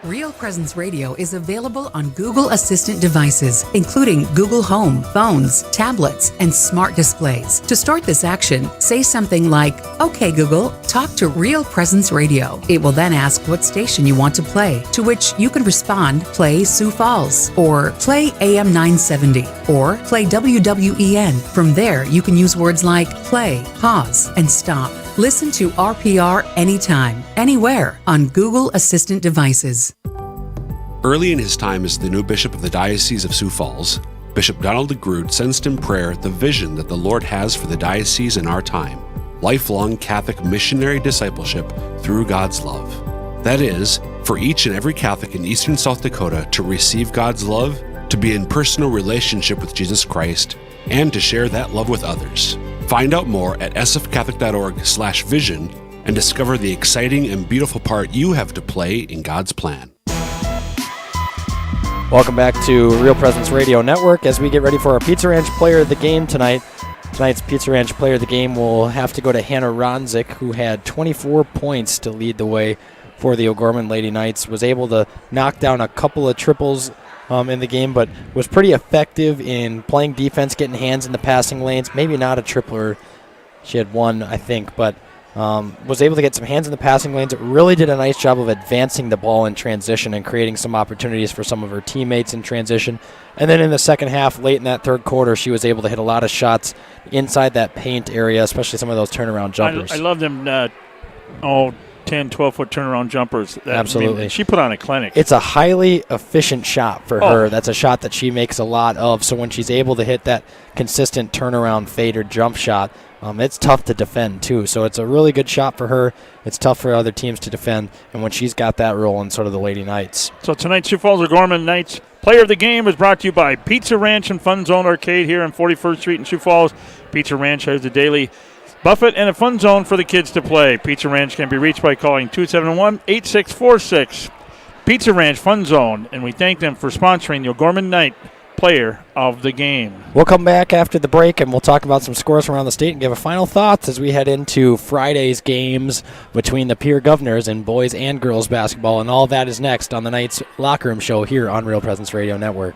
Real Presence Radio is available on Google Assistant devices, including Google Home, phones, tablets, and smart displays. To start this action, say something like, "Okay, Google, talk to Real Presence Radio." It will then ask what station you want to play, to which you can respond, "Play Sioux Falls," or "Play AM 970," or "Play WWEN." From there, you can use words like play, pause, and stop. Listen to RPR anytime, anywhere on Google Assistant devices. Early in his time as the new bishop of the Diocese of Sioux Falls, Bishop Donald DeGrood sensed in prayer the vision that the Lord has for the diocese in our time: lifelong Catholic missionary discipleship through God's love. That is, for each and every Catholic in eastern South Dakota to receive God's love, to be in personal relationship with Jesus Christ, and to share that love with others. Find out more at sfcatholic.org/vision and discover the exciting and beautiful part you have to play in God's plan. Welcome back to Real Presence Radio Network as we get ready for our Pizza Ranch Player of the Game tonight. Tonight's Pizza Ranch Player of the Game will have to go to Hannah Ronzik, who had 24 points to lead the way for the O'Gorman Lady Knights. Was able to knock down a couple of triples in the game, but was pretty effective in playing defense, getting hands in the passing lanes. Maybe not a tripler. She had one, I think, but was able to get some hands in the passing lanes. It really did a nice job of advancing the ball in transition and creating some opportunities for some of her teammates in transition. And then in the second half, late in that third quarter, she was able to hit a lot of shots inside that paint area, especially some of those turnaround jumpers. I love them 10, 12-foot turnaround jumpers. Absolutely. She put on a clinic. It's a highly efficient shot for her. That's a shot that she makes a lot of. So when she's able to hit that consistent turnaround fade or jump shot, it's tough to defend, too. So it's a really good shot for her. It's tough for other teams to defend. And when she's got that role in sort of the Lady Knights. So tonight, Sioux Falls O'Gorman Knights Player of the Game is brought to you by Pizza Ranch and Fun Zone Arcade here on 41st Street in Sioux Falls. Pizza Ranch has the daily buffet and a fun zone for the kids to play. Pizza Ranch can be reached by calling 271-8646. Pizza Ranch Fun Zone, and we thank them for sponsoring the O'Gorman Knight Player of the Game. We'll come back after the break, and we'll talk about some scores from around the state and give a final thoughts as we head into Friday's games between the Peer Governors in boys and girls basketball, and all that is next on the Knights Locker Room Show here on Real Presence Radio Network.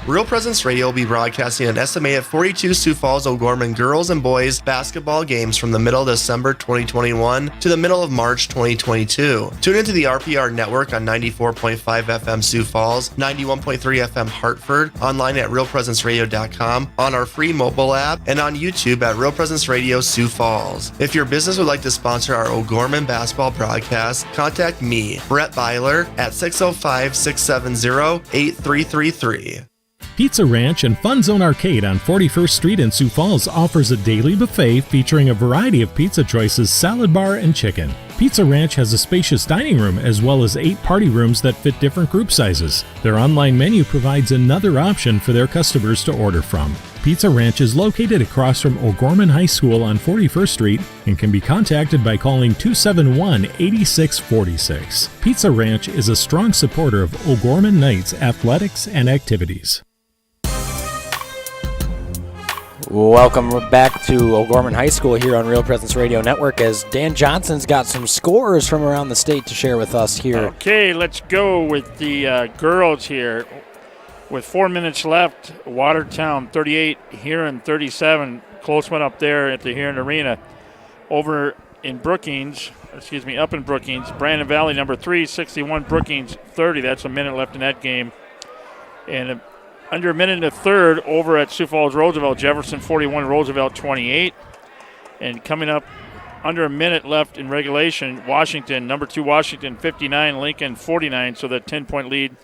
Real Presence Radio will be broadcasting an estimated 42 Sioux Falls O'Gorman girls and boys basketball games from the middle of December 2021 to the middle of March 2022. Tune into the RPR network on 94.5 FM Sioux Falls, 91.3 FM Hartford, online at realpresenceradio.com, on our free mobile app, and on YouTube at Real Presence Radio Sioux Falls. If your business would like to sponsor our O'Gorman basketball broadcast, contact me, Brett Byler, at 605-670-8333. Pizza Ranch and Fun Zone Arcade on 41st Street in Sioux Falls offers a daily buffet featuring a variety of pizza choices, salad bar, and chicken. Pizza Ranch has a spacious dining room as well as 8 party rooms that fit different group sizes. Their online menu provides another option for their customers to order from. Pizza Ranch is located across from O'Gorman High School on 41st Street and can be contacted by calling 271-8646. Pizza Ranch is a strong supporter of O'Gorman Knights athletics and activities. Welcome back to O'Gorman High School here on Real Presence Radio Network as Dan Johnson's got some scores from around the state to share with us here. Okay, let's go with the girls here. With 4 minutes left, Watertown 38, Huron 37. Close one up there at the Huron Arena. Up in Brookings, Brandon Valley number 3, 61, Brookings 30. That's a minute left in that game. And under a minute and a third over at Sioux Falls Roosevelt, Jefferson 41, Roosevelt 28. And coming up under a minute left in regulation. Washington, number 2 Washington, 59, Lincoln 49, so that 10-point lead,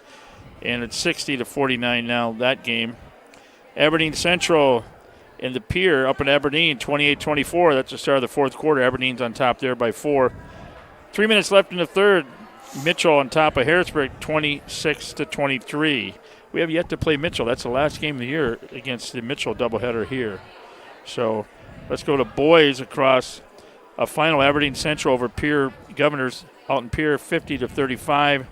and it's 60-49 now, that game. Aberdeen Central in the Pier up in Aberdeen, 28-24. That's the start of the fourth quarter. Aberdeen's on top there by 4. 3 minutes left in the third. Mitchell on top of Harrisburg, 26-23. We have yet to play Mitchell. That's the last game of the year against the Mitchell doubleheader here. So let's go to boys across a final. Aberdeen Central over Pier Governors out in Pier, 50-35.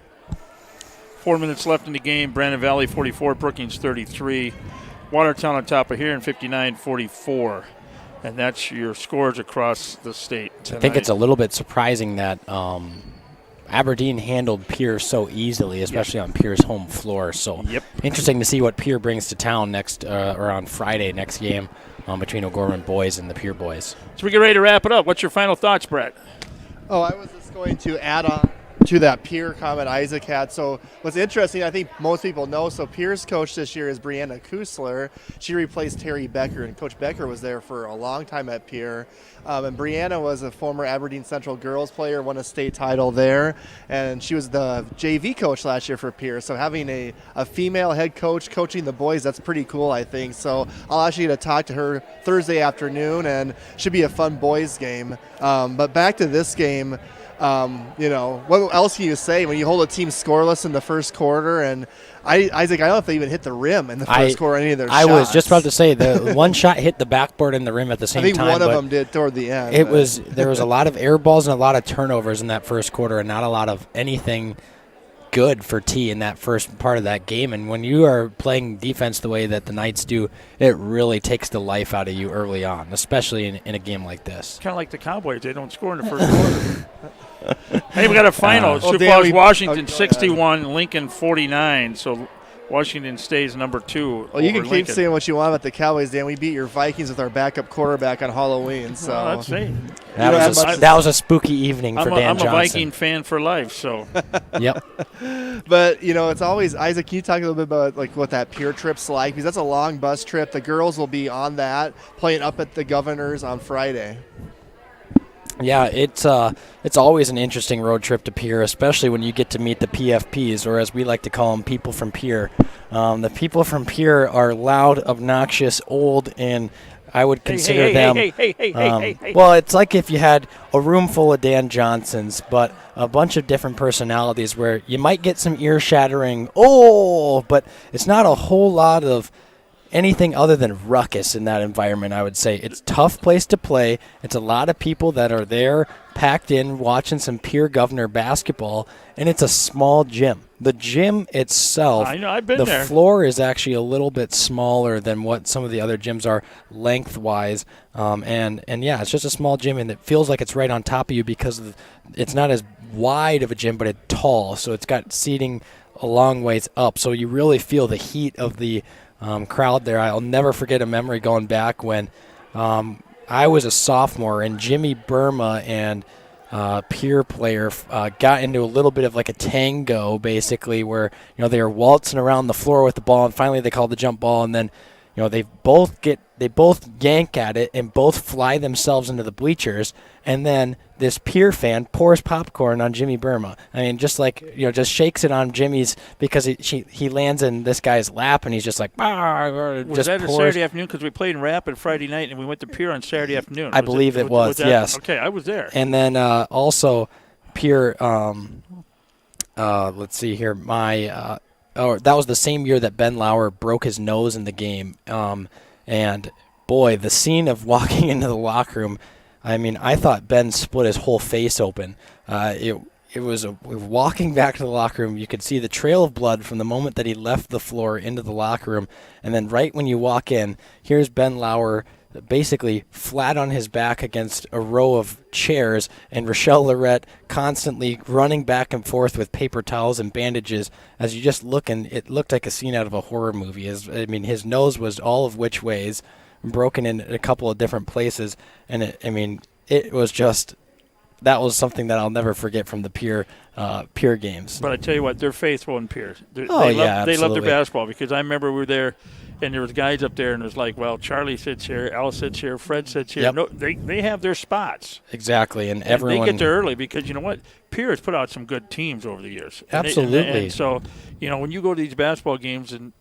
4 minutes left in the game. Brandon Valley 44, Brookings 33. Watertown on top of here in 59-44. And that's your scores across the state tonight. I think it's a little bit surprising that Aberdeen handled Pier so easily, especially on Pier's home floor. So interesting to see what Pier brings to town next or on Friday, next game between O'Gorman boys and the Pier boys. So we get ready to wrap it up. What's your final thoughts, Brett? Oh, I was just going to add on to that Pier comment Isaac had. So what's interesting, I think most people know, so Pier's coach this year is Brianna Kusler. She replaced Terry Becker, and Coach Becker was there for a long time at Pier. And Brianna was a former Aberdeen Central girls player, won a state title there, and she was the JV coach last year for Pier. So having a female head coach coaching the boys, that's pretty cool, I think. So I'll actually get to talk to her Thursday afternoon, and should be a fun boys game. But back to this game, what else can you say when you hold a team scoreless in the first quarter? And Isaac, I don't know if they even hit the rim in the first quarter, any of their shots. I was just about to say, the one shot hit the backboard and the rim at the same time. I think one of them did toward the end. There was a lot of air balls and a lot of turnovers in that first quarter, and not a lot of anything good for T in that first part of that game. And when you are playing defense the way that the Knights do, it really takes the life out of you early on, especially in a game like this. Kind of like the Cowboys. They don't score in the first quarter. Hey, we got a final. Sioux Falls, Washington 61, Lincoln 49. So Washington stays number 2. Well, you can keep Lincoln. saying what you want about the Cowboys, Dan. We beat your Vikings with our backup quarterback on Halloween. So well, let's see. That was a spooky evening for Dan Johnson. I'm a Viking fan for life. So. Yep. But it's always, Isaac, can you talk a little bit about what that Pier trip's like? Because that's a long bus trip. The girls will be on that, playing up at the Governors on Friday. Yeah, it's always an interesting road trip to Pier, especially when you get to meet the PFPs, or as we like to call them, people from Pier. The people from Pier are loud, obnoxious, old, and I would consider them. Well, it's like if you had a room full of Dan Johnsons, but a bunch of different personalities where you might get some ear-shattering, but it's not a whole lot of anything other than ruckus in that environment, I would say. It's a tough place to play. It's a lot of people that are there packed in watching some Pier Governor basketball, and it's a small gym. The gym itself, I know, I've been the there. floor is actually a little bit smaller than what some of the other gyms are lengthwise. And yeah, it's just a small gym, and it feels like it's right on top of you because it's not as wide of a gym, but it's tall. So it's got seating a long ways up. So you really feel the heat of the crowd there. I'll never forget a memory going back when I was a sophomore and Jimmy Burma and Pier player got into a little bit of like a tango, basically, where they were waltzing around the floor with the ball, and finally they called the jump ball, and then they both yank at it and both fly themselves into the bleachers, and then this Pier fan pours popcorn on Jimmy Burma. I mean, just just shakes it on Jimmy's because he lands in this guy's lap, and he's just like, was that a Saturday afternoon? Because we played in Rapid Friday night, and we went to Pier on Saturday afternoon. I believe it was, yes. Okay, I was there. And then also Pier, let's see here, that was the same year that Ben Lauer broke his nose in the game. And boy, the scene of walking into the locker room, I mean, I thought Ben split his whole face open. It was walking back to the locker room. You could see the trail of blood from the moment that he left the floor into the locker room. And then right when you walk in, here's Ben Lauer basically flat on his back against a row of chairs, and Rochelle Lorette constantly running back and forth with paper towels and bandages. As you just look, and it looked like a scene out of a horror movie. His nose was all of which ways, broken in a couple of different places, and it was just that was something that I'll never forget from the Pier games. But I tell you what, they're faithful in Pier. Yeah, They love their absolutely. basketball, because I remember we were there, and there was guys up there, and it was like, well, Charlie sits here, Al sits here, Fred sits here. Yep. No, they have their spots. Exactly, and And everyone they get there early, because you know what? Pier has put out some good teams over the years. Absolutely. And so, when you go to these basketball games, and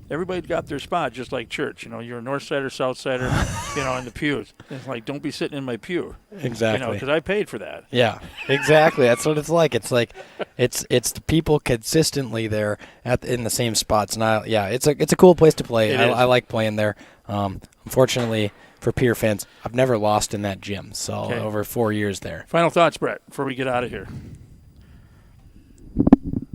everybody's got their spot, just like church. You're a north sider, south sider, in the pews. It's like, don't be sitting in my pew. Exactly. Because I paid for that. Yeah, exactly. That's what it's like. It's like it's the people consistently there in the same spots, and it's a cool place to play. I like playing there. Unfortunately for Pier fans, I've never lost in that gym. So over 4 years there. Final thoughts, Brett, before we get out of here.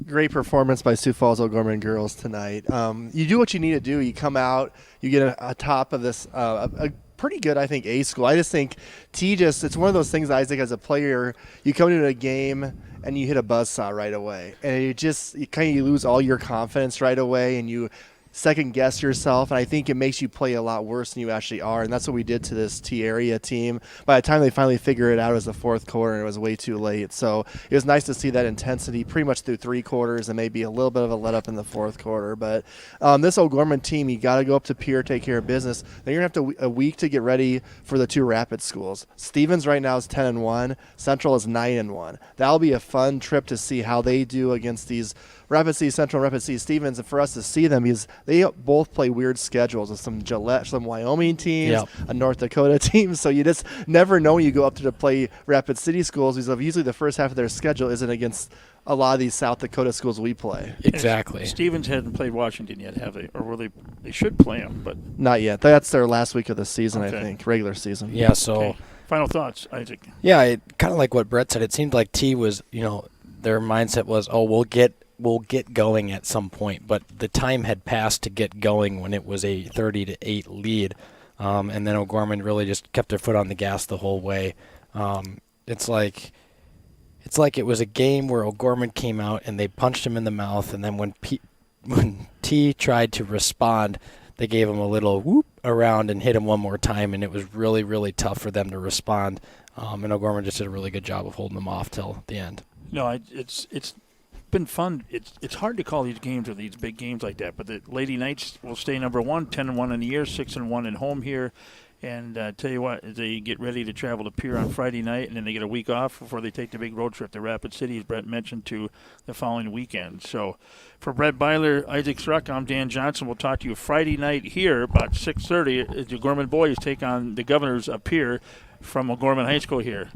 Great performance by Sioux Falls O'Gorman girls tonight. You do what you need to do. You come out, you get a top of this, a pretty good, I think, A school. I just think it's one of those things, Isaac, as a player, you come into a game and you hit a buzzsaw right away. And you lose all your confidence right away, and you second guess yourself, and I think it makes you play a lot worse than you actually are, and that's what we did to this T area team. By the time they finally figured it out, it was the fourth quarter, and it was way too late. So it was nice to see that intensity pretty much through three quarters, and maybe a little bit of a let up in the fourth quarter. But this O'Gorman team, you got to go up to Pier, take care of business. Then you're gonna have a week to get ready for the two Rapid schools. Stevens right now is 10-1. Central is 9-1. That'll be a fun trip to see how they do against these Rapid City Central and Rapid City Stevens, and for us to see them, because they both play weird schedules with some Wyoming teams, a North Dakota team. So you just never know when you go up to play Rapid City schools, because usually the first half of their schedule isn't against a lot of these South Dakota schools we play. Exactly. Stevens hasn't played Washington yet, have they? Or will they? They should play them, but not yet. That's their last week of the season, Okay. I think, regular season. Yeah. So. Okay. Final thoughts, Isaac. Yeah, kind of like what Brett said. It seemed like T was, their mindset was, we'll get going at some point, but the time had passed to get going when it was a 30-8 lead, and then O'Gorman really just kept their foot on the gas the whole way. It's like it was a game where O'Gorman came out and they punched him in the mouth, and then when T tried to respond, they gave him a little whoop around and hit him one more time, and it was really, really tough for them to respond. And O'Gorman just did a really good job of holding them off till the end. No, it's been fun. It's hard to call these games or these big games like that, but the Lady Knights will stay number 1, 10-1 in the year, 6-1 at home here. And tell you what, they get ready to travel to Pier on Friday night, and then they get a week off before they take the big road trip to Rapid City, as Brett mentioned, to the following weekend. So for Brett Byler, Isaac Struck, I'm Dan Johnson. We'll talk to you Friday night here about 6:30 as the O'Gorman boys take on the Governors up here from O'Gorman High School here.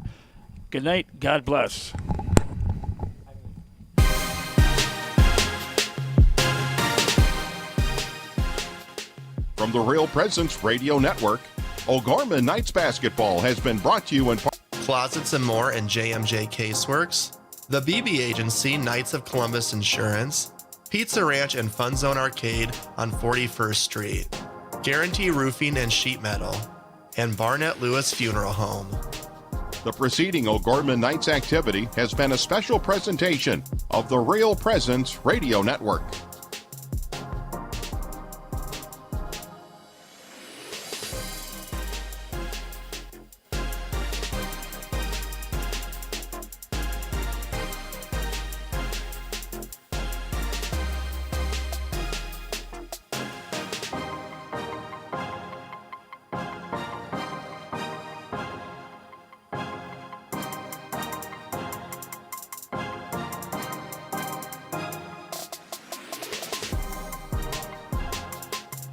Good night. God bless. From the Real Presence Radio Network, O'Gorman Knights basketball has been brought to you in part. Closets and More and JMJ Caseworks, the BB Agency, Knights of Columbus Insurance, Pizza Ranch and Fun Zone Arcade on 41st Street, Guarantee Roofing and Sheet Metal, and Barnett Lewis Funeral Home. The preceding O'Gorman Knights activity has been a special presentation of the Real Presence Radio Network.